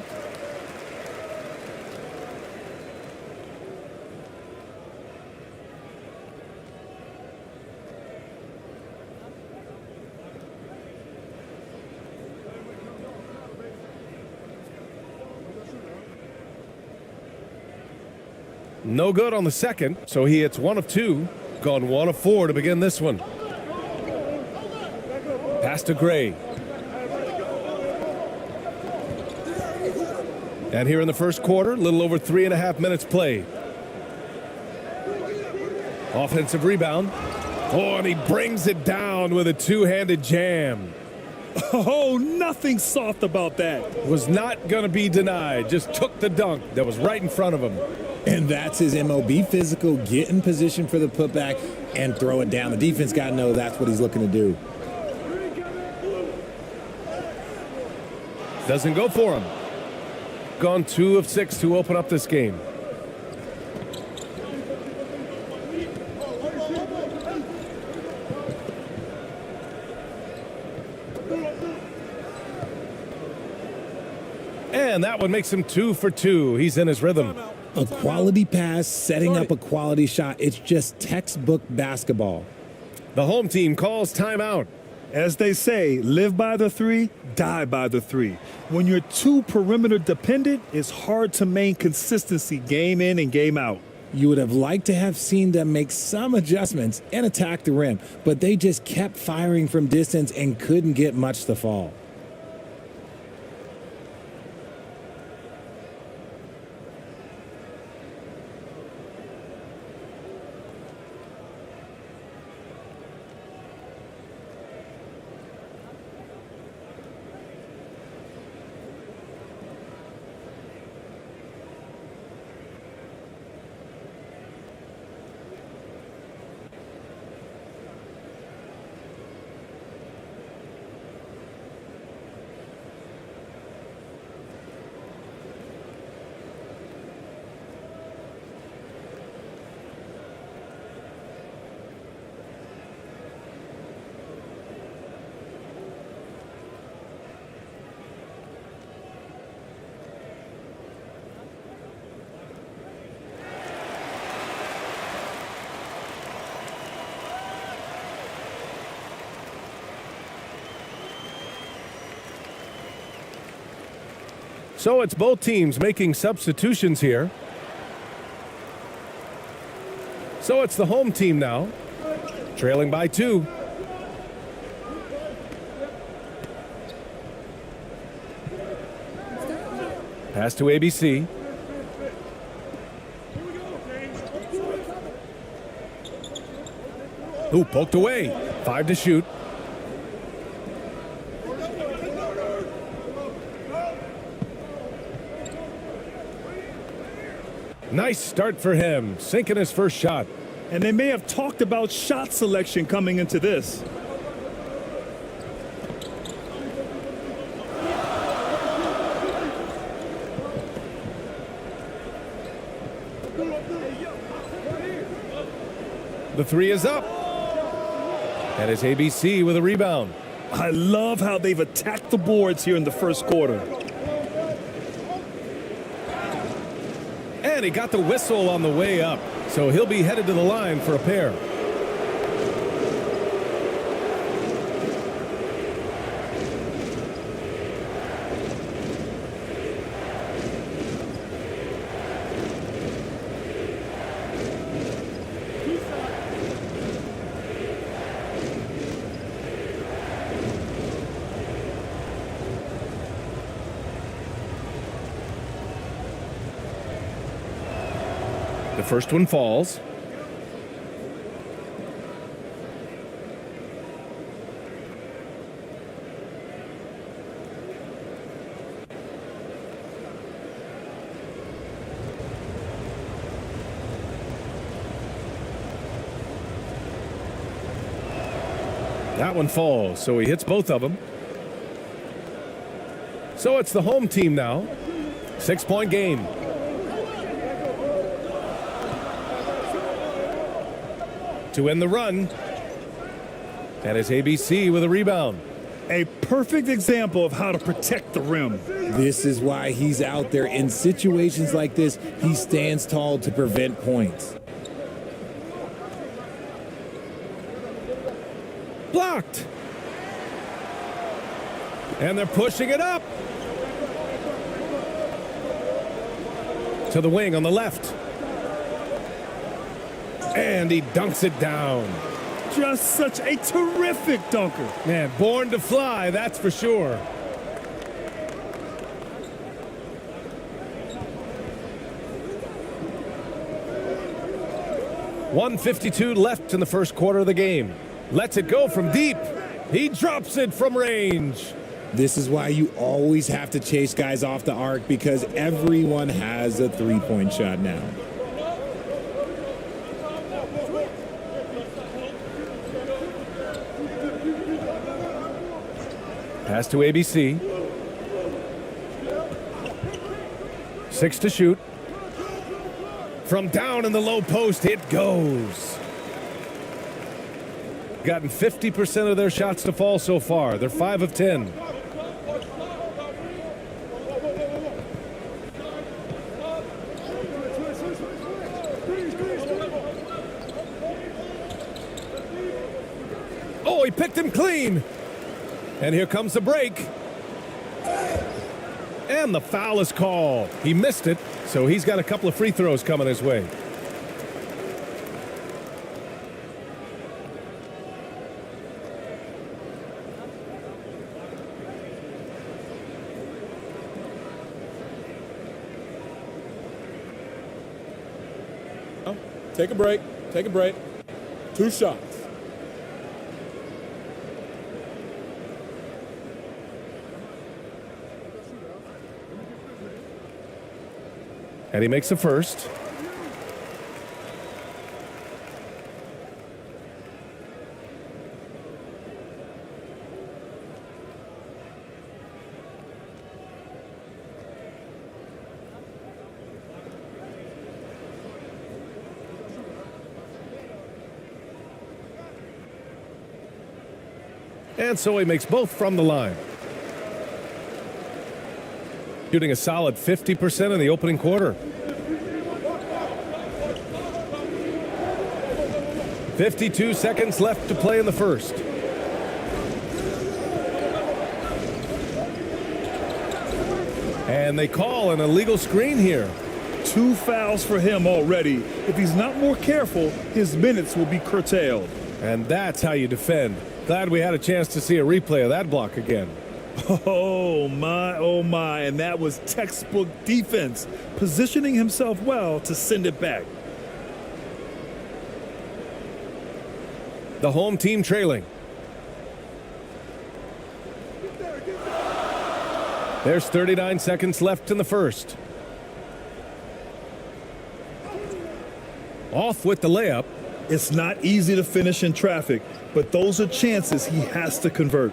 No good on the second, so he hits 1 of 2. Gone 1 of 4 to begin this one. Pass to Gray. And here in the first quarter, a little over 3.5 minutes played. Offensive rebound. Oh, and he brings it down with a two-handed jam. Oh, nothing soft about that. Was not going to be denied. Just took the dunk that was right in front of him. And that's his MO. Be physical, get in position for the putback, and throw it down. The defense got to know that's what he's looking to do. Doesn't go for him. Gone 2 of 6 to open up this game. And that one makes him 2 for 2. He's in his rhythm. A quality pass, setting up a quality shot. It's just textbook basketball. The home team calls timeout. As they say, live by the three, die by the three. When you're too perimeter dependent, it's hard to maintain consistency game in and game out. You would have liked to have seen them make some adjustments and attack the rim, but they just kept firing from distance and couldn't get much to fall. So it's both teams making substitutions here. So it's the home team now, trailing by 2. Pass to ABC. Ooh, poked away. 5 to shoot. Nice start for him, sinking his first shot. And they may have talked about shot selection coming into this. The 3 is up. And it's ABC with a rebound. I love how they've attacked the boards here in the first quarter. And he got the whistle on the way up, so he'll be headed to the line for a pair. The first one falls. That one falls, so he hits both of them. So it's the home team now. 6-point game. To end the run. And it's ABC with a rebound. A perfect example of how to protect the rim. This is why he's out there. In situations like this, he stands tall to prevent points. Blocked. And they're pushing it up. To the wing on the left. And he dunks it down. Just such a terrific dunker. Man, born to fly, that's for sure. .152 left in the first quarter of the game. Lets it go from deep. He drops it from range. This is why you always have to chase guys off the arc, because everyone has a three-point shot now. Pass to ABC. 6 to shoot. From down in the low post, it goes. Gotten 50% of their shots to fall so far. They're 5 of 10. Oh, he picked him clean. And here comes the break. And the foul is called. He missed it, so he's got a couple of free throws coming his way. Take a break. Take a break. 2 shots. And he makes the first. And so he makes both from the line. Shooting a solid 50% in the opening quarter. 52 seconds left to play in the first. And they call an illegal screen here. 2 fouls for him already. If he's not more careful, his minutes will be curtailed. And that's how you defend. Glad we had a chance to see a replay of that block again. Oh my, and that was textbook defense, positioning himself well to send it back. The home team trailing. There's 39 seconds left in the first. Off with the layup. It's not easy to finish in traffic, but those are chances he has to convert.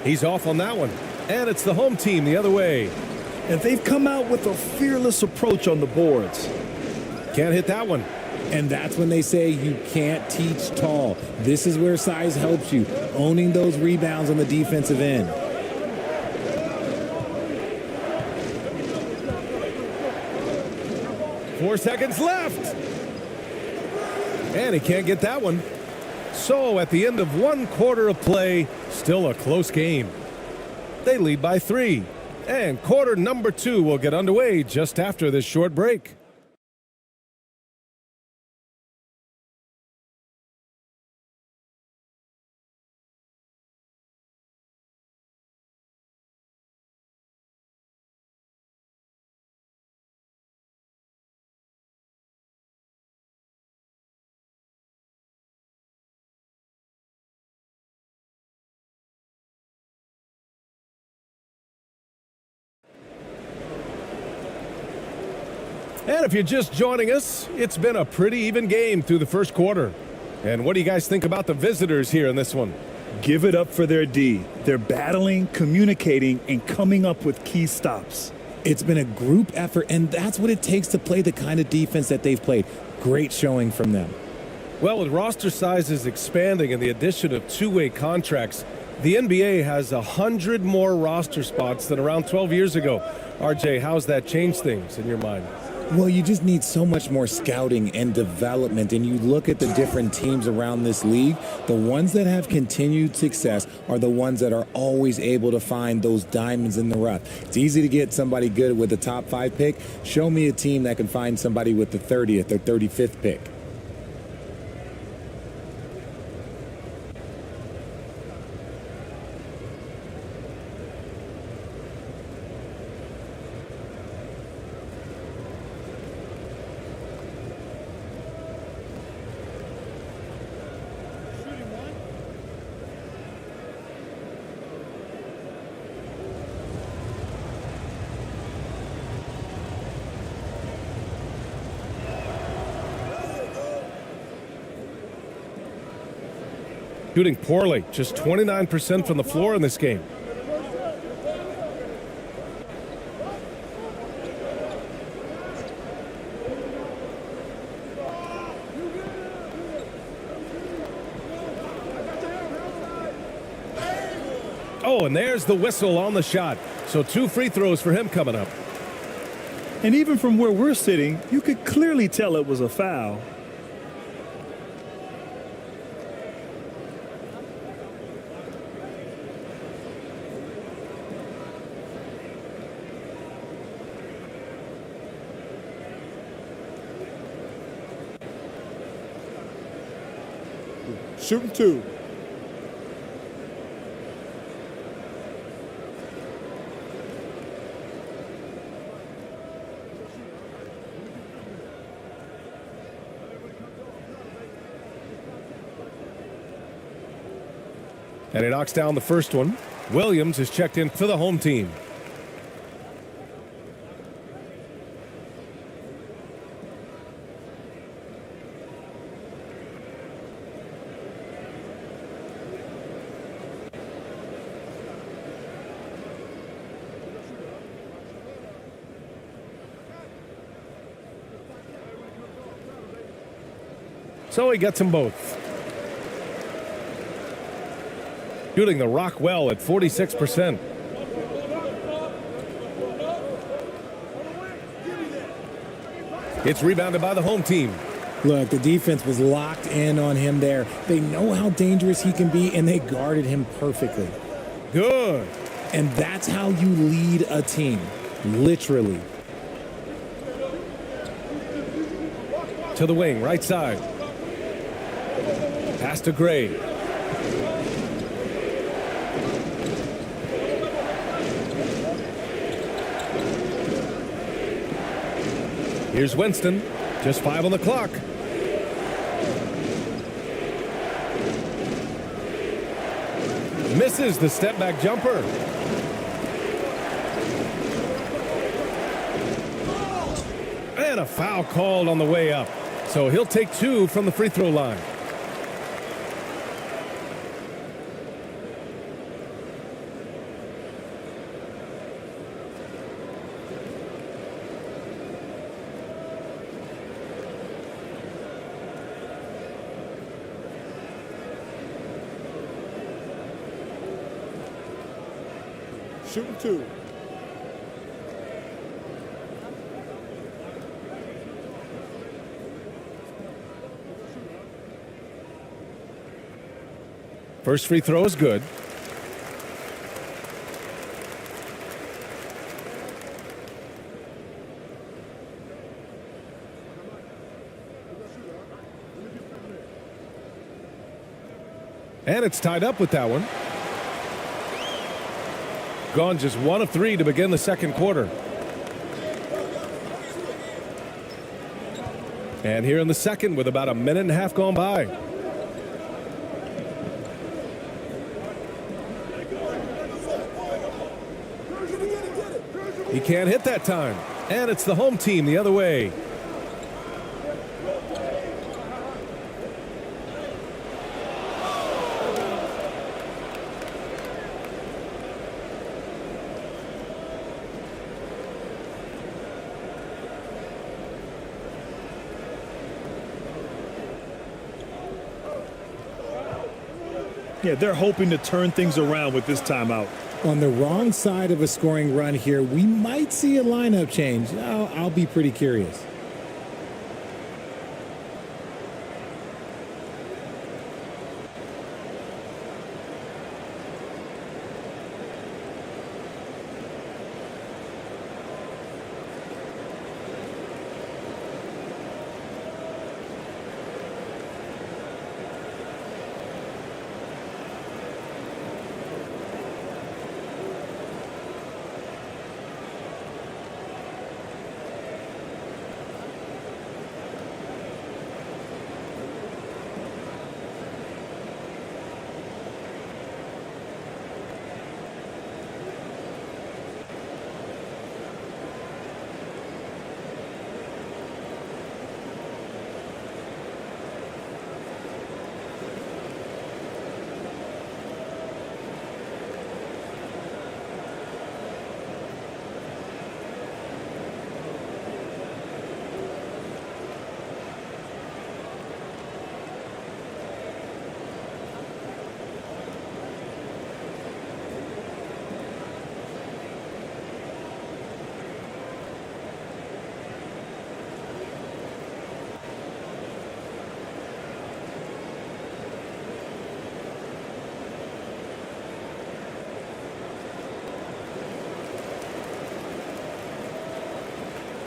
He's off on that one. And it's the home team the other way. And they've come out with a fearless approach on the boards. Can't hit that one. And that's when they say you can't teach tall. This is where size helps you, owning those rebounds on the defensive end. Four seconds left. And he can't get that one. So at the end of 1 quarter of play, still a close game. They lead by 3. And quarter number 2 will get underway just after this short break. And if you're just joining us, it's been a pretty even game through the first quarter. And what do you guys think about the visitors here in this one? Give it up for their D. They're battling, communicating, and coming up with key stops. It's been a group effort, and that's what it takes to play the kind of defense that they've played. Great showing from them. Well, with roster sizes expanding and the addition of two-way contracts, the NBA has 100 more roster spots than around 12 years ago. RJ, how's that changed things in your mind? Well, you just need so much more scouting and development, and you look at the different teams around this league, the ones that have continued success are the ones that are always able to find those diamonds in the rough. It's easy to get somebody good with the top 5 pick. Show me a team that can find somebody with the 30th or 35th pick. Shooting poorly, just 29% from the floor in this game. Oh, and there's the whistle on the shot. So 2 free throws for him coming up. And even from where we're sitting, you could clearly tell it was a foul. Shooting 2. And he knocks down the first one. Williams is checked in for the home team. So he gets them both. Shooting the rock well at 46%. It's rebounded by the home team. Look, the defense was locked in on him there. They know how dangerous he can be, and they guarded him perfectly. Good. And that's how you lead a team, literally. To the wing, right side. Pass to Gray. Here's Winston. Just 5 on the clock. Misses the step back jumper. And a foul called on the way up. So he'll take 2 from the free throw line. Shooting 2. First free throw is good. And it's tied up with that one. Gone just 1 of 3 to begin the second quarter. And here in the second with about a minute and a half gone by. He can't hit that time. And it's the home team the other way. Yeah, they're hoping to turn things around with this timeout. On the wrong side of a scoring run here, we might see a lineup change. I'll be pretty curious.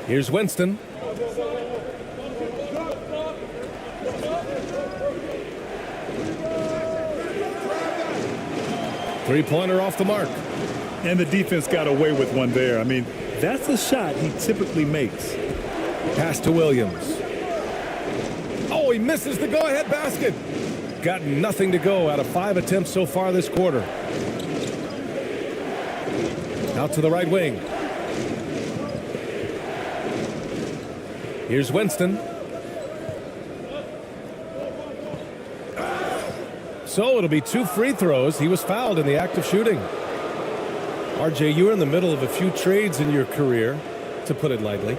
Here's Winston. Three-pointer off the mark. And the defense got away with one there. I mean, that's a shot he typically makes. Pass to Williams. Oh, he misses the go-ahead basket. Got nothing to go out of 5 attempts so far this quarter. Out to the right wing. Here's Winston. So it'll be 2 free throws. He was fouled in the act of shooting. RJ, you were in the middle of a few trades in your career, to put it lightly.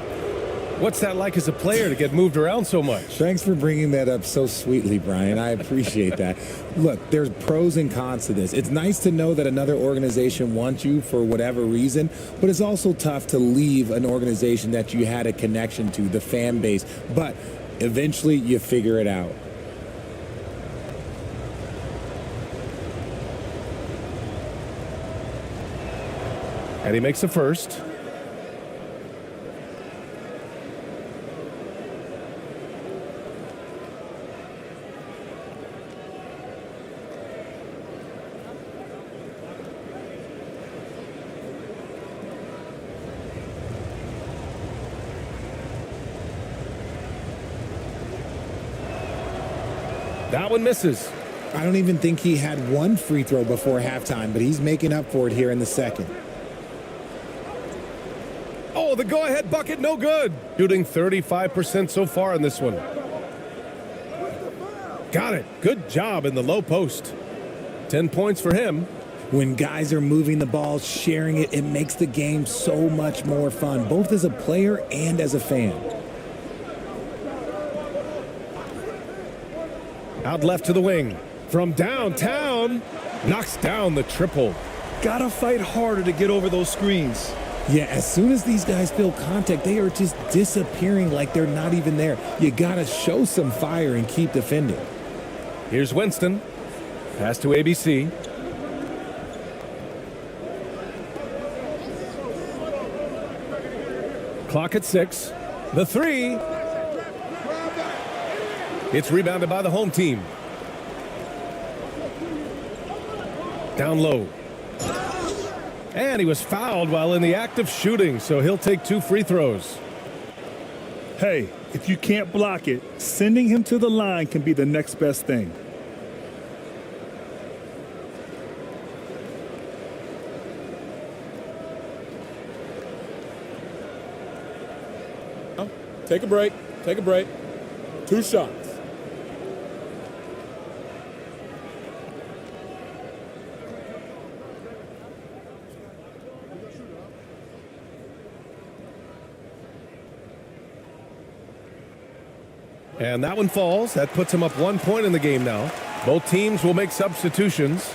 What's that like as a player to get moved around so much? Thanks for bringing that up so sweetly, Brian. I appreciate that. Look, there's pros and cons to this. It's nice to know that another organization wants you for whatever reason, but it's also tough to leave an organization that you had a connection to, the fan base. But eventually you figure it out. And he makes the first. That one misses. I don't even think he had one free throw before halftime, but he's making up for it here in the second. Oh, the go-ahead bucket, no good. Shooting 35% so far in this one. Got it. Good job in the low post. 10 points for him. When guys are moving the ball, sharing it, it makes the game so much more fun, both as a player and as a fan. Out left to the wing. From downtown, knocks down the triple. Gotta fight harder to get over those screens. Yeah, as soon as these guys feel contact, they are just disappearing like they're not even there. You gotta show some fire and keep defending. Here's Winston. Pass to ABC. Clock at 6. The three. It's rebounded by the home team. Down low. And he was fouled while in the act of shooting, so he'll take 2 free throws. Hey, if you can't block it, sending him to the line can be the next best thing. Take a break. Take a break. 2 shots. And that one falls. That puts him up 1 point in the game now. Both teams will make substitutions.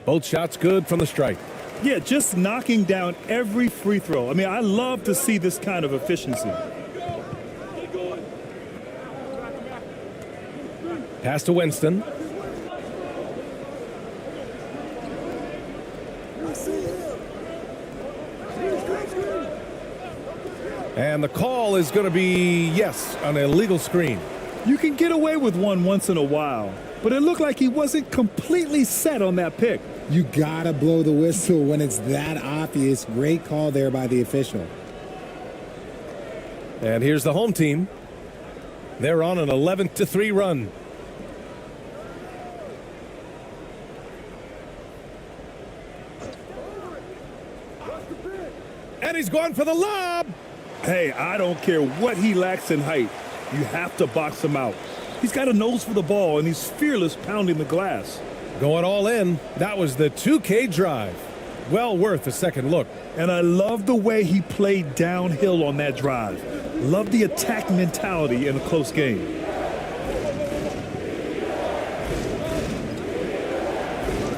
Both shots good from the strike. Yeah, just knocking down every free throw. I mean, I love to see this kind of efficiency. Pass to Winston. And the call is going to be, yes, an illegal screen. You can get away with one once in a while, but it looked like he wasn't completely set on that pick. You gotta blow the whistle when it's that obvious. Great call there by the official. And here's the home team. They're on an 11-3 run. And he's going for the lob. Hey, I don't care what he lacks in height. You have to box him out. He's got a nose for the ball, and he's fearless pounding the glass. Going all in. That was the 2K drive. Well worth a second look. And I love the way he played downhill on that drive. Love the attack mentality in a close game.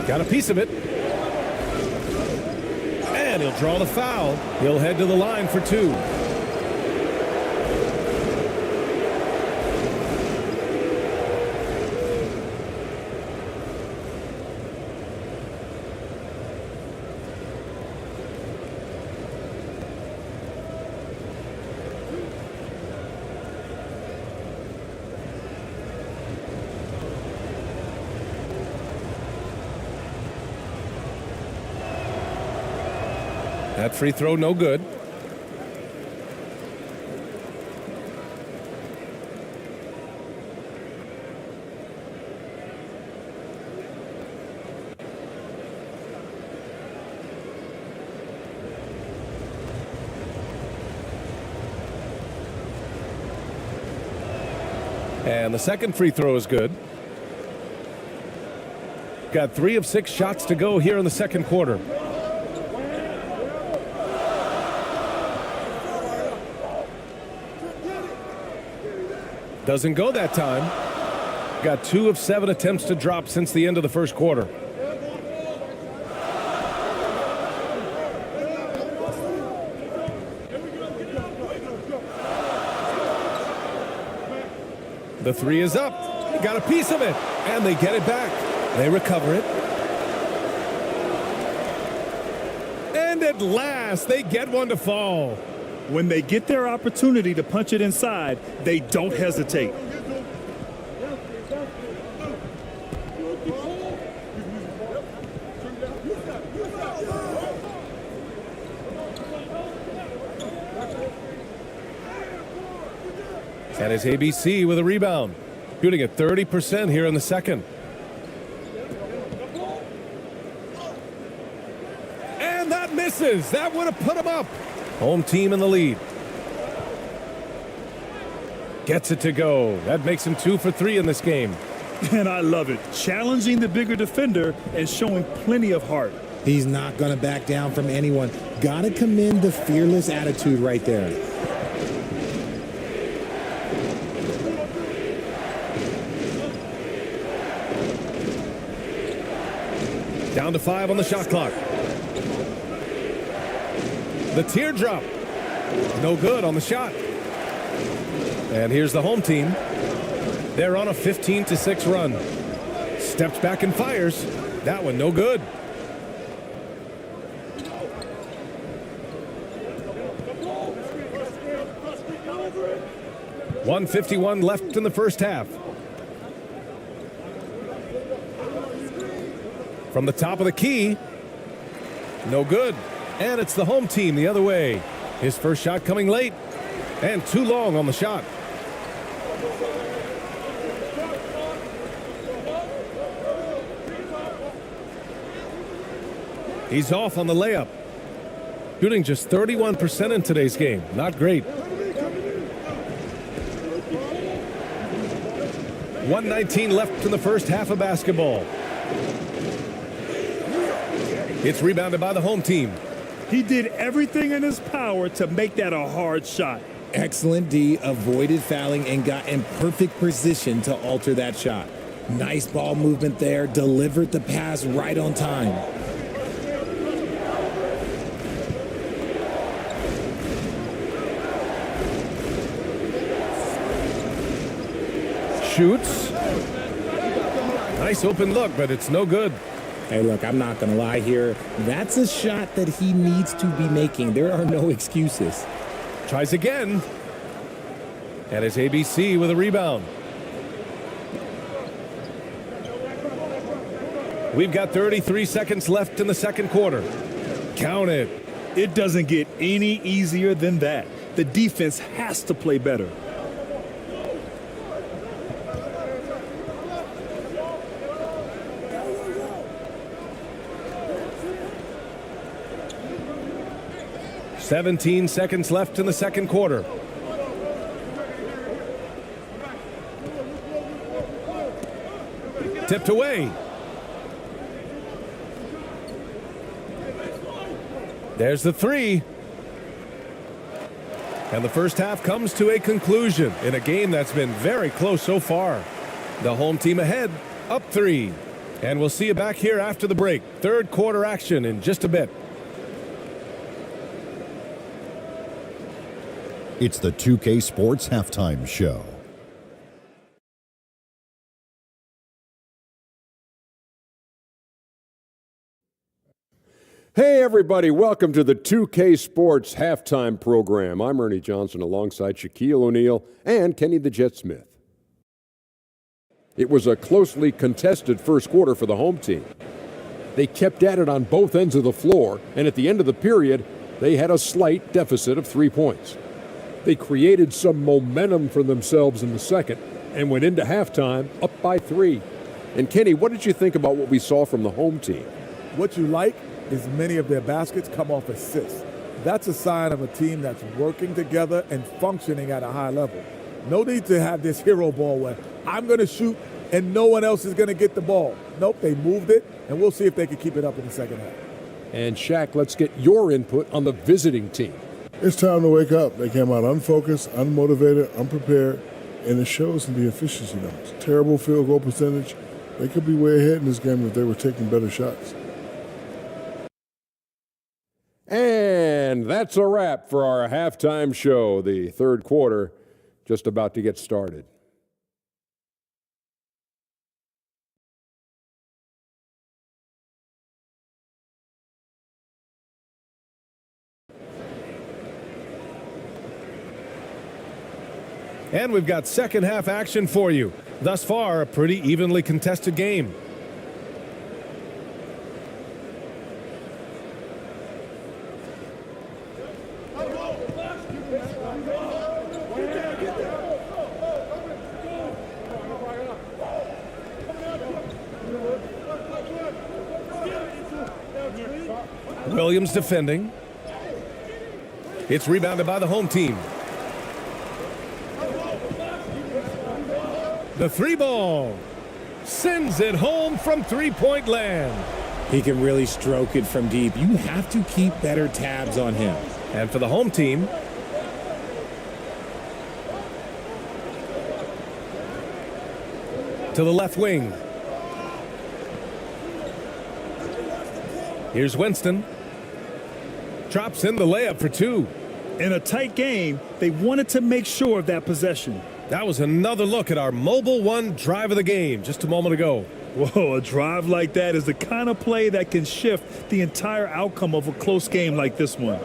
Got a piece of it. And he'll draw the foul. He'll head to the line for 2. That free throw no good. And the second free throw is good. Got 3 of 6 shots to go here in the second quarter. Doesn't go that time. Got 2 of 7 attempts to drop since the end of the first quarter. The 3 is up. Got a piece of it. And they get it back. They recover it. And at last, they get one to fall. When they get their opportunity to punch it inside, they don't hesitate. That is ABC with a rebound. Shooting at 30% here in the second. And that misses. That would have put him up. Home team in the lead. Gets it to go. That makes him 2 for 3 in this game. And I love it. Challenging the bigger defender and showing plenty of heart. He's not going to back down from anyone. Got to commend the fearless attitude right there. Down to 5 on the shot clock. The teardrop. No good on the shot. And here's the home team. They're on a 15-6 run. Steps back and fires. That one no good. .151 left in the first half. From the top of the key. No good. And it's the home team the other way. His first shot coming late. And too long on the shot. He's off on the layup. Shooting just 31% in today's game. Not great. 1:19 left in the first half of basketball. It's rebounded by the home team. He did everything in his power to make that a hard shot. Excellent D, avoided fouling and got in perfect position to alter that shot. Nice ball movement there, delivered the pass right on time. Shoots. Nice open look, but it's no good. Hey, look, I'm not going to lie here. That's a shot that he needs to be making. There are no excuses. Tries again. And it's ABC with a rebound. We've got 33 seconds left in the second quarter. Count it. It doesn't get any easier than that. The defense has to play better. "17 seconds left in the second quarter. Tipped away. There's the three. And the first half comes to a conclusion in a game that's been very close so far. The home team ahead, up 3. And we'll see you back here after the break. Third quarter action in just a bit. It's the 2K Sports Halftime Show. Hey, everybody. Welcome to the 2K Sports Halftime Program. I'm Ernie Johnson alongside Shaquille O'Neal and Kenny the Jet Smith. It was a closely contested first quarter for the home team. They kept at it on both ends of the floor, and at the end of the period, they had a slight deficit of 3 points. They created some momentum for themselves in the second and went into halftime up by 3. And Kenny, what did you think about what we saw from the home team? What you like is many of their baskets come off assists. That's a sign of a team that's working together and functioning at a high level. No need to have this hero ball where I'm going to shoot and no one else is going to get the ball. Nope, they moved it, and we'll see if they can keep it up in the second half. And Shaq, let's get your input on the visiting team. It's time to wake up. They came out unfocused, unmotivated, unprepared, and it shows in the efficiency numbers. Terrible field goal percentage. They could be way ahead in this game if they were taking better shots. And that's a wrap for our halftime show. The third quarter just about to get started. And we've got second half action for you. Thus far, a pretty evenly contested game. Williams defending. It's rebounded by the home team. The three ball sends it home from three-point land. He can really stroke it from deep. You have to keep better tabs on him. And for the home team, to the left wing. Here's Winston. Drops in the layup for 2. In a tight game, they wanted to make sure of that possession. That was another look at our Mobile One drive of the game just a moment ago. Whoa, a drive like that is the kind of play that can shift the entire outcome of a close game like this one.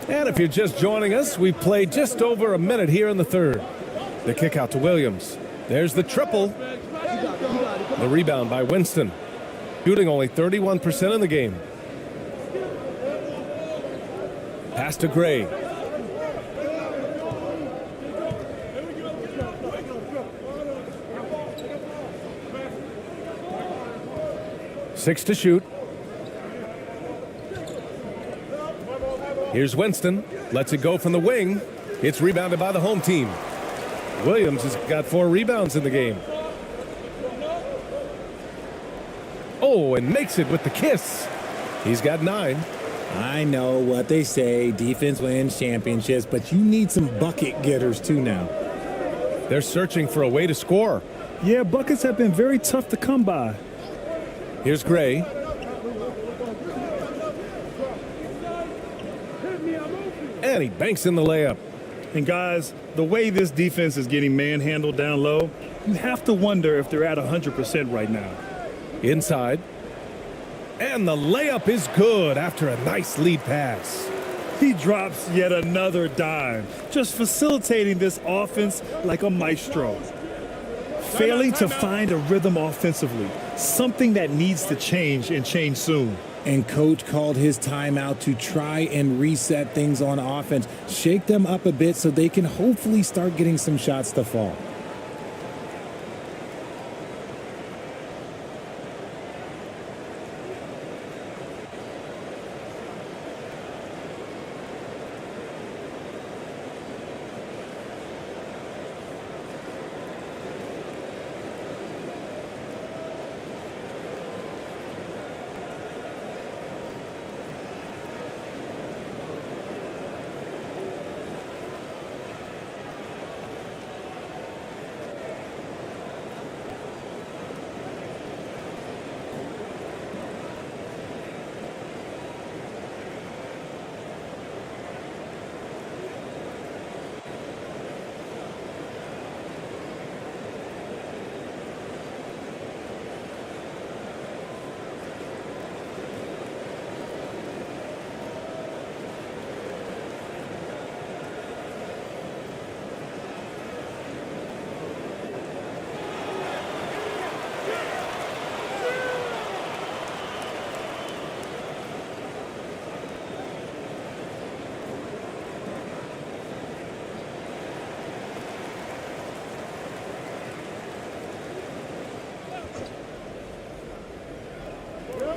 And if you're just joining us, we've played just over a minute here in the third. The kick out to Williams. There's the triple. The rebound by Winston. Shooting only 31% in the game. Pass to Gray. Six to shoot. Here's Winston. Lets it go from the wing. It's rebounded by the home team. Williams has got 4 rebounds in the game. Oh, and makes it with the kiss. He's got 9. I know what they say, defense wins championships, but you need some bucket getters too now. They're searching for a way to score. Yeah, buckets have been very tough to come by. Here's Gray. And he banks in the layup. And guys, the way this defense is getting manhandled down low, you have to wonder if they're at 100% right now. Inside. And the layup is good after a nice lead pass. He drops yet another dime, just facilitating this offense like a maestro. Failing to find a rhythm offensively, something that needs to change and change soon. And coach called his timeout to try and reset things on offense, shake them up a bit so they can hopefully start getting some shots to fall.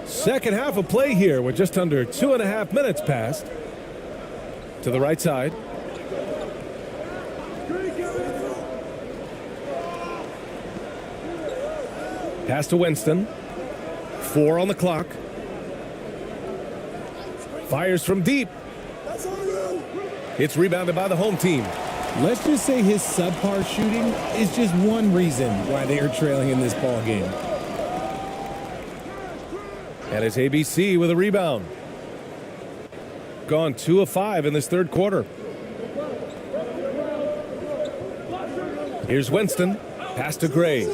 Second half of play here with just under 2.5 minutes passed. To the right side. Pass to Winston. 4 on the clock. Fires from deep. It's rebounded by the home team. Let's just say his subpar shooting is just one reason why they are trailing in this ball game. And it's ABC with a rebound. Gone 2 of 5 in this third quarter. Here's Winston. Pass to Gray.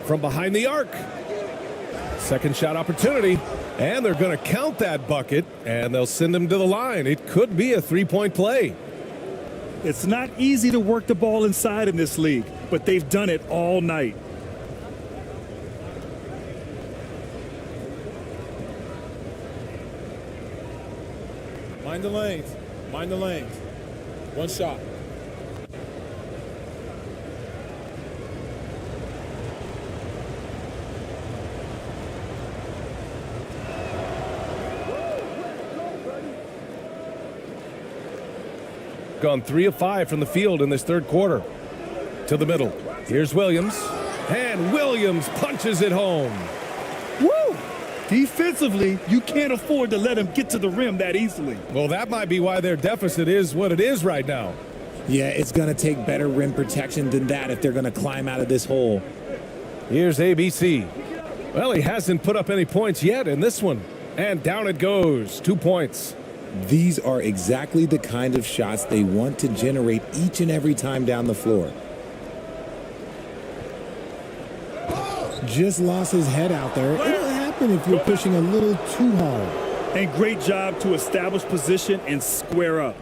From behind the arc. Second shot opportunity. And they're going to count that bucket. And they'll send him to the line. It could be a 3-point play. It's not easy to work the ball inside in this league, but they've done it all night. Mind the lanes. Mind the lanes. One shot. Gone 3 of 5 from the field in this third quarter. To the middle. Here's Williams. And Williams punches it home. Woo! Defensively, you can't afford to let him get to the rim that easily. Well, that might be why their deficit is what it is right now. Yeah, it's going to take better rim protection than that if they're going to climb out of this hole. Here's ABC. Well, he hasn't put up any points yet in this one. And down it goes. 2 points. These are exactly the kind of shots they want to generate each and every time down the floor. Just lost his head out there. It'll happen if you're pushing a little too hard. And great job to establish position and square up.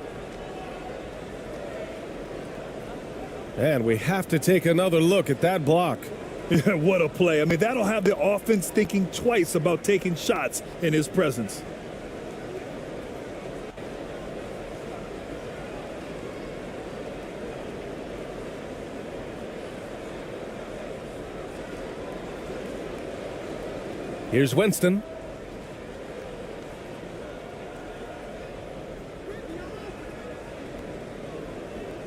And we have to take another look at that block. What a play. I mean, that'll have the offense thinking twice about taking shots in his presence. Here's Winston.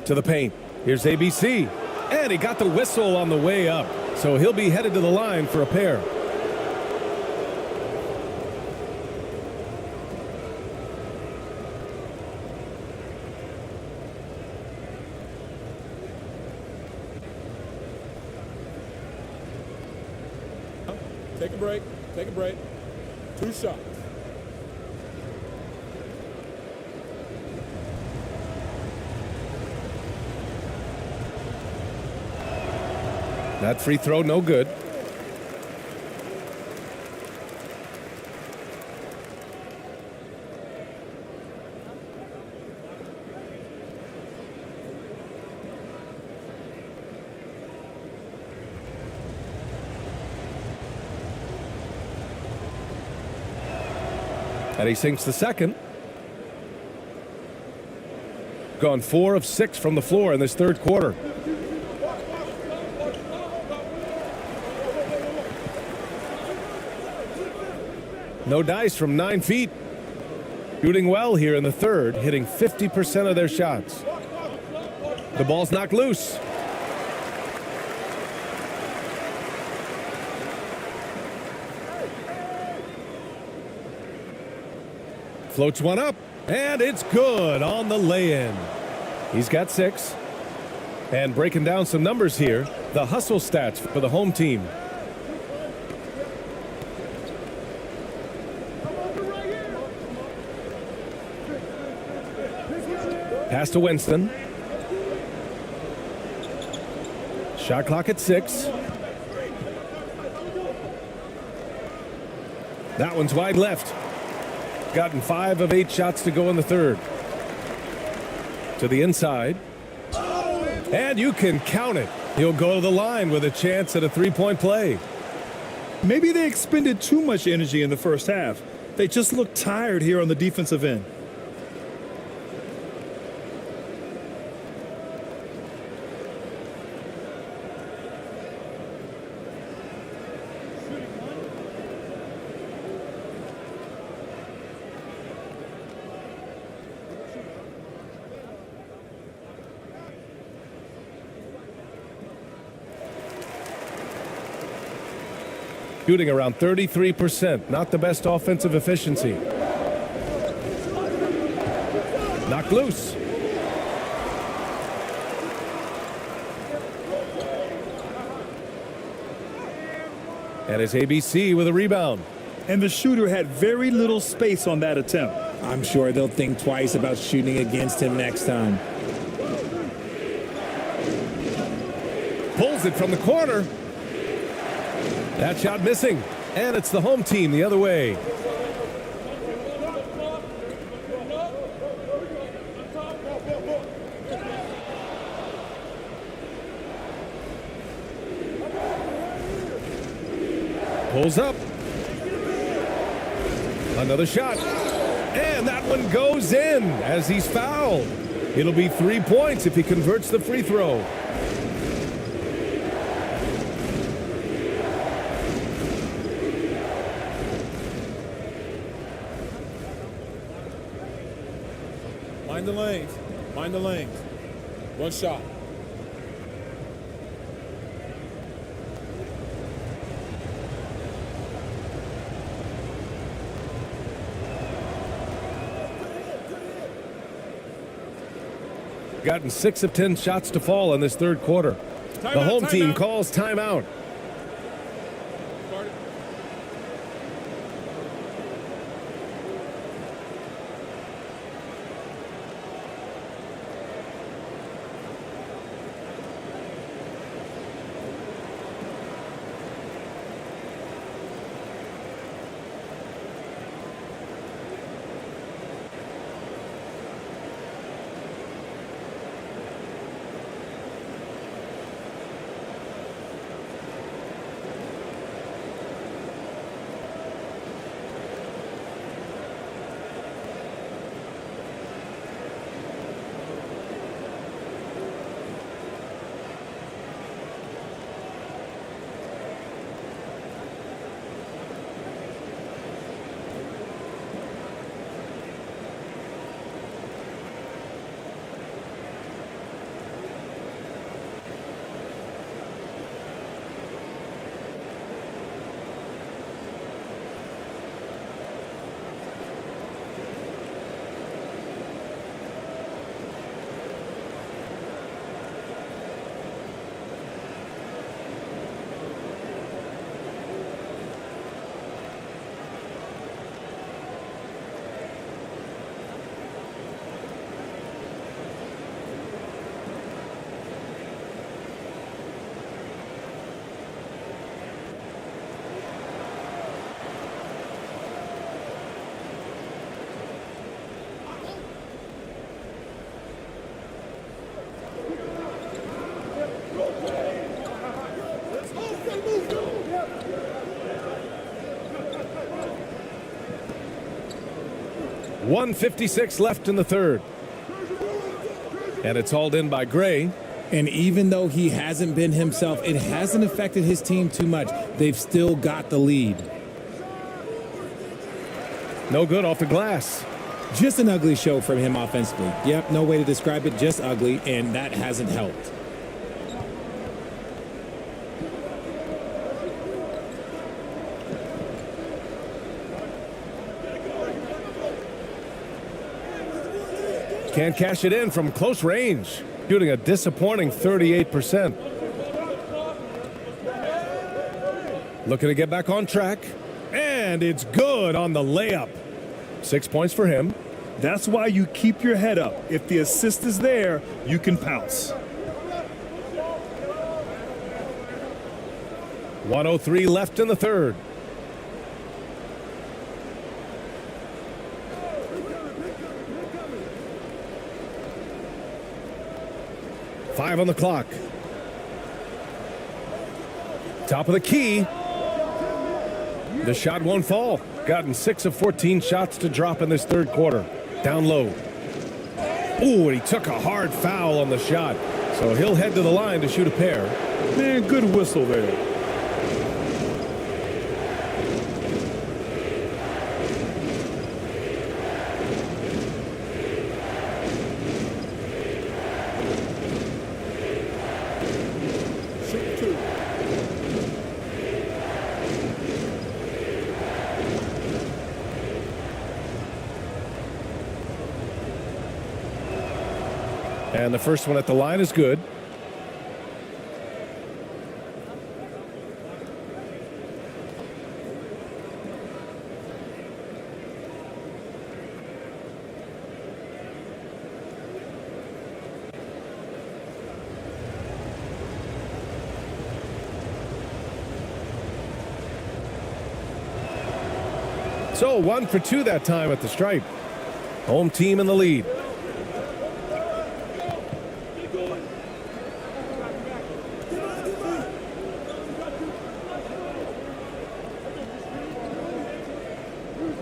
To the paint. Here's ABC. And he got the whistle on the way up. So he'll be headed to the line for a pair. Take a break. Take a break. 2 shots. That free throw, no good. And he sinks the second. Gone 4 of 6 from the floor in this third quarter. No dice from 9 feet. Shooting well here in the third, hitting 50% of their shots. The ball's knocked loose. Floats one up, and it's good on the lay-in. He's got 6. And breaking down some numbers here, the hustle stats for the home team. Pass to Winston. Shot clock at 6. That one's wide left. Gotten 5 of 8 shots to go in the third. To the inside. And you can count it. He'll go to the line with a chance at a three-point play. Maybe they expended too much energy in the first half. They just looked tired here on the defensive end. Shooting around 33%. Not the best offensive efficiency. Knocked loose. And it's ABC with a rebound. And the shooter had very little space on that attempt. I'm sure they'll think twice about shooting against him next time. Pulls it from the corner. That shot missing. And it's the home team the other way. Pulls up. Another shot. And that one goes in as he's fouled. It'll be 3 points if he converts the free throw. Mind the lanes. Mind the lanes. 1 shot. Gotten 6 of 10 shots to fall in this third quarter. The home team calls timeout. 1:56 left in the third. And it's hauled in by Gray. And even though he hasn't been himself, it hasn't affected his team too much. They've still got the lead. No good off the glass. Just an ugly show from him offensively. Yep, no way to describe it, just ugly, and that hasn't helped. Can't cash it in from close range, shooting a disappointing 38%. Looking to get back on track, and it's good on the layup. 6 points for him. That's why you keep your head up. If the assist is there, you can pounce. 1:03 left in the third. Five on the clock. Top of the key. The shot won't fall. Gotten 6 of 14 shots to drop in this third quarter. Down low. Ooh, and he took a hard foul on the shot. So he'll head to the line to shoot a pair. Man, good whistle there. And the first one at the line is good. So 1 for 2 that time at the stripe. Home team in the lead.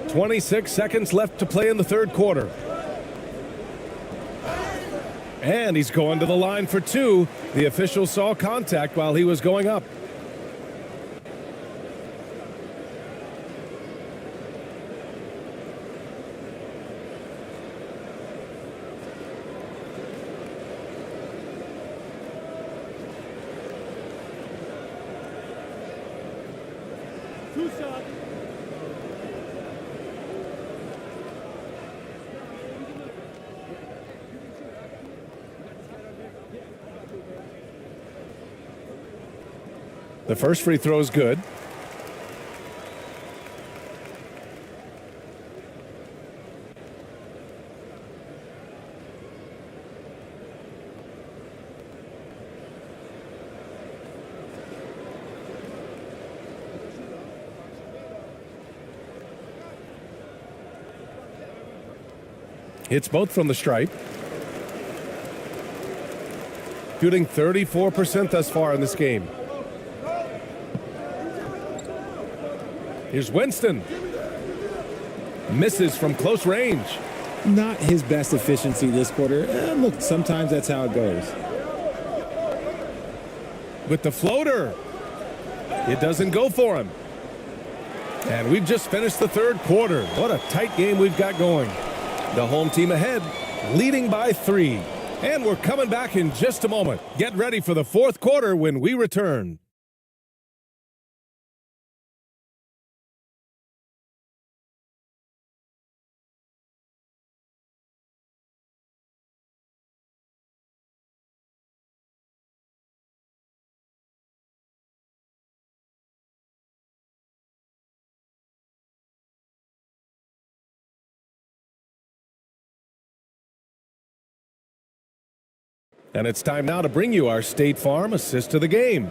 .26 seconds left to play in the third quarter. And he's going to the line for 2. The official saw contact while he was going up. Two shots. The first free throw is good. Hits both from the stripe. Shooting 34% thus far in this game. Here's Winston. Misses from close range. Not his best efficiency this quarter. Look, sometimes that's how it goes. With the floater. It doesn't go for him. And we've just finished the third quarter. What a tight game we've got going. The home team ahead, leading by 3. And we're coming back in just a moment. Get ready for the fourth quarter when we return. And it's time now to bring you our State Farm assist of the game.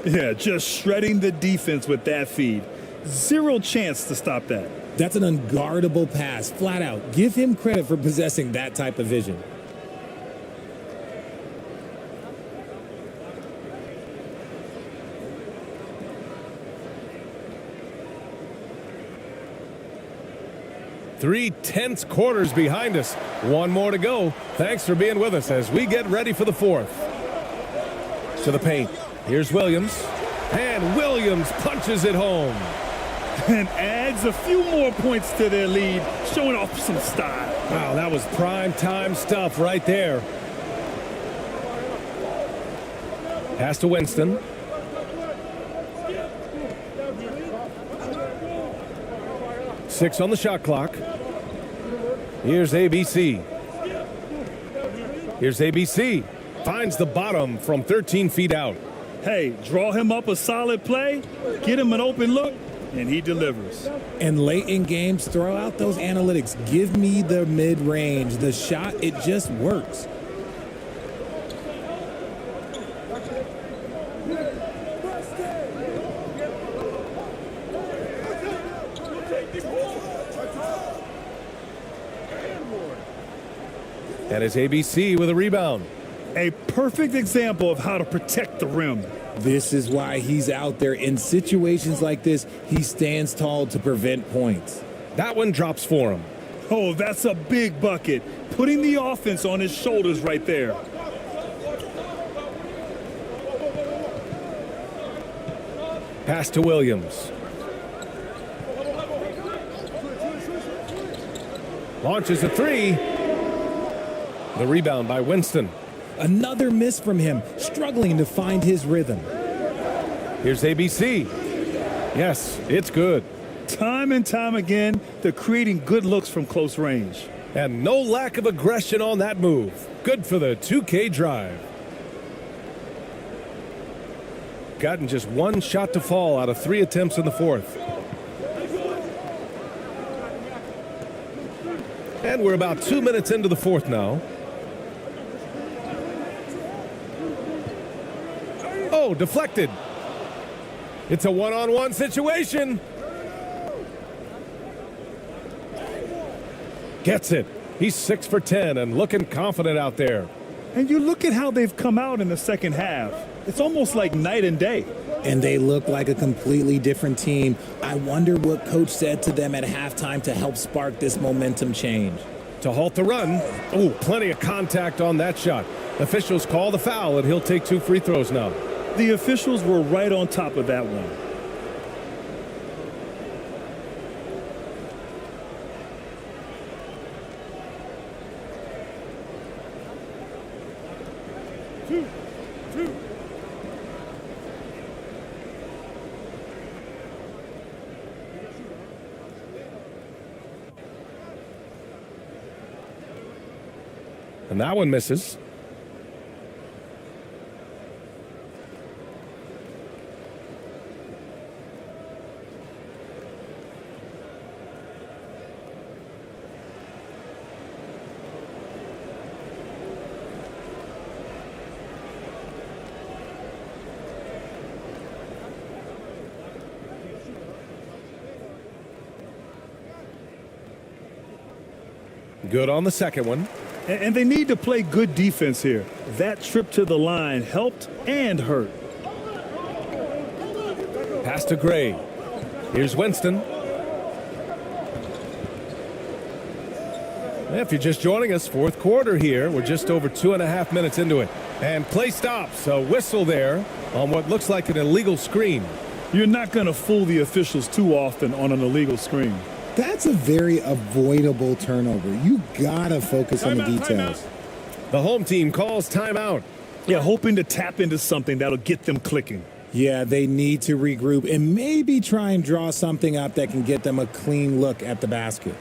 Yeah, just shredding the defense with that feed. Zero chance to stop that. That's an unguardable pass, flat out. Give him credit for possessing that type of vision. 3 tense quarters behind us. One more to go. Thanks for being with us as we get ready for the fourth. To the paint. Here's Williams. And Williams punches it home. And adds a few more points to their lead, showing off some style. Wow, that was prime time stuff right there. Pass to Winston. Six on the shot clock. Here's ABC. Here's ABC. Finds the bottom from 13 feet out. Hey, draw him up a solid play, get him an open look, and he delivers. And late in games, throw out those analytics. Give me the mid-range. The shot, it just works. And it's ABC with a rebound. A perfect example of how to protect the rim. This is why he's out there. In situations like this, he stands tall to prevent points. That one drops for him. Oh, that's a big bucket. Putting the offense on his shoulders right there. Pass to Williams. Launches a three. The rebound by Winston. Another miss from him, struggling to find his rhythm. Here's ABC. Yes, it's good. Time and time again, they're creating good looks from close range. And no lack of aggression on that move. Good for the 2K drive. Gotten just one shot to fall out of 3 attempts in the fourth. And we're about 2 minutes into the fourth now. Oh, deflected. It's a one-on-one situation. Gets it. He's 6 for 10 and looking confident out there. And you look at how they've come out in the second half. It's almost like night and day. And they look like a completely different team. I wonder what coach said to them at halftime to help spark this momentum change. To halt the run. Oh, plenty of contact on that shot. Officials call the foul, and he'll take 2 free throws now. The officials were right on top of that one. Two. And that one misses. Good on the second one. And they need to play good defense here. That trip to the line helped and hurt. Pass to Gray. Here's Winston. If you're just joining us, fourth quarter here. We're just over 2.5 minutes into it. And play stops. A whistle there on what looks like an illegal screen. You're not going to fool the officials too often on an illegal screen. That's a very avoidable turnover. You gotta focus on the details. The home team calls timeout. Yeah, hoping to tap into something that'll get them clicking. Yeah, they need to regroup and maybe try and draw something up that can get them a clean look at the basket.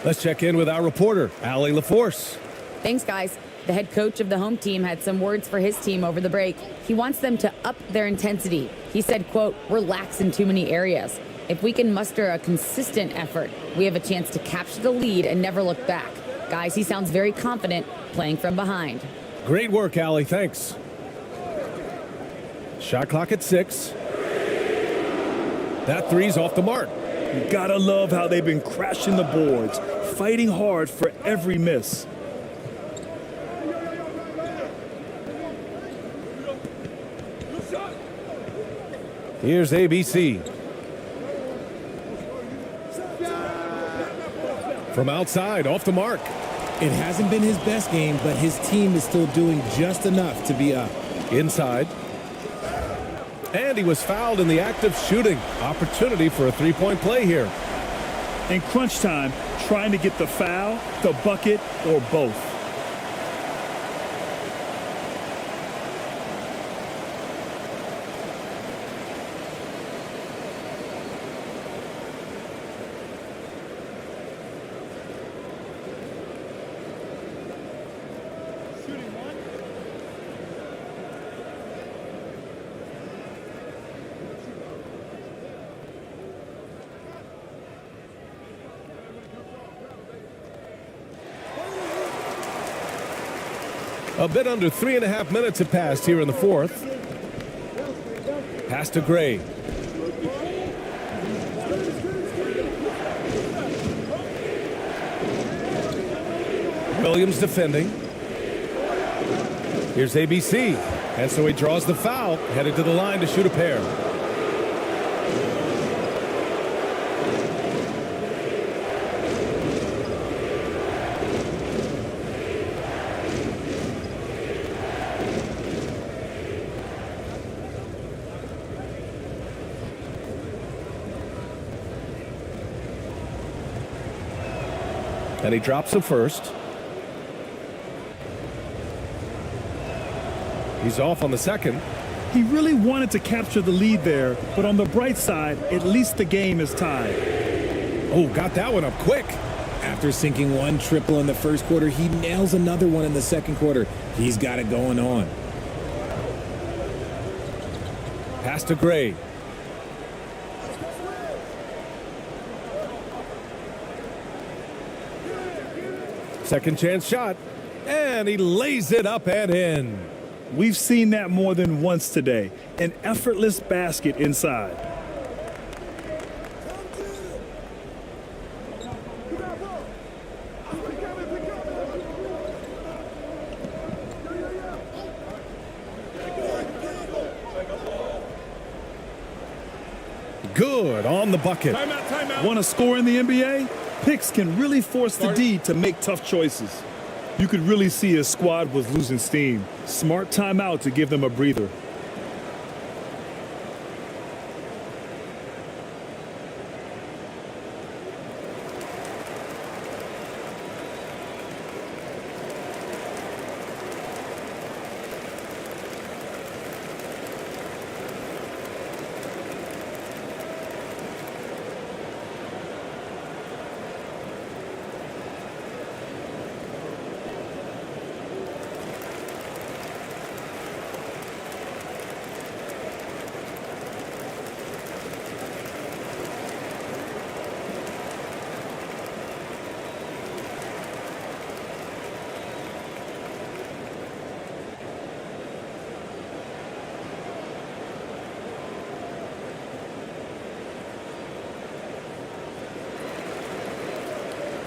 Let's check in with our reporter, Allie LaForce. Thanks, guys. The head coach of the home team had some words for his team over the break. He wants them to up their intensity. He said, quote, "We're lax in too many areas. If we can muster a consistent effort, we have a chance to capture the lead and never look back." Guys, he sounds very confident playing from behind. Great work, Allie. Thanks. Shot clock at 6. That three's off the mark. You gotta love how they've been crashing the boards, fighting hard for every miss. Here's ABC. From outside, off the mark. It hasn't been his best game, but his team is still doing just enough to be up. Inside. And he was fouled in the act of shooting. Opportunity for a three-point play here. In crunch time, trying to get the foul, the bucket, or both. A bit under 3.5 minutes have passed here in the fourth. Pass to Gray. Williams defending. Here's ABC. And so he draws the foul, headed to the line to shoot a pair. And he drops the first. He's off on the second. He really wanted to capture the lead there, but on the bright side, at least the game is tied. Oh, got that one up quick. After sinking one triple in the first quarter, he nails another one in the second quarter. He's got it going on. Pass to Gray. Second chance shot, and he lays it up and in. We've seen that more than once today. An effortless basket inside. Good on the bucket. Timeout. Want to score in the NBA? Picks can really force the D to make tough choices. You could really see his squad was losing steam. Smart timeout to give them a breather.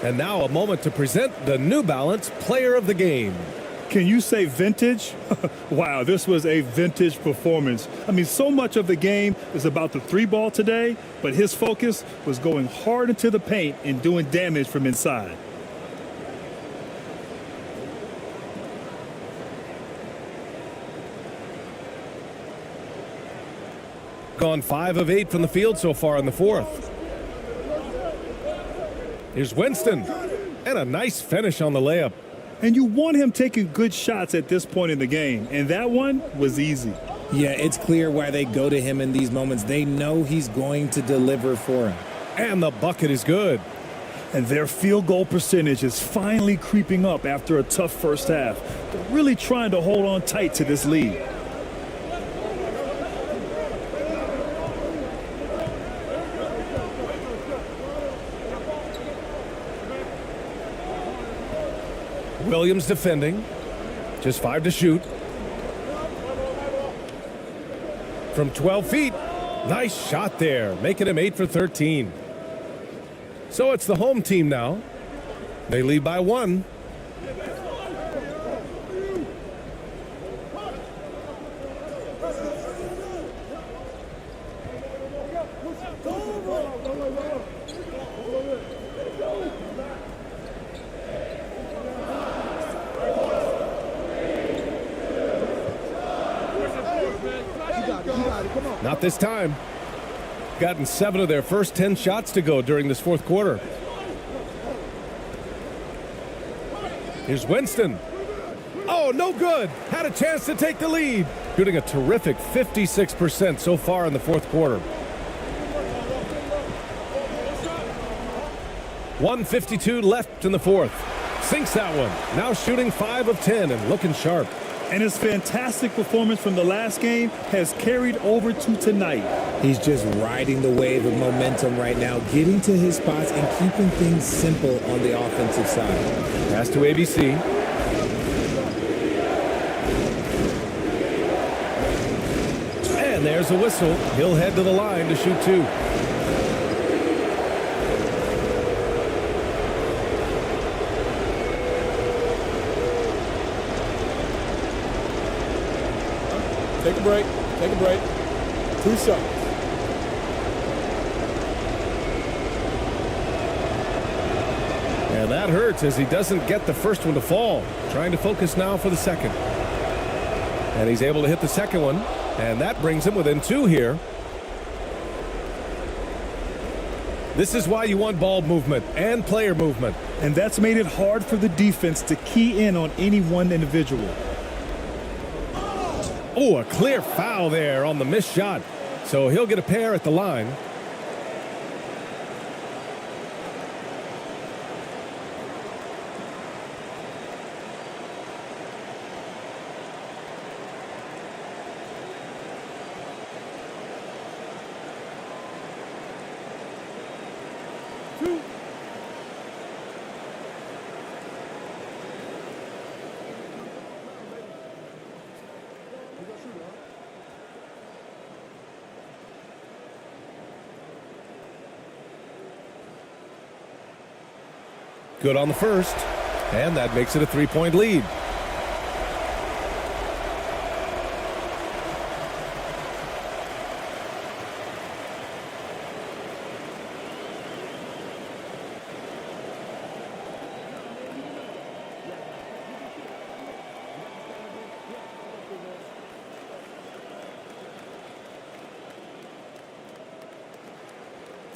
And now a moment to present the New Balance Player of the Game. Can you say vintage? Wow, this was a vintage performance. I mean, so much of the game is about the three ball today, but his focus was going hard into the paint and doing damage from inside. Gone 5 of 8 from the field so far in the fourth. Here's Winston, and a nice finish on the layup. And you want him taking good shots at this point in the game, and that one was easy. Yeah, it's clear why they go to him in these moments. They know he's going to deliver for him. And the bucket is good. And their field goal percentage is finally creeping up after a tough first half. They're really trying to hold on tight to this lead. Williams defending. Just 5 to shoot. From 12 feet. Nice shot there, making him 8 for 13. So it's the home team now. They lead by 1. Not this time. Gotten 7 of their first 10 shots to go during this fourth quarter. Here's Winston. Oh, no good. Had a chance to take the lead. Shooting a terrific 56% so far in the fourth quarter. 1:52 left in the fourth. Sinks that one. Now shooting 5 of 10 and looking sharp. And his fantastic performance from the last game has carried over to tonight. He's just riding the wave of momentum right now, getting to his spots and keeping things simple on the offensive side. Pass to ABC. And there's a whistle. He'll head to the line to shoot 2. Take a break. Take a break. 2 shots. And that hurts as he doesn't get the first one to fall. Trying to focus now for the second. And he's able to hit the second one. And that brings him within 2 here. This is why you want ball movement and player movement. And that's made it hard for the defense to key in on any one individual. Oh, a clear foul there on the missed shot. So he'll get a pair at the line. Good on the first, and that makes it a 3-point lead.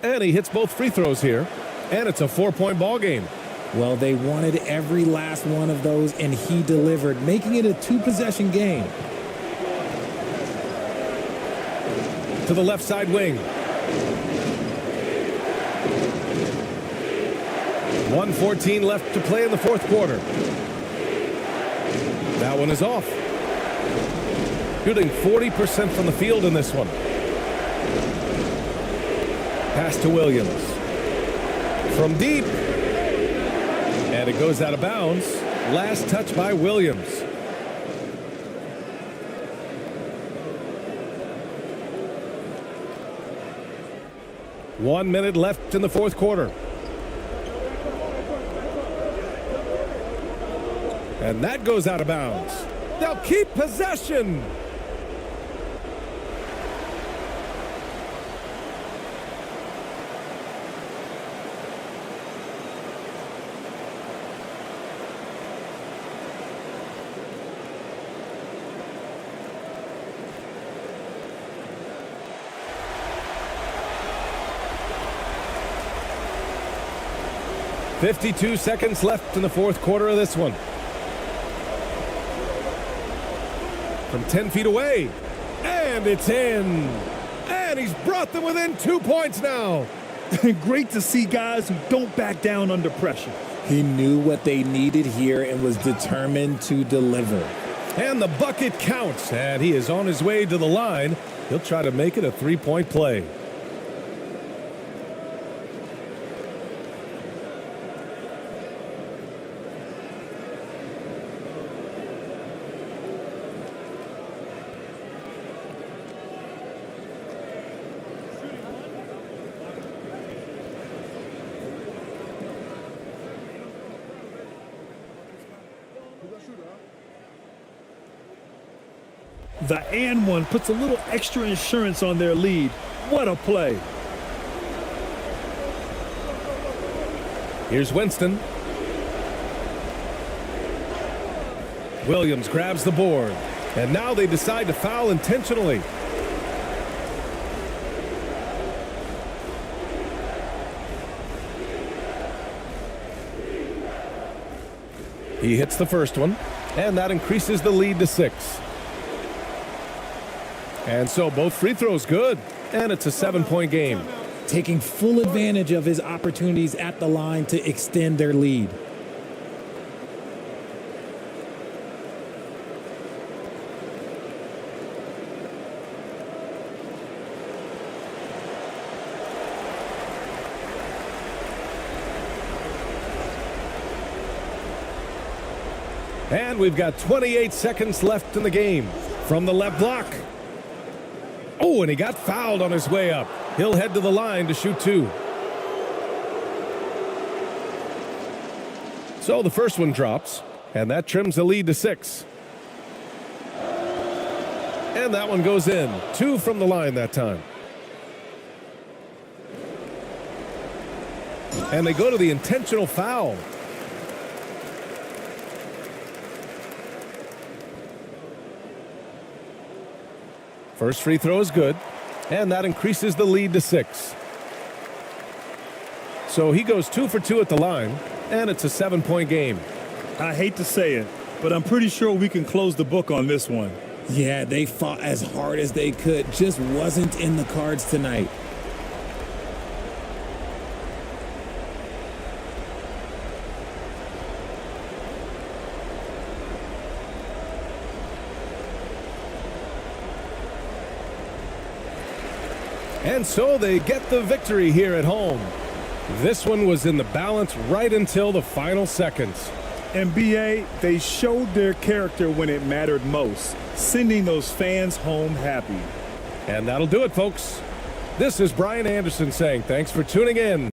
And he hits both free throws here, and it's a 4-point ball game. Well, they wanted every last one of those, and he delivered, making it a 2-possession game. To the left side wing. 1:14 left to play in the fourth quarter. That one is off. Shooting 40% from the field in this one. Pass to Williams. From deep. And it goes out of bounds. Last touch by Williams. One minute left in the fourth quarter. And that goes out of bounds. They'll keep possession. .52 seconds left in the fourth quarter of this one. From 10 feet away. And it's in. And he's brought them within 2 points now. Great to see guys who don't back down under pressure. He knew what they needed here and was determined to deliver. And the bucket counts, and he is on his way to the line. He'll try to make it a three-point play. The and one puts a little extra insurance on their lead. What a play. Here's Winston. Williams grabs the board. And now they decide to foul intentionally. He hits the first one, and that increases the lead to 6. And so both free throws good, and it's a 7-point game. Taking full advantage of his opportunities at the line to extend their lead. And we've got 28 seconds left in the game. From the left block. Oh, and he got fouled on his way up. He'll head to the line to shoot 2. So the first one drops, and that trims the lead to 6. And that one goes in. 2 from the line that time. And they go to the intentional foul. First free throw is good, and that increases the lead to 6. So he goes 2 for 2 at the line, and it's a 7-point game. I hate to say it, but I'm pretty sure we can close the book on this one. Yeah, they fought as hard as they could. Just wasn't in the cards tonight. And so they get the victory here at home. This one was in the balance right until the final seconds. NBA, they showed their character when it mattered most, sending those fans home happy. And that'll do it, folks. This is Brian Anderson saying thanks for tuning in.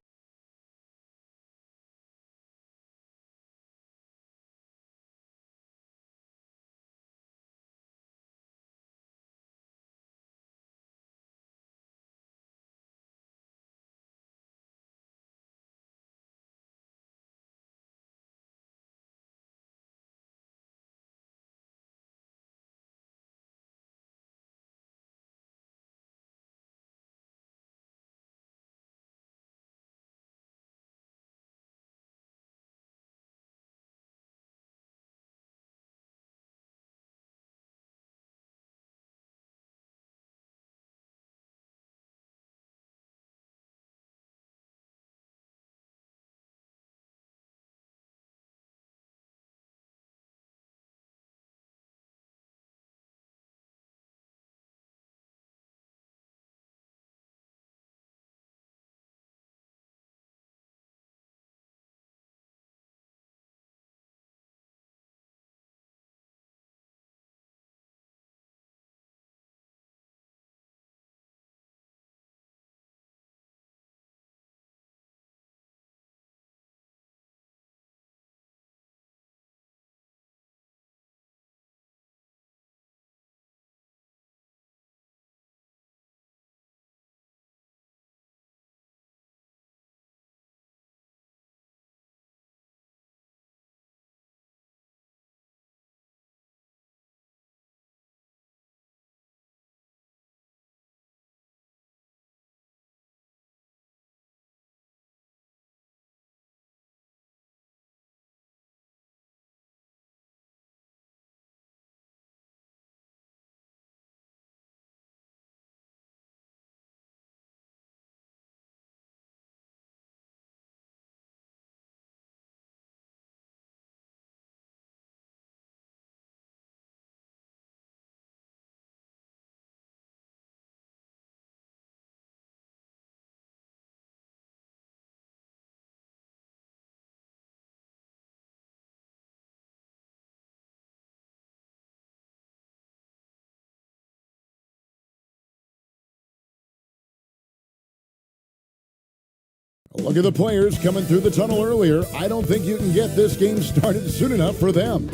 Look at the players coming through the tunnel earlier. I don't think you can get this game started soon enough for them.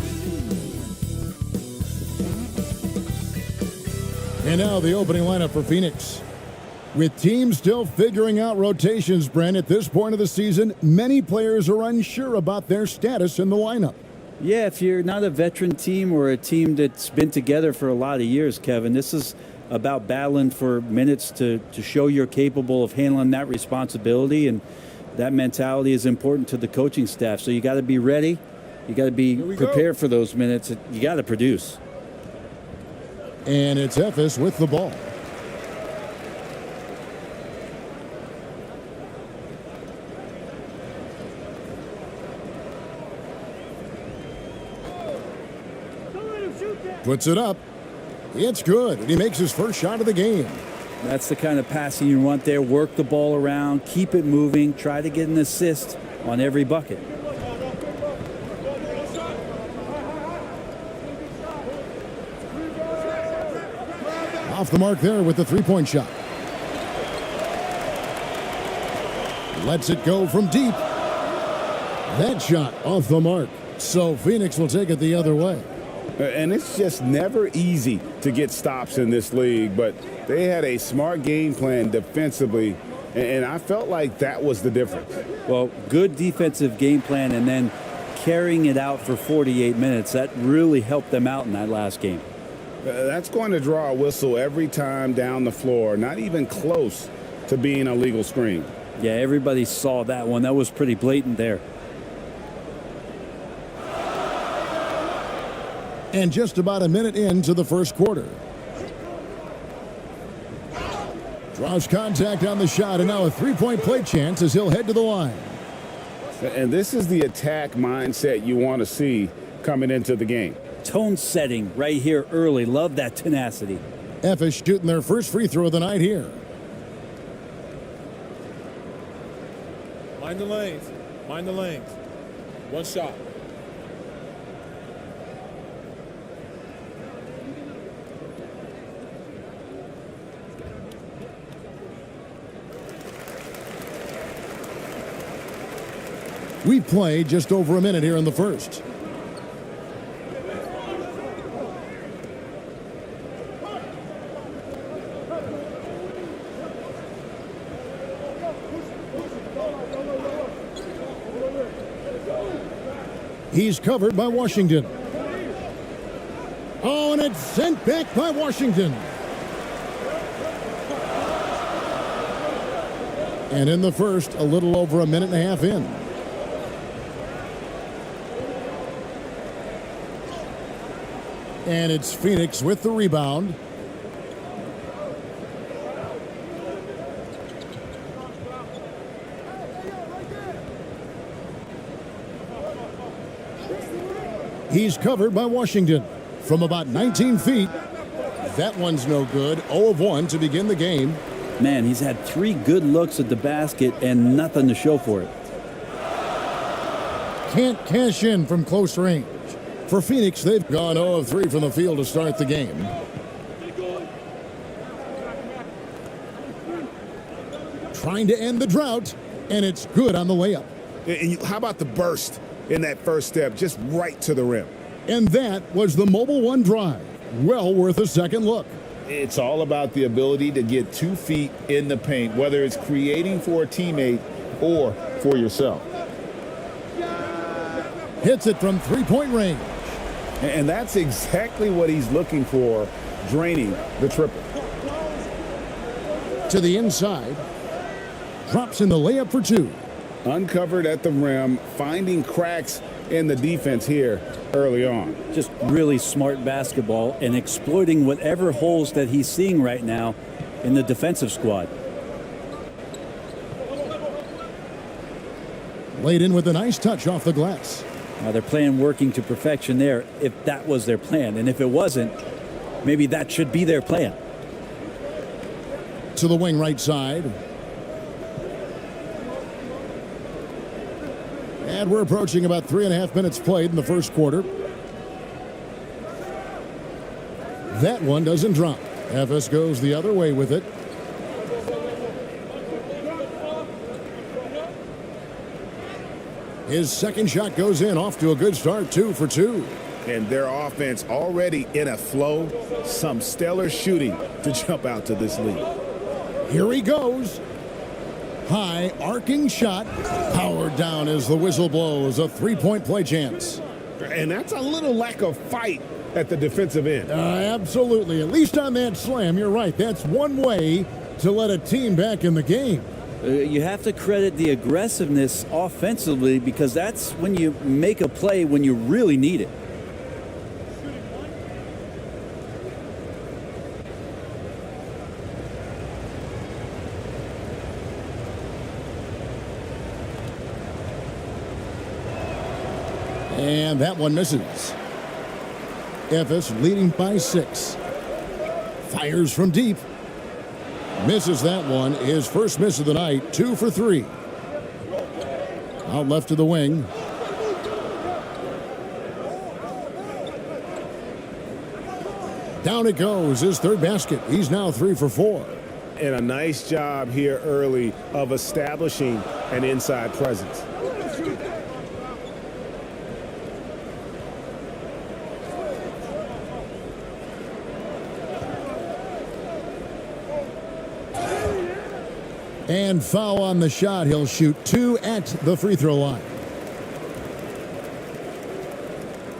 And now the opening lineup for Phoenix. With teams still figuring out rotations, Brent, at this point of the season, many players are unsure about their status in the lineup. Yeah, if you're not a veteran team or a team that's been together for a lot of years, Kevin, this is about battling for minutes to show you're capable of handling that responsibility, and that mentality is important to the coaching staff. So you got to be ready. You got to be prepared for those minutes. You got to produce. And it's Efes with the ball. Puts it up. It's good, and he makes his first shot of the game. That's the kind of passing you want there. Work the ball around, keep it moving, try to get an assist on every bucket. Off the mark there with the three-point shot. Lets it go from deep. That shot off the mark. So Phoenix will take it the other way. And it's just never easy to get stops in this league, but they had a smart game plan defensively, and I felt like that was the difference. Well, good defensive game plan and then carrying it out for 48 minutes. That really helped them out in that last game. That's going to draw a whistle every time down the floor, not even close to being a legal screen. Yeah, everybody saw that one. That was pretty blatant there. And just about a minute into the first quarter. Draws contact on the shot, and now a three-point play chance as he'll head to the line. And this is the attack mindset you want to see coming into the game. Tone setting right here early. Love that tenacity. Efes shooting their first free throw of the night here. Mind the lanes. Mind the lanes. One shot. We play just over a minute here in the first. He's covered by Washington. Oh, and it's sent back by Washington. And in the first, a little over a minute and a half in. And it's Phoenix with the rebound. He's covered by Washington from about 19 feet. That one's no good. 0 of 1 to begin the game. Man, he's had 3 good looks at the basket and nothing to show for it. Can't cash in from close range. For Phoenix, they've gone 0 of 3 from the field to start the game. Trying to end the drought, and it's good on the layup. And how about the burst in that first step, just right to the rim? And that was the Mobile One drive. Well worth a second look. It's all about the ability to get 2 feet in the paint, whether it's creating for a teammate or for yourself. Hits it from three-point range. And that's exactly what he's looking for, draining the triple. To the inside. Drops in the layup for 2. Uncovered at the rim, finding cracks in the defense here early on. Just really smart basketball and exploiting whatever holes that he's seeing right now in the defensive squad. Laid in with a nice touch off the glass. Now they're playing working to perfection there, if that was their plan. And if it wasn't, maybe that should be their plan. To the wing right side. And we're approaching about 3.5 minutes played in the first quarter. That one doesn't drop. Efes goes the other way with it. His second shot goes in, off to a good start, 2 for 2. And their offense already in a flow. Some stellar shooting to jump out to this lead. Here he goes. High arcing shot. Powered down as the whistle blows. A three-point play chance. And that's a little lack of fight at the defensive end. Absolutely. At least on that slam, you're right. That's one way to let a team back in the game. You have to credit the aggressiveness offensively, because that's when you make a play when you really need it. And that one misses. Efes leading by 6. Fires from deep. Misses that one. His first miss of the night. 2 for 3. Out left to the wing. Down it goes. His third basket. He's now 3 for 4. And a nice job here early of establishing an inside presence. And foul on the shot. He'll shoot 2 at the free throw line.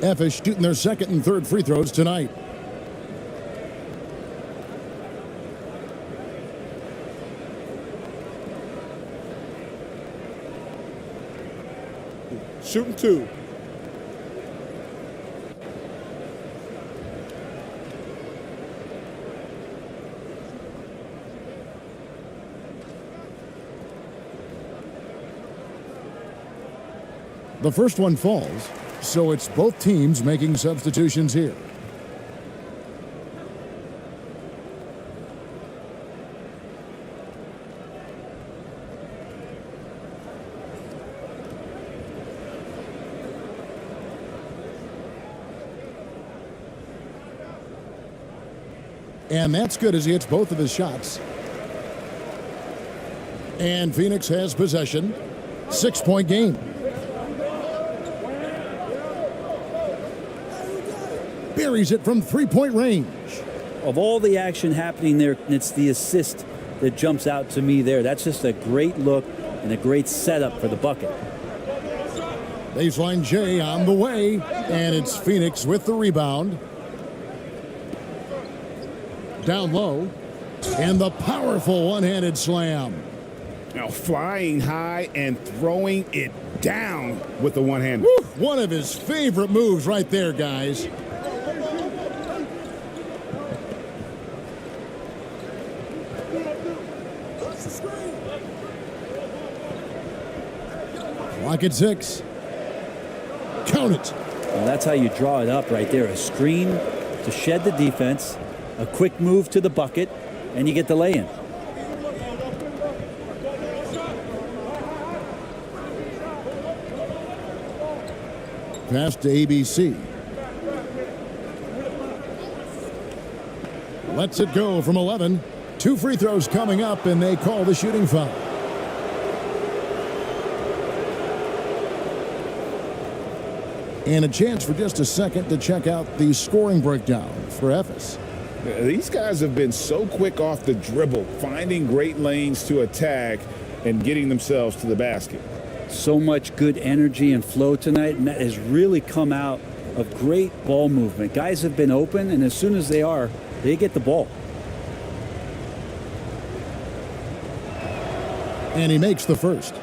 Efes shooting their second and third free throws tonight. Shooting 2. The first one falls, so it's both teams making substitutions here. And that's good as he hits both of his shots. And Phoenix has possession. 6-point game. Buries it from three-point range. Of all the action happening there, it's the assist that jumps out to me there. That's just a great look and a great setup for the bucket. Baseline J on the way, and it's Phoenix with the rebound. Down low, and the powerful one-handed slam. Now flying high and throwing it down with the one-hand. One of his favorite moves right there, guys. Clock at 6. Count it. Well, that's how you draw it up right there. A screen to shed the defense, a quick move to the bucket, and you get the lay-in. Pass to ABC. Lets it go from 11. 2 free throws coming up, and they call the shooting foul. And a chance for just a second to check out the scoring breakdown for Efes. These guys have been so quick off the dribble, finding great lanes to attack and getting themselves to the basket. So much good energy and flow tonight, and that has really come out of great ball movement. Guys have been open, and as soon as they are, they get the ball. And he makes the first.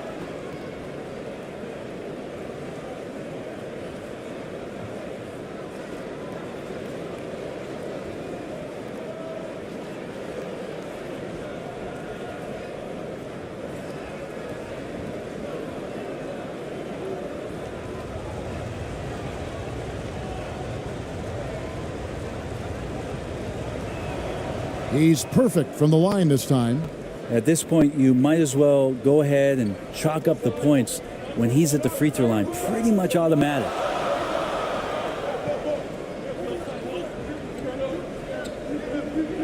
He's perfect from the line this time. At this point, you might as well go ahead and chalk up the points when he's at the free throw line. Pretty much automatic.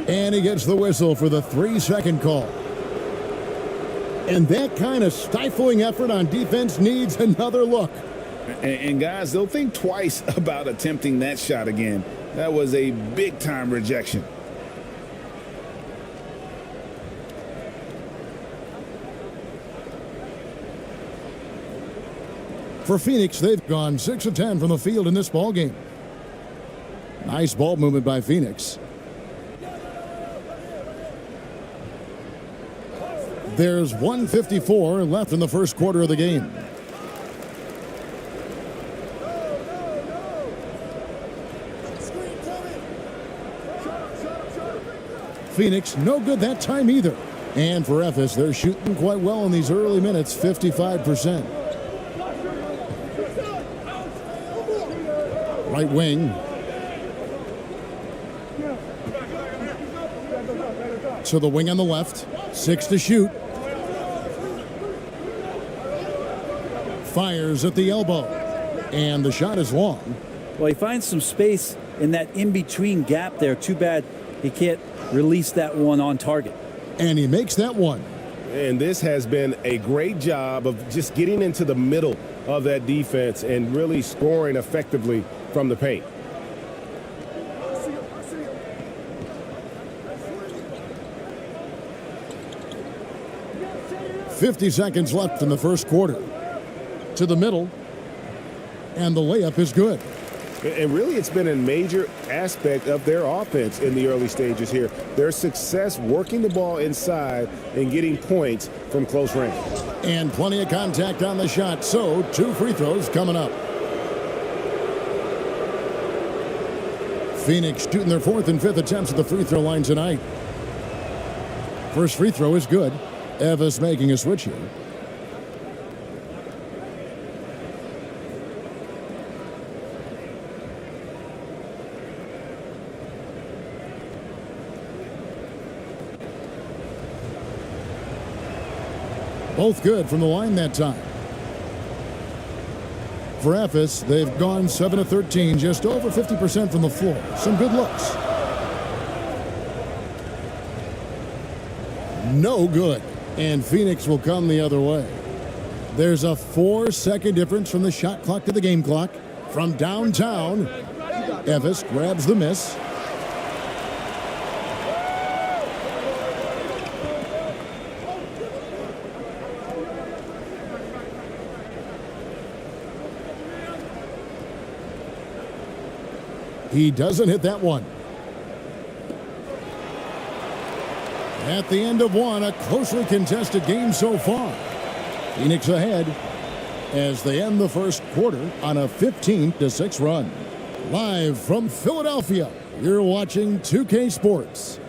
And he gets the whistle for the 3-second call. And that kind of stifling effort on defense needs another look. And guys, they'll think twice about attempting that shot again. That was a big-time rejection. For Phoenix, they've gone 6 of 10 from the field in this ball game. Nice ball movement by Phoenix. There's 1:54 left in the first quarter of the game. Phoenix, no good that time either. And for Ephes, they're shooting quite well in these early minutes, 55%. Right wing. To the wing on the left. 6 to shoot. Fires at the elbow. And the shot is long. Well, he finds some space in that in-between gap there. Too bad he can't release that one on target. And he makes that one. And this has been a great job of just getting into the middle of that defense and really scoring effectively from the paint. .50 seconds left in the first quarter. To the middle. And the layup is good. And really, it's been a major aspect of their offense in the early stages here. Their success working the ball inside and getting points from close range. And plenty of contact on the shot, so 2 free throws coming up. Phoenix shooting their 4th and 5th attempts at the free throw line tonight. First free throw is good. Ephes making a switch here. Both good from the line that time. For Ephes, they've gone 7 of 13, just over 50% from the floor. Some good looks. No good. And Phoenix will come the other way. There's a 4-second difference from the shot clock to the game clock. From downtown, Ephes grabs the miss. He doesn't hit that one. At the end of one, a closely contested game so far. Phoenix ahead as they end the first quarter on a 15-6 run. Live from Philadelphia, you're watching 2K Sports.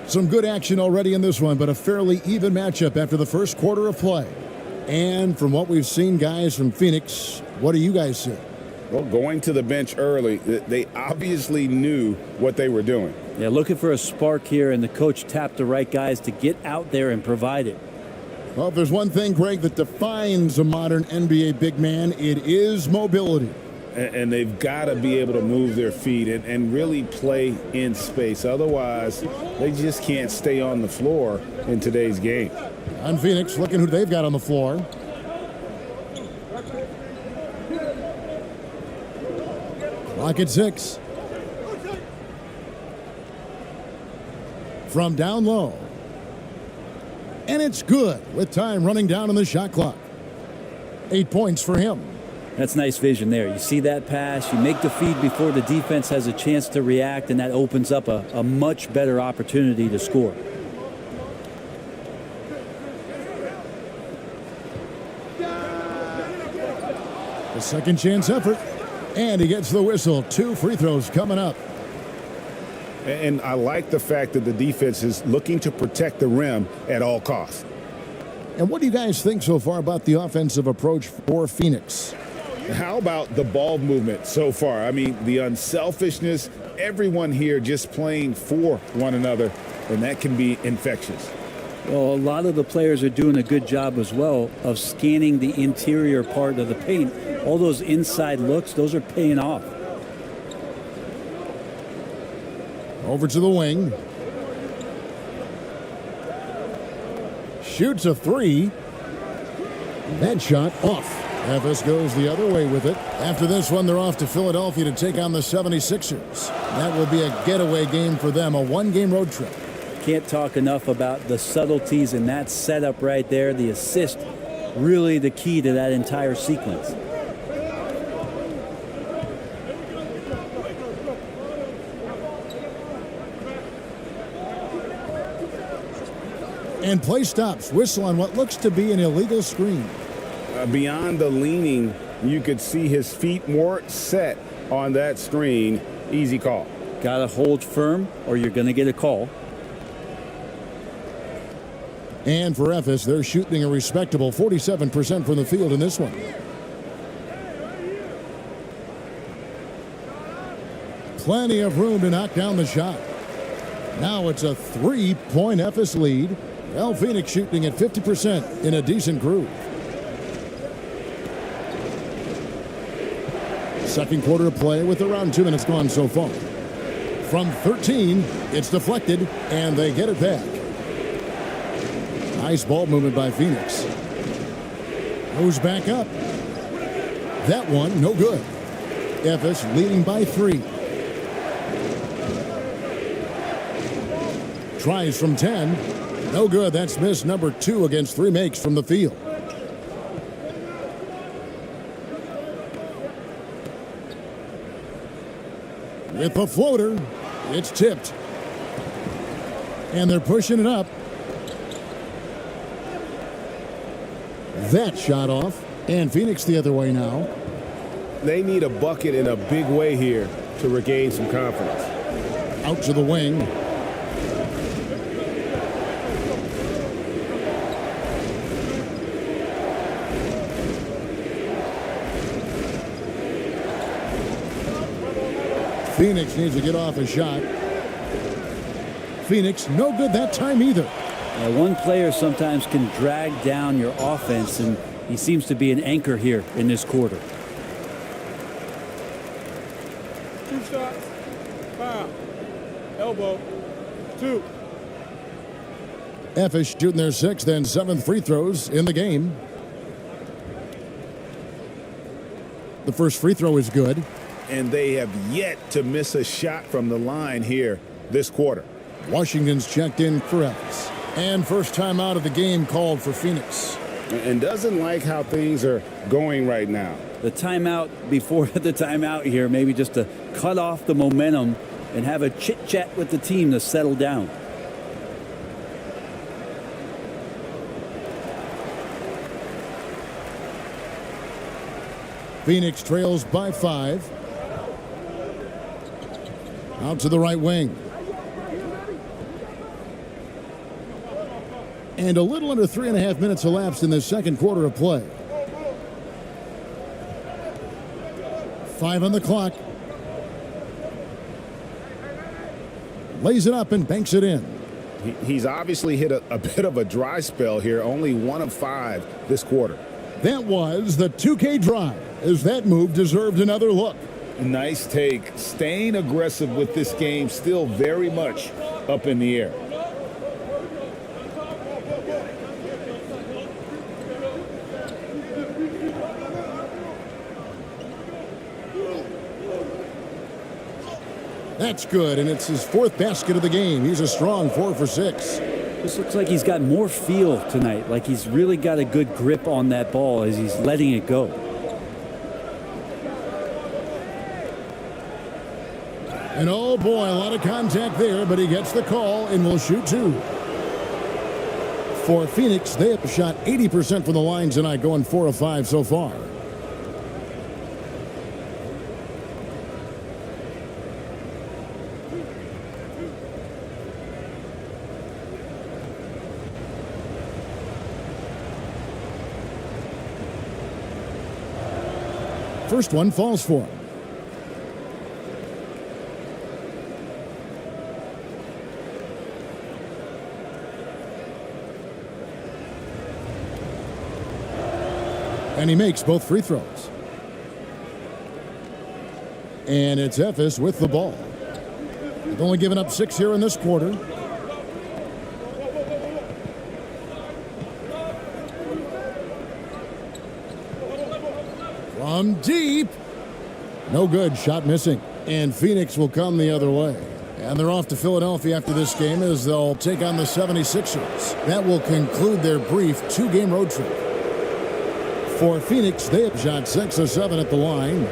Some good action already in this one, but a fairly even matchup after the first quarter of play. And from what we've seen, guys, from Phoenix, what do you guys see? Well, going to the bench early, they obviously knew what they were doing. Yeah, looking for a spark here, and the coach tapped the right guys to get out there and provide it. Well, if there's one thing, Greg, that defines a modern NBA big man, it is mobility. And they've got to be able to move their feet and really play in space. Otherwise, they just can't stay on the floor in today's game. On Phoenix, looking who they've got on the floor. Clock at 6. From down low. And it's good with time running down on the shot clock. 8 points for him. That's nice vision there. You see that pass, you make the feed before the defense has a chance to react, and that opens up a much better opportunity to score. The second chance effort, and he gets the whistle. 2 free throws coming up. And I like the fact that the defense is looking to protect the rim at all costs. And what do you guys think so far about the offensive approach for Phoenix? How about the ball movement so far? I mean, the unselfishness, everyone here just playing for one another, and that can be infectious. Well, a lot of the players are doing a good job as well of scanning the interior part of the paint. All those inside looks, those are paying off. Over to the wing. Shoots a three. That shot off. Efes goes the other way with it. After this one, they're off to Philadelphia to take on the 76ers. That will be a getaway game for them, a one-game road trip. Can't talk enough about the subtleties in that setup right there. The assist, really the key to that entire sequence. And play stops. Whistle on what looks to be an illegal screen. Beyond the leaning, you could see his feet more set on that screen. Easy call. Got to hold firm or you're going to get a call. And for Efes, they're shooting a respectable 47% from the field in this one. Plenty of room to knock down the shot. Now it's a 3-point Efes lead. Well, Phoenix shooting at 50% in a decent groove. Second quarter of play with around 2 minutes gone so far. From 13, it's deflected, and they get it back. Nice ball movement by Phoenix. Goes back up. That one, no good. Efes leading by 3. Tries from 10. No good. That's miss number 2 against 3 makes from the field. With the floater, it's tipped. And they're pushing it up. That shot off. And Phoenix the other way now. They need a bucket in a big way here to regain some confidence. Out to the wing. Phoenix needs to get off a shot. Phoenix, no good that time either. One player sometimes can drag down your offense, and he seems to be an anchor here in this quarter. 2 shots, foul, elbow, 2. Efes shooting their 6th and 7th free throws in the game. The first free throw is good. And they have yet to miss a shot from the line here this quarter. Washington's checked in for Efes. And first time out of the game called for Phoenix. And doesn't like how things are going right now. The timeout before the timeout here, maybe just to cut off the momentum and have a chit-chat with the team to settle down. Phoenix trails by 5. Out to the right wing. And a little under 3.5 minutes elapsed in the second quarter of play. 5 on the clock. Lays it up and banks it in. He's obviously hit a bit of a dry spell here. Only 1 of 5 this quarter. That was the 2K drive, as that move deserved another look. Nice take. Staying aggressive with this game, still very much up in the air. That's good, and it's his 4th basket of the game. He's a strong 4 for 6. This looks like he's got more feel tonight, like he's really got a good grip on that ball as he's letting it go. And oh boy, a lot of contact there, but he gets the call and will shoot 2. For Phoenix, they have shot 80% from the line tonight, going 4 of 5 so far. First one falls for him. And he makes both free throws. And it's Efes with the ball. They've only given up 6 here in this quarter. From deep. No good. Shot missing. And Phoenix will come the other way. And they're off to Philadelphia after this game as they'll take on the 76ers. That will conclude their brief 2-game road trip. For Phoenix, they have shot 6 of 7 at the line.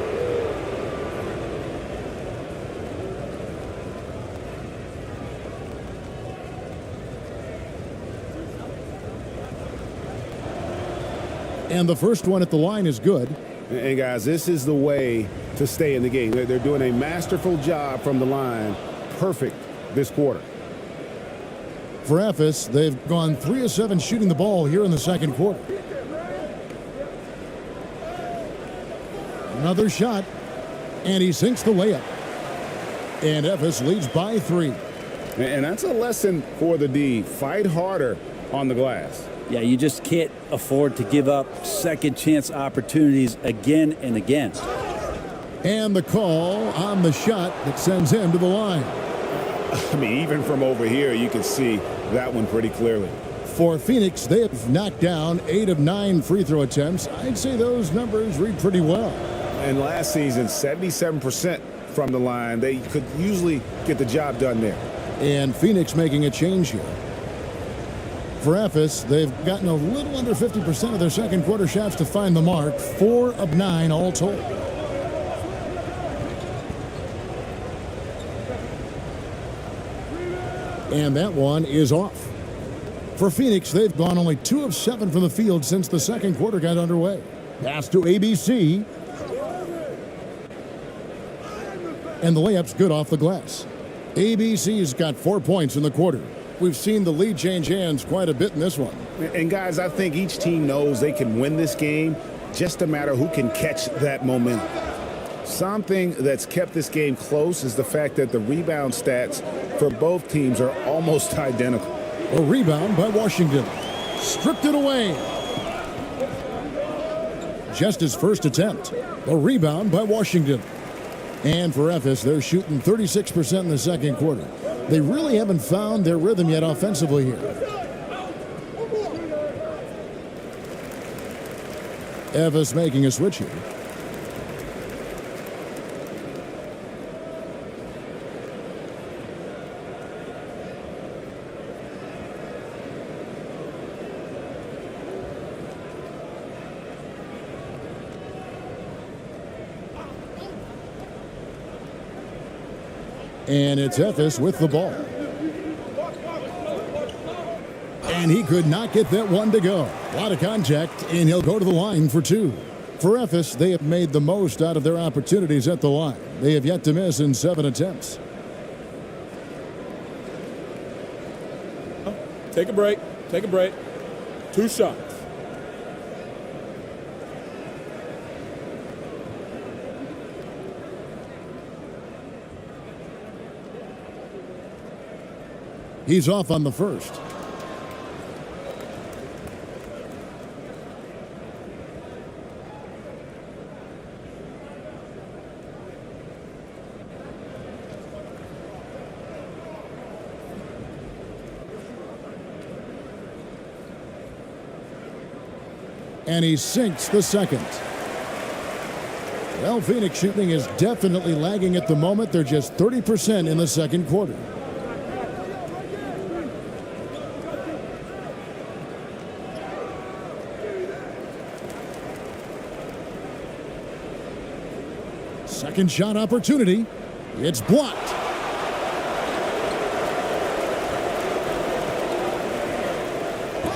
And the first one at the line is good. And guys, this is the way to stay in the game. They're doing a masterful job from the line. Perfect this quarter. For Efes, they've gone 3 of 7 shooting the ball here in the second quarter. Another shot, and he sinks the layup. And Efes leads by 3. And that's a lesson for the D. Fight harder on the glass. Yeah, you just can't afford to give up second chance opportunities again and again. And the call on the shot that sends him to the line. I mean, even from over here, you can see that one pretty clearly. For Phoenix, they have knocked down 8 of 9 free throw attempts. I'd say those numbers read pretty well. And last season, 77% from the line. They could usually get the job done there. And Phoenix making a change here. For Efes, they've gotten a little under 50% of their second quarter shots to find the mark. 4 of 9 all told. And that one is off. For Phoenix, they've gone only 2 of 7 from the field since the second quarter got underway. Pass to ABC. And the layup's good off the glass. ABC's got 4 points in the quarter. We've seen the lead change hands quite a bit in this one. And guys, I think each team knows they can win this game. Just a matter who can catch that momentum. Something that's kept this game close is the fact that the rebound stats for both teams are almost identical. A rebound by Washington. Stripped it away. Just his first attempt. A rebound by Washington. And for Efes, they're shooting 36% in the second quarter. They really haven't found their rhythm yet offensively here. Efes making a switch here. And it's Efes with the ball. And he could not get that one to go. A lot of contact, and he'll go to the line for 2. For Efes, they have made the most out of their opportunities at the line. They have yet to miss in 7 attempts. Take a break. Take a break. 2 shots. He's off on the first. And he sinks the second. Well, Phoenix shooting is definitely lagging at the moment. They're just 30% in the second quarter. Second shot opportunity. It's blocked.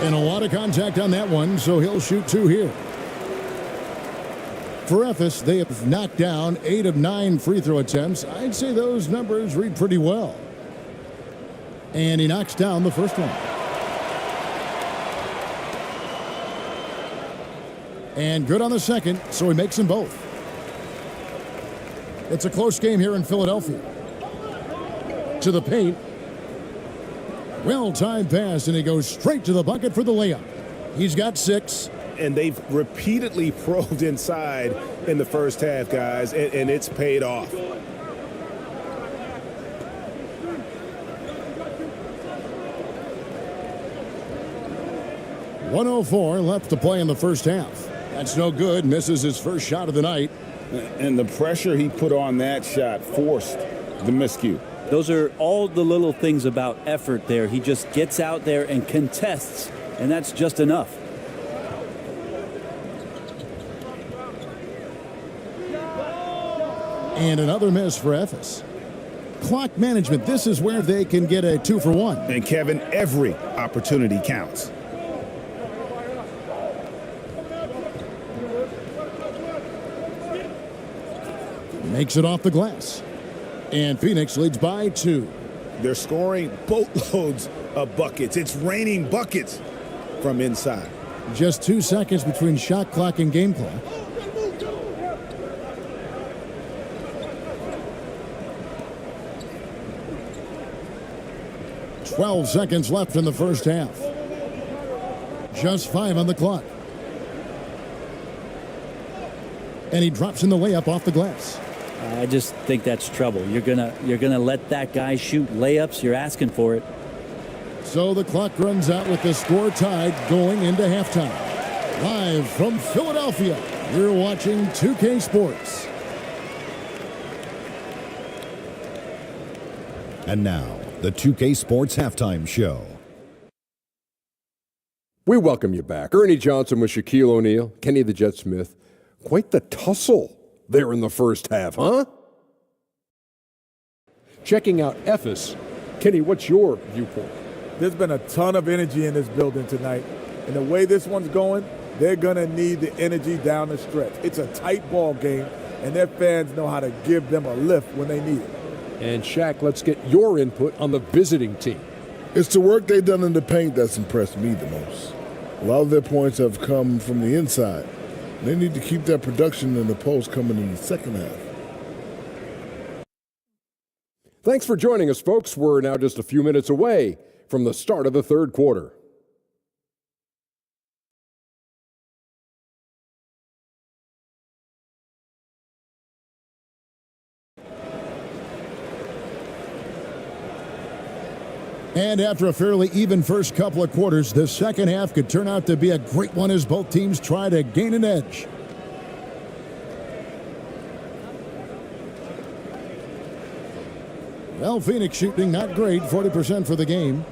And a lot of contact on that one, so he'll shoot 2 here. For Efes, they have knocked down 8 of 9 free throw attempts. I'd say those numbers read pretty well. And he knocks down the first one. And good on the second, so he makes them both. It's a close game here in Philadelphia. To the paint. Well-timed pass, and he goes straight to the bucket for the layup. He's got 6. And they've repeatedly probed inside in the first half, guys, and it's paid off. .104 left to play in the first half. That's no good. Misses his first shot of the night. And the pressure he put on that shot forced the miscue. Those are all the little things about effort there. He just gets out there and contests, and that's just enough. And another miss for Ephes. Clock management, this is where they can get a 2 for 1. And Kevin, every opportunity counts. Makes it off the glass. And Phoenix leads by 2. They're scoring boatloads of buckets. It's raining buckets from inside. Just 2 seconds between shot clock and game clock. .12 seconds left in the first half. Just 5 on the clock. And he drops in the layup off the glass. I just think that's trouble. You're gonna let that guy shoot layups. You're asking for it. So the clock runs out with the score tied going into halftime. Live from Philadelphia, you're watching 2K Sports. And now, the 2K Sports Halftime Show. We welcome you back. Ernie Johnson with Shaquille O'Neal, Kenny the Jet Smith. Quite the tussle there in the first half, huh? Checking out Ephes. Kenny, what's your viewpoint? There's been a ton of energy in this building tonight. And the way this one's going, they're going to need the energy down the stretch. It's a tight ball game, and their fans know how to give them a lift when they need it. And Shaq, let's get your input on the visiting team. It's the work they've done in the paint that's impressed me the most. A lot of their points have come from the inside. They need to keep that production in the post coming in the second half. Thanks for joining us, folks. We're now just a few minutes away from the start of the third quarter. And after a fairly even first couple of quarters, the second half could turn out to be a great one as both teams try to gain an edge. Well, Phoenix shooting not great, 40% for the game.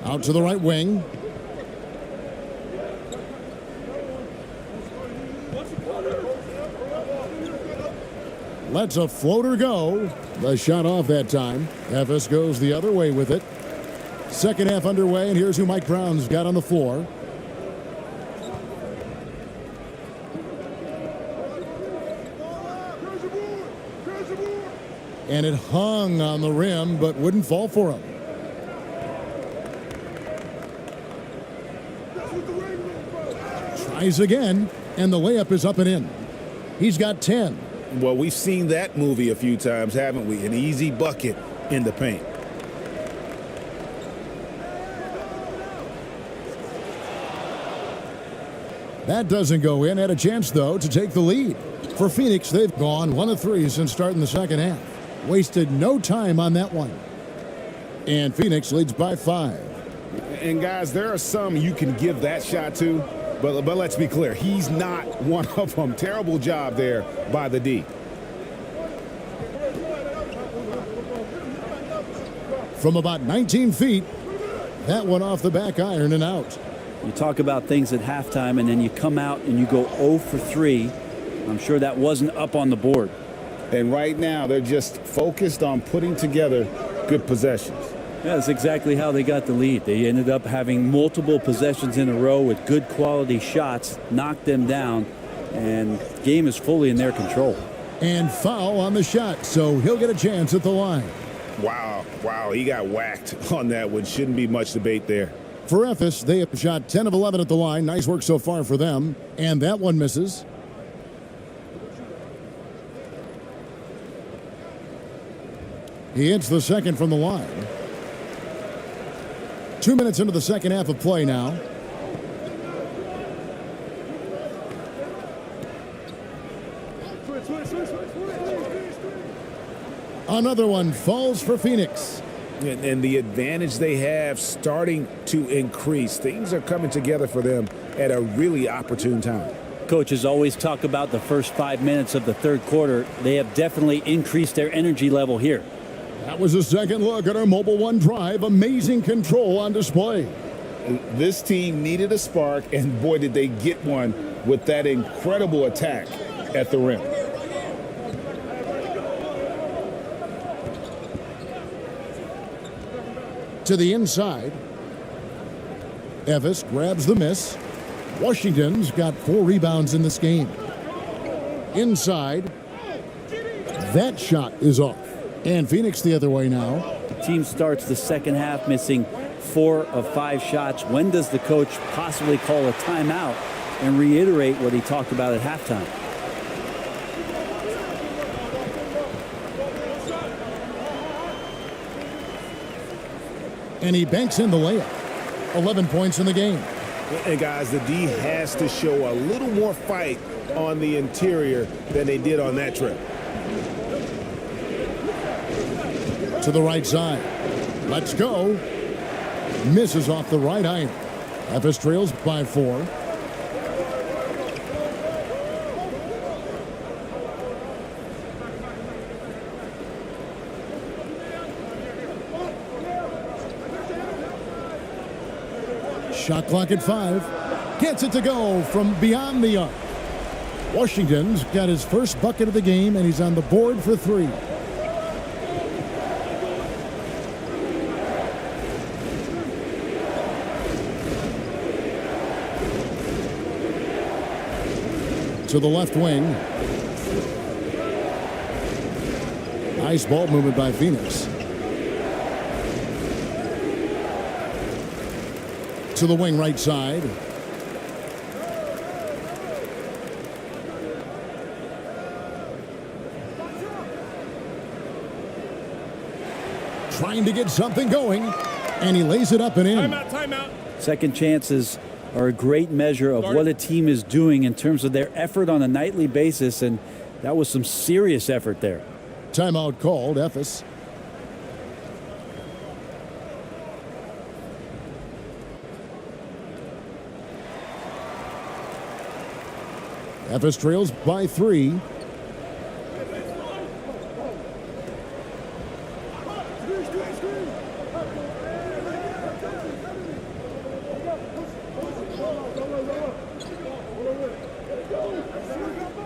Out to the right wing. Lets a floater go. The shot off that time. Ephes goes the other way with it. Second half underway, and here's who Mike Brown's got on the floor. And it hung on the rim, but wouldn't fall for him. Tries again, and the layup is up and in. He's got 10. Well, we've seen that movie a few times, haven't we? An easy bucket in the paint. That doesn't go in. Had a chance, though, to take the lead. For Phoenix, they've gone 1 of 3 since starting the second half. Wasted no time on that one. And Phoenix leads by 5. And, guys, there are some you can give that shot to, but let's be clear. He's not one of them. Terrible job there by the D. From about 19 feet, that one off the back iron and out. You talk about things at halftime, and then you come out and you go 0 for 3. I'm sure that wasn't up on the board. And right now, they're just focused on putting together good possessions. Yeah, that's exactly how they got the lead. They ended up having multiple possessions in a row with good quality shots, knocked them down, and the game is fully in their control. And foul on the shot, so he'll get a chance at the line. Wow, he got whacked on that one. Shouldn't be much debate there. For Ephes, they have shot 10 of 11 at the line. Nice work so far for them. And that one misses. He hits the second from the line. 2 minutes into the second half of play now. Another one falls for Phoenix. And the advantage they have starting to increase. Things are coming together for them at a really opportune time. Coaches always talk about the first 5 minutes of the third quarter. They have definitely increased their energy level here. That was a second look at our Mobile One drive. Amazing control on display. This team needed a spark, and boy, did they get one with that incredible attack at the rim. To the inside. Ephes grabs the miss. Washington's got 4 rebounds in this game. Inside. That shot is off. And Phoenix the other way now. The team starts the second half missing 4 of 5 shots. When does the coach possibly call a timeout and reiterate what he talked about at halftime? And he banks in the layup. 11 points in the game. And guys, the D has to show a little more fight on the interior than they did on that trip. To the right side. Let's go. Misses off the right iron. Ephes trails by 4. Shot clock at 5. Gets it to go from beyond the arc. Washington's got his first bucket of the game, and he's on the board for 3. To the left wing. Nice ball movement by Phoenix. To the wing right side. Trying to get something going, and he lays it up and in. Timeout. Second chances are a great measure of what a team is doing in terms of their effort on a nightly basis, and that was some serious effort there. Timeout called. Ephes. Ephes trails by 3.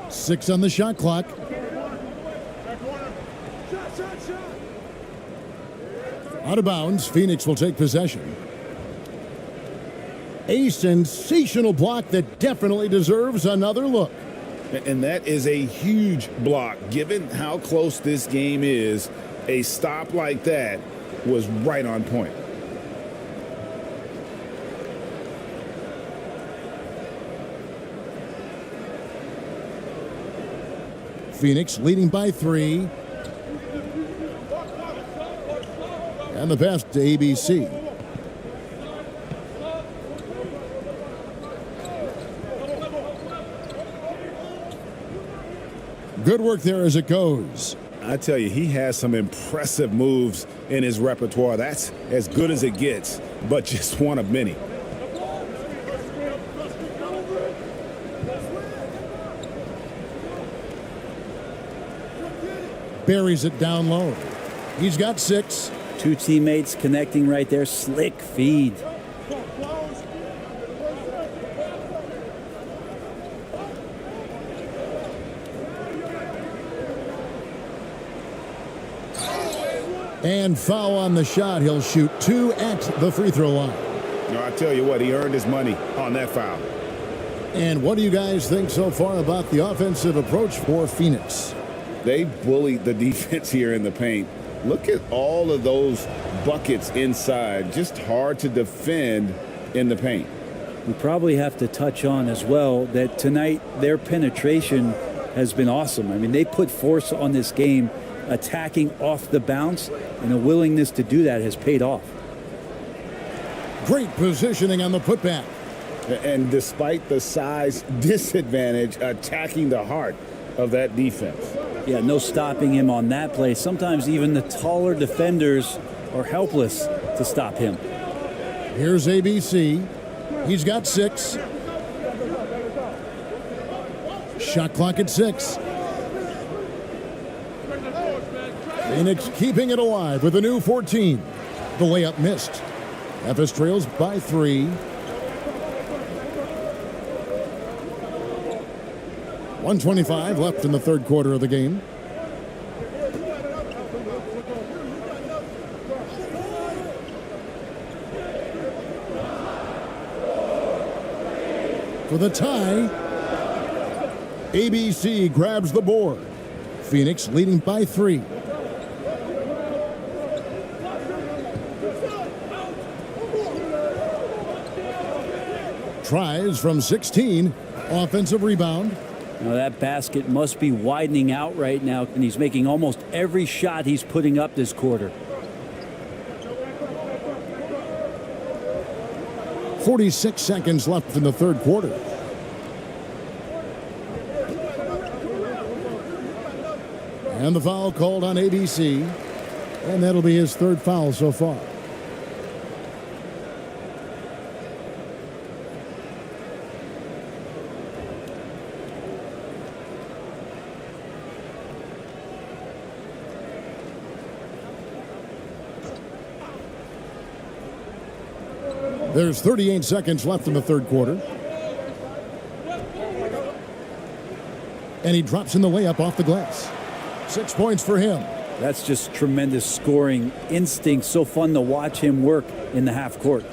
Six on the shot clock. Out of bounds. Phoenix will take possession. A sensational block that definitely deserves another look. And that is a huge block. Given how close this game is, a stop like that was right on point. Phoenix leading by 3. And the pass to ABC. Good work there as it goes. I tell you, he has some impressive moves in his repertoire. That's as good as it gets, but just one of many. Buries it down low. He's got 6. 2 teammates connecting right there. Slick feed. And foul on the shot. He'll shoot 2 at the free throw line. No, I tell you what, he earned his money on that foul. And what do you guys think so far about the offensive approach for Phoenix? They bullied the defense here in the paint. Look at all of those buckets inside. Just hard to defend in the paint. We probably have to touch on as well that tonight their penetration has been awesome. I mean, they put force on this game, attacking off the bounce, and a willingness to do that has paid off. Great positioning on the putback. And despite the size disadvantage, attacking the heart of that defense. Yeah, no stopping him on that play. Sometimes even the taller defenders are helpless to stop him. Here's ABC. He's got 6. Shot clock at 6. Phoenix keeping it alive with a new 14. The layup missed. Memphis trails by 3. 1:25 left in the third quarter of the game. For the tie, ABC grabs the board. Phoenix leading by 3. Tries from 16. Offensive rebound. Now that basket must be widening out right now, and he's making almost every shot he's putting up this quarter. 46 seconds left in the third quarter. And the foul called on ABC. And that'll be his third foul so far. There's 38 seconds left in the third quarter. And he drops in the layup off the glass. 6 points for him. That's just tremendous scoring instinct. So fun to watch him work in the half court.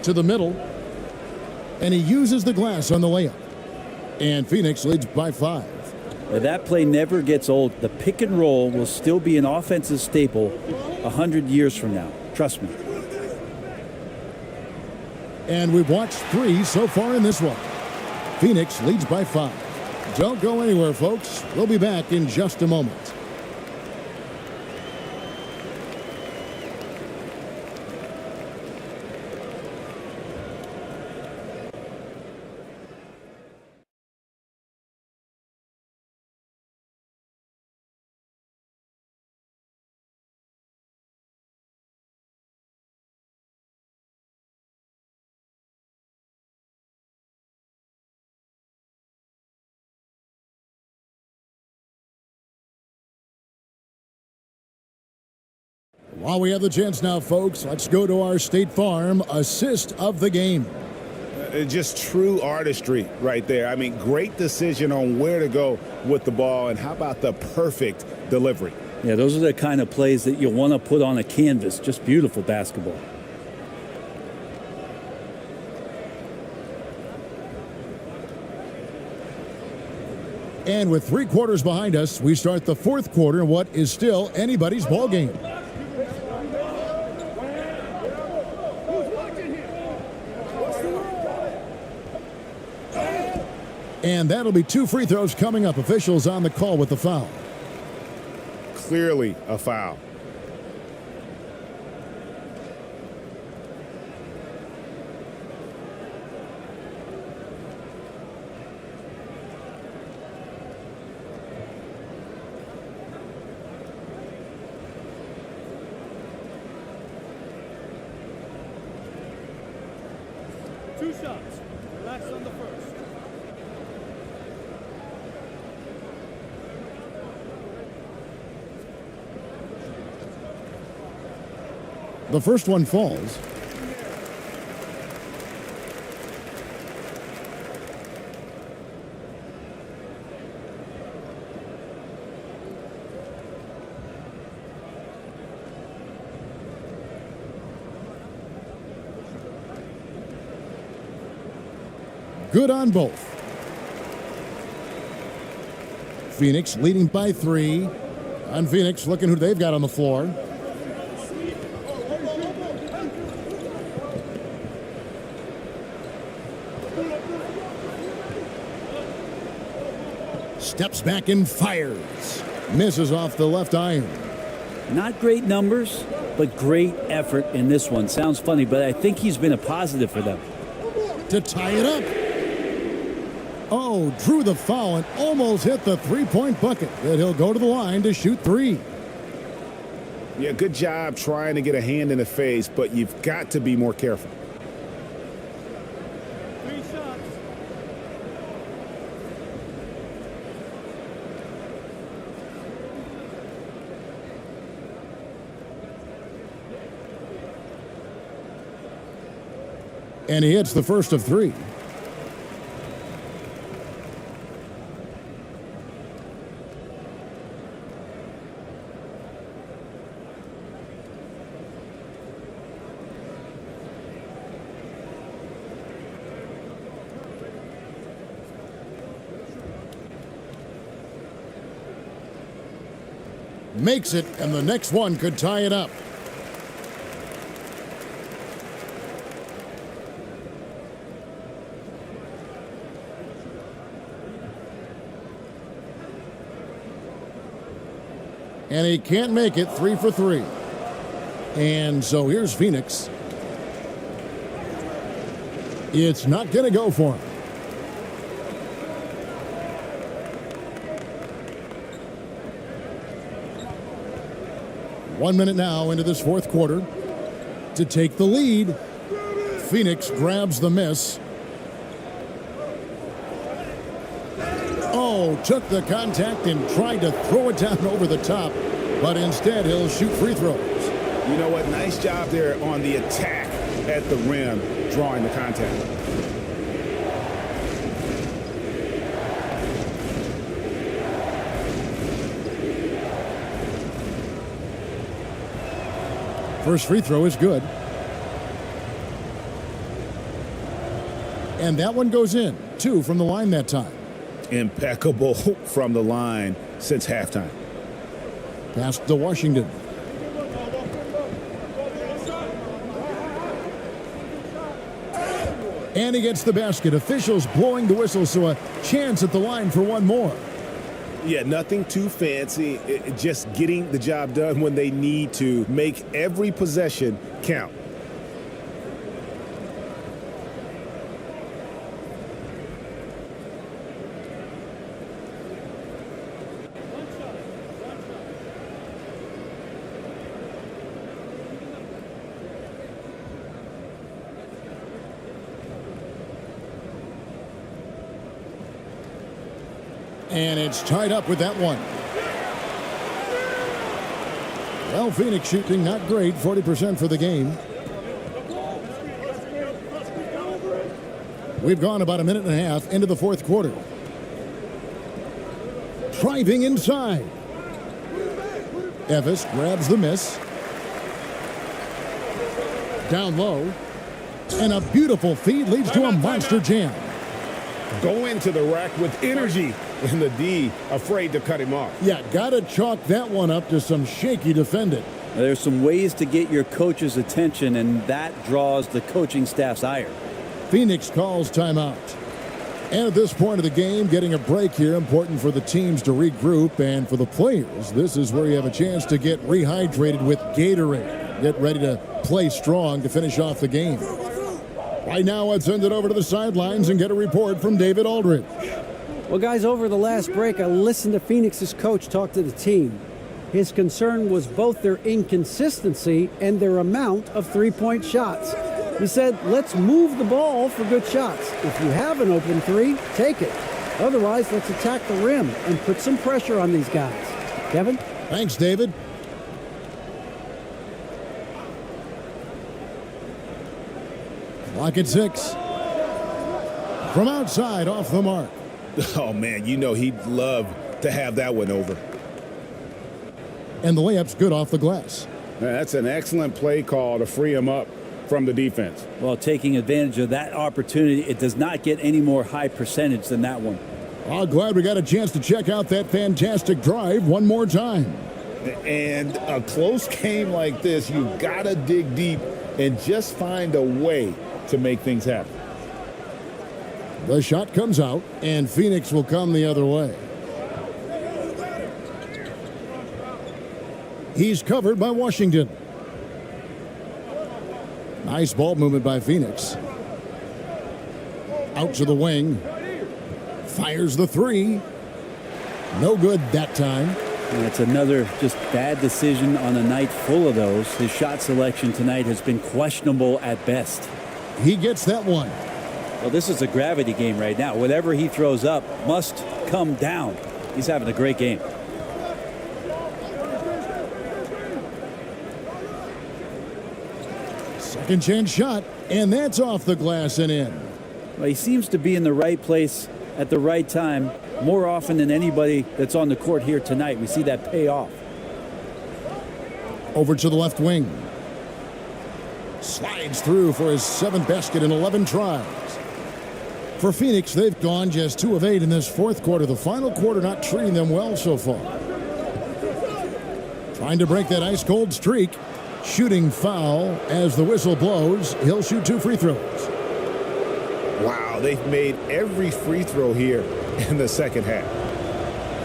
To the middle. And he uses the glass on the layup. And Phoenix leads by 5. Now that play never gets old. The pick and roll will still be an offensive staple 100 years from now. Trust me. And we've watched 3 so far in this one. Phoenix leads by 5. Don't go anywhere, folks. We'll be back in just a moment. While we have the chance now, folks, let's go to our State Farm assist of the game. Just true artistry right there. I mean, great decision on where to go with the ball, and how about the perfect delivery? Yeah, those are the kind of plays that you want to put on a canvas. Just beautiful basketball. And with 3 quarters behind us, we start the fourth quarter in what is still anybody's ball game. And that'll be 2 free throws coming up. Officials on the call with the foul. Clearly a foul. Two shots. Relax on the first. The first one falls. Good on both. Phoenix leading by 3. And Phoenix looking who they've got on the floor. Steps back and fires. Misses off the left iron. Not great numbers, but great effort in this one. Sounds funny, but I think he's been a positive for them. To tie it up. Oh, drew the foul and almost hit the three-point bucket. That he'll go to the line to shoot 3. Yeah, good job trying to get a hand in the face, but you've got to be more careful. 3 shots. And he hits the first of 3. Makes it, and the next one could tie it up. And he can't make it. 3 for 3. And so here's Phoenix. It's not going to go for him. One minute now into this fourth quarter to take the lead. Phoenix grabs the miss. Oh, took the contact and tried to throw it down over the top, but instead he'll shoot free throws. You know what? Nice job there on the attack at the rim, drawing the contact. First free throw is good. And that one goes in. 2 from the line that time. Impeccable from the line since halftime. Pass to Washington. And he gets the basket. Officials blowing the whistle, so a chance at the line for one more. Yeah, nothing too fancy. Just getting the job done when they need to. Make every possession count. And it's tied up with that one. Well, Phoenix shooting not great, 40% for the game. We've gone about a minute and a half into the fourth quarter. Driving inside. Evis grabs the miss. Down low. And a beautiful feed leads to a monster jam. Go into the rack with energy. And the D afraid to cut him off. Yeah, got to chalk that one up to some shaky defending. There's some ways to get your coach's attention, and that draws the coaching staff's ire. Phoenix calls timeout. And at this point of the game, getting a break here, important for the teams to regroup, and for the players, this is where you have a chance to get rehydrated with Gatorade. Get ready to play strong to finish off the game. Right now, let's send it over to the sidelines and get a report from David Aldridge. Well, guys, over the last break, I listened to Phoenix's coach talk to the team. His concern was both their inconsistency and their amount of three-point shots. He said, let's move the ball for good shots. If you have an open 3, take it. Otherwise, let's attack the rim and put some pressure on these guys. Kevin? Thanks, David. Clock at 6. From outside, off the mark. Oh, man, you know he'd love to have that one over. And the layup's good off the glass. That's an excellent play call to free him up from the defense. Well, taking advantage of that opportunity, it does not get any more high percentage than that one. Oh, glad we got a chance to check out that fantastic drive one more time. And a close game like this, you've got to dig deep and just find a way to make things happen. The shot comes out, and Phoenix will come the other way. He's covered by Washington. Nice ball movement by Phoenix. Out to the wing. Fires the three. No good that time. And it's another just bad decision on a night full of those. His shot selection tonight has been questionable at best. He gets that one. Well, this is a gravity game right now. Whatever he throws up must come down. He's having a great game. Second chance shot, and that's off the glass and in. Well, he seems to be in the right place at the right time more often than anybody that's on the court here tonight. We see that pay off. Over to the left wing. Slides through for his 7th basket in 11 tries. For Phoenix, they've gone just 2 of 8 in this fourth quarter. The final quarter not treating them well so far. Trying to break that ice-cold streak. Shooting foul as the whistle blows. He'll shoot 2 free throws. Wow, they've made every free throw here in the second half.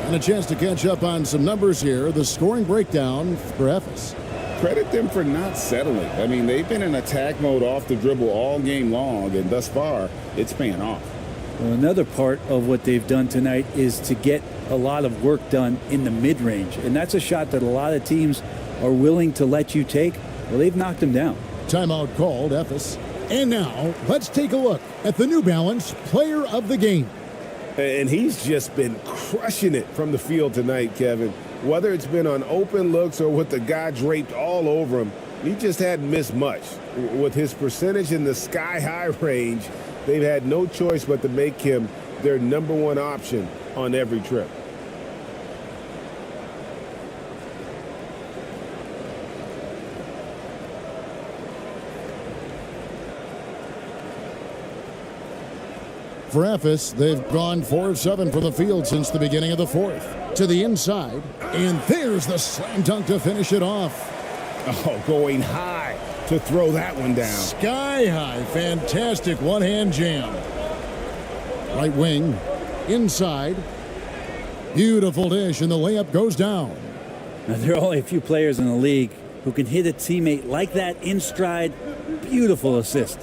And a chance to catch up on some numbers here. The scoring breakdown for Ephes. Credit them for not settling. I mean, they've been in attack mode off the dribble all game long, and thus far, it's paying off. Well, another part of what they've done tonight is to get a lot of work done in the mid-range. And that's a shot that a lot of teams are willing to let you take. Well, they've knocked them down. Timeout called, Ephes. And now, let's take a look at the New Balance Player of the Game. And he's just been crushing it from the field tonight, Kevin. Whether it's been on open looks or with the guy draped all over him, he just hadn't missed much. With his percentage in the sky-high range, they've had no choice but to make him their #1 option on every trip. For Ephes, they've gone 4 of 7 from the field since the beginning of the fourth. To the inside, and there's the slam dunk to finish it off. Oh, going high to throw that one down. Sky high, fantastic one-hand jam. Right wing, inside. Beautiful dish, and the layup goes down. Now, there are only a few players in the league who can hit a teammate like that in stride. Beautiful assist.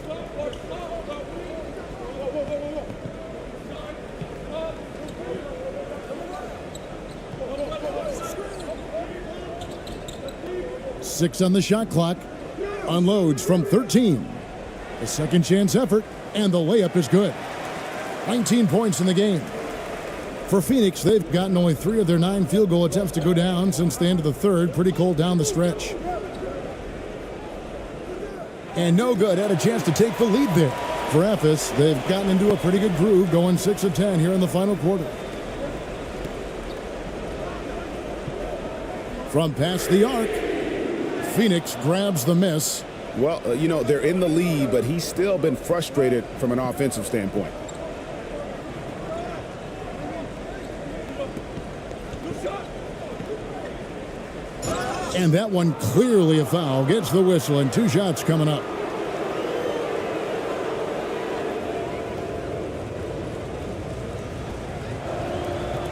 Six on the shot clock. Unloads from 13. A second chance effort, and the layup is good. 19 points in the game. For Phoenix, they've gotten only 3 of their 9 field goal attempts to go down since the end of the third. Pretty cold down the stretch. And no good. Had a chance to take the lead there. For Ephes, they've gotten into a pretty good groove, going 6 of 10 here in the final quarter. From past the arc, Phoenix grabs the miss. Well, they're in the lead, but he's still been frustrated from an offensive standpoint. And that one clearly a foul. Gets the whistle, and 2 shots coming up.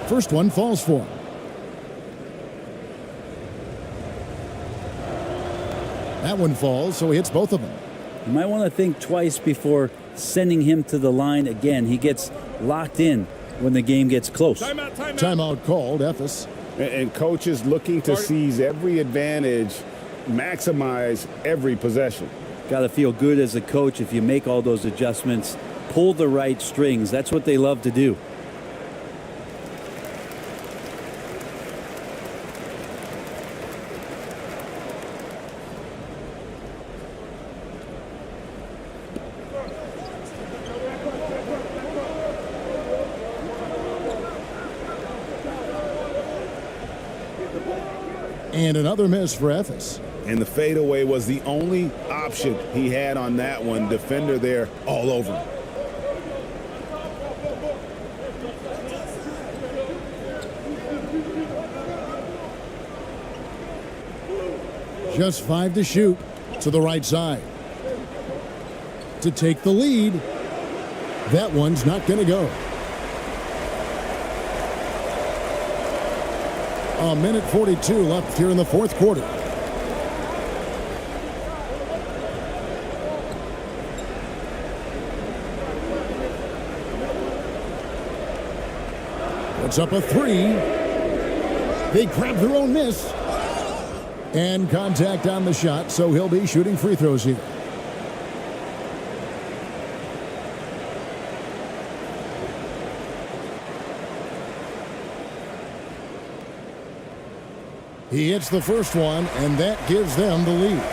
First one falls for him. That one falls, so he hits both of them. You might want to think twice before sending him to the line again. He gets locked in when the game gets close. Timeout called, Ephes. And coaches looking to seize every advantage, maximize every possession. Got to feel good as a coach if you make all those adjustments, pull the right strings. That's what they love to do. And another miss for Ephes. And the fadeaway was the only option he had on that one. Defender there all over him. Just 5 to shoot to the right side. To take the lead. That one's not going to go. A minute 42 left here in the fourth quarter. Puts up a 3. They grab their own miss. And contact on the shot, so he'll be shooting free throws here. He hits the first one, and that gives them the lead.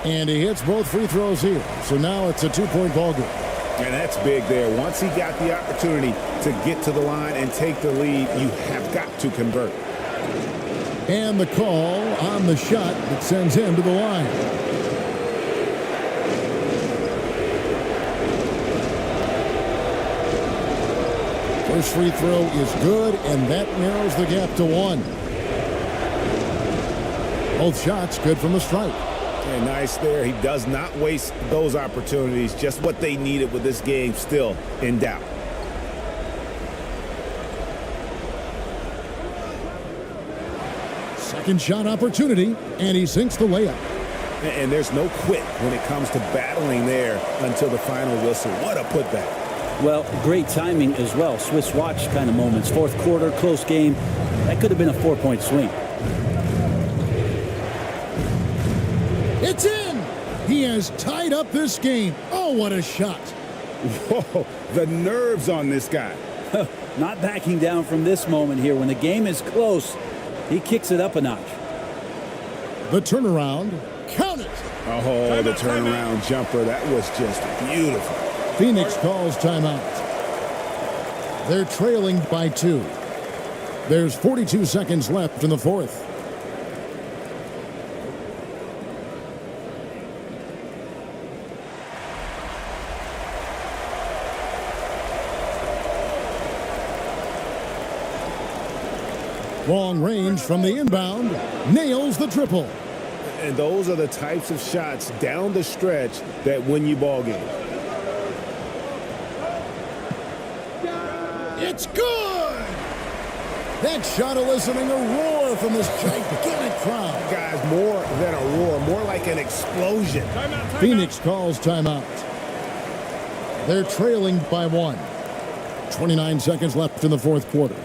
And he hits both free throws here. So now it's a 2-point ball game. And that's big there. Once he got the opportunity to get to the line and take the lead, you have got to convert. And the call on the shot that sends him to the line. First free throw is good, and that narrows the gap to 1. Both shots good from the stripe. And nice there. He does not waste those opportunities. Just what they needed with this game still in doubt. Second shot opportunity, and he sinks the layup. And there's no quit when it comes to battling there until the final whistle. What a putback. Well, great timing as well. Swiss watch kind of moments. Fourth quarter, close game. That could have been a 4-point swing. It's in! He has tied up this game. Oh, what a shot. Whoa, the nerves on this guy. Not backing down from this moment here. When the game is close, he kicks it up a notch. The turnaround. Count it! Oh, the turnaround jumper. That was just beautiful. Phoenix calls timeout. They're trailing by 2. There's 42 seconds left in the fourth. Long range from the inbound. Nails the triple. And those are the types of shots down the stretch that win you ball games. It's good! That shot eliciting a roar from this gigantic crowd. Guys, more than a roar, more like an explosion. Phoenix calls timeout. They're trailing by 1. 29 seconds left in the fourth quarter.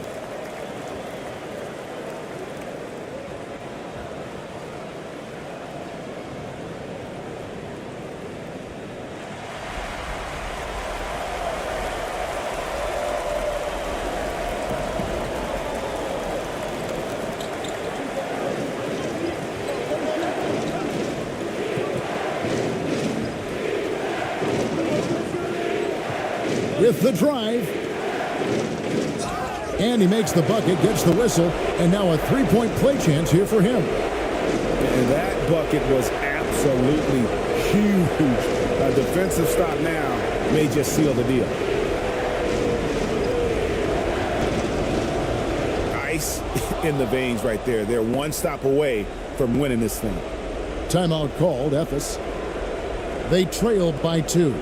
With the drive. And he makes the bucket, gets the whistle, and now a 3-point play chance here for him. And that bucket was absolutely huge. A defensive stop now may just seal the deal. Ice in the veins right there. They're one stop away from winning this thing. Timeout called, Ephes. They trail by 2.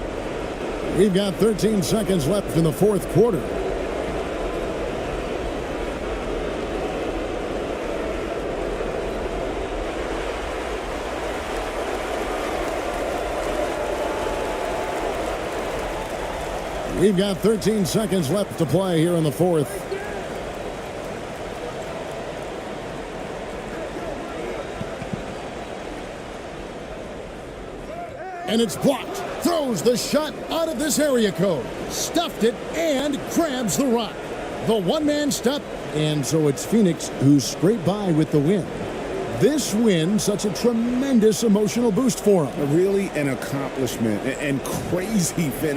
We've got 13 seconds left in the fourth quarter. We've got 13 seconds left to play here in the fourth. And it's blocked. Throws the shot out of this area code. Stuffed it and grabs the rock. The one-man step. And so it's Phoenix who scraped by with the win. This win, such a tremendous emotional boost for him. Really an accomplishment and crazy finish.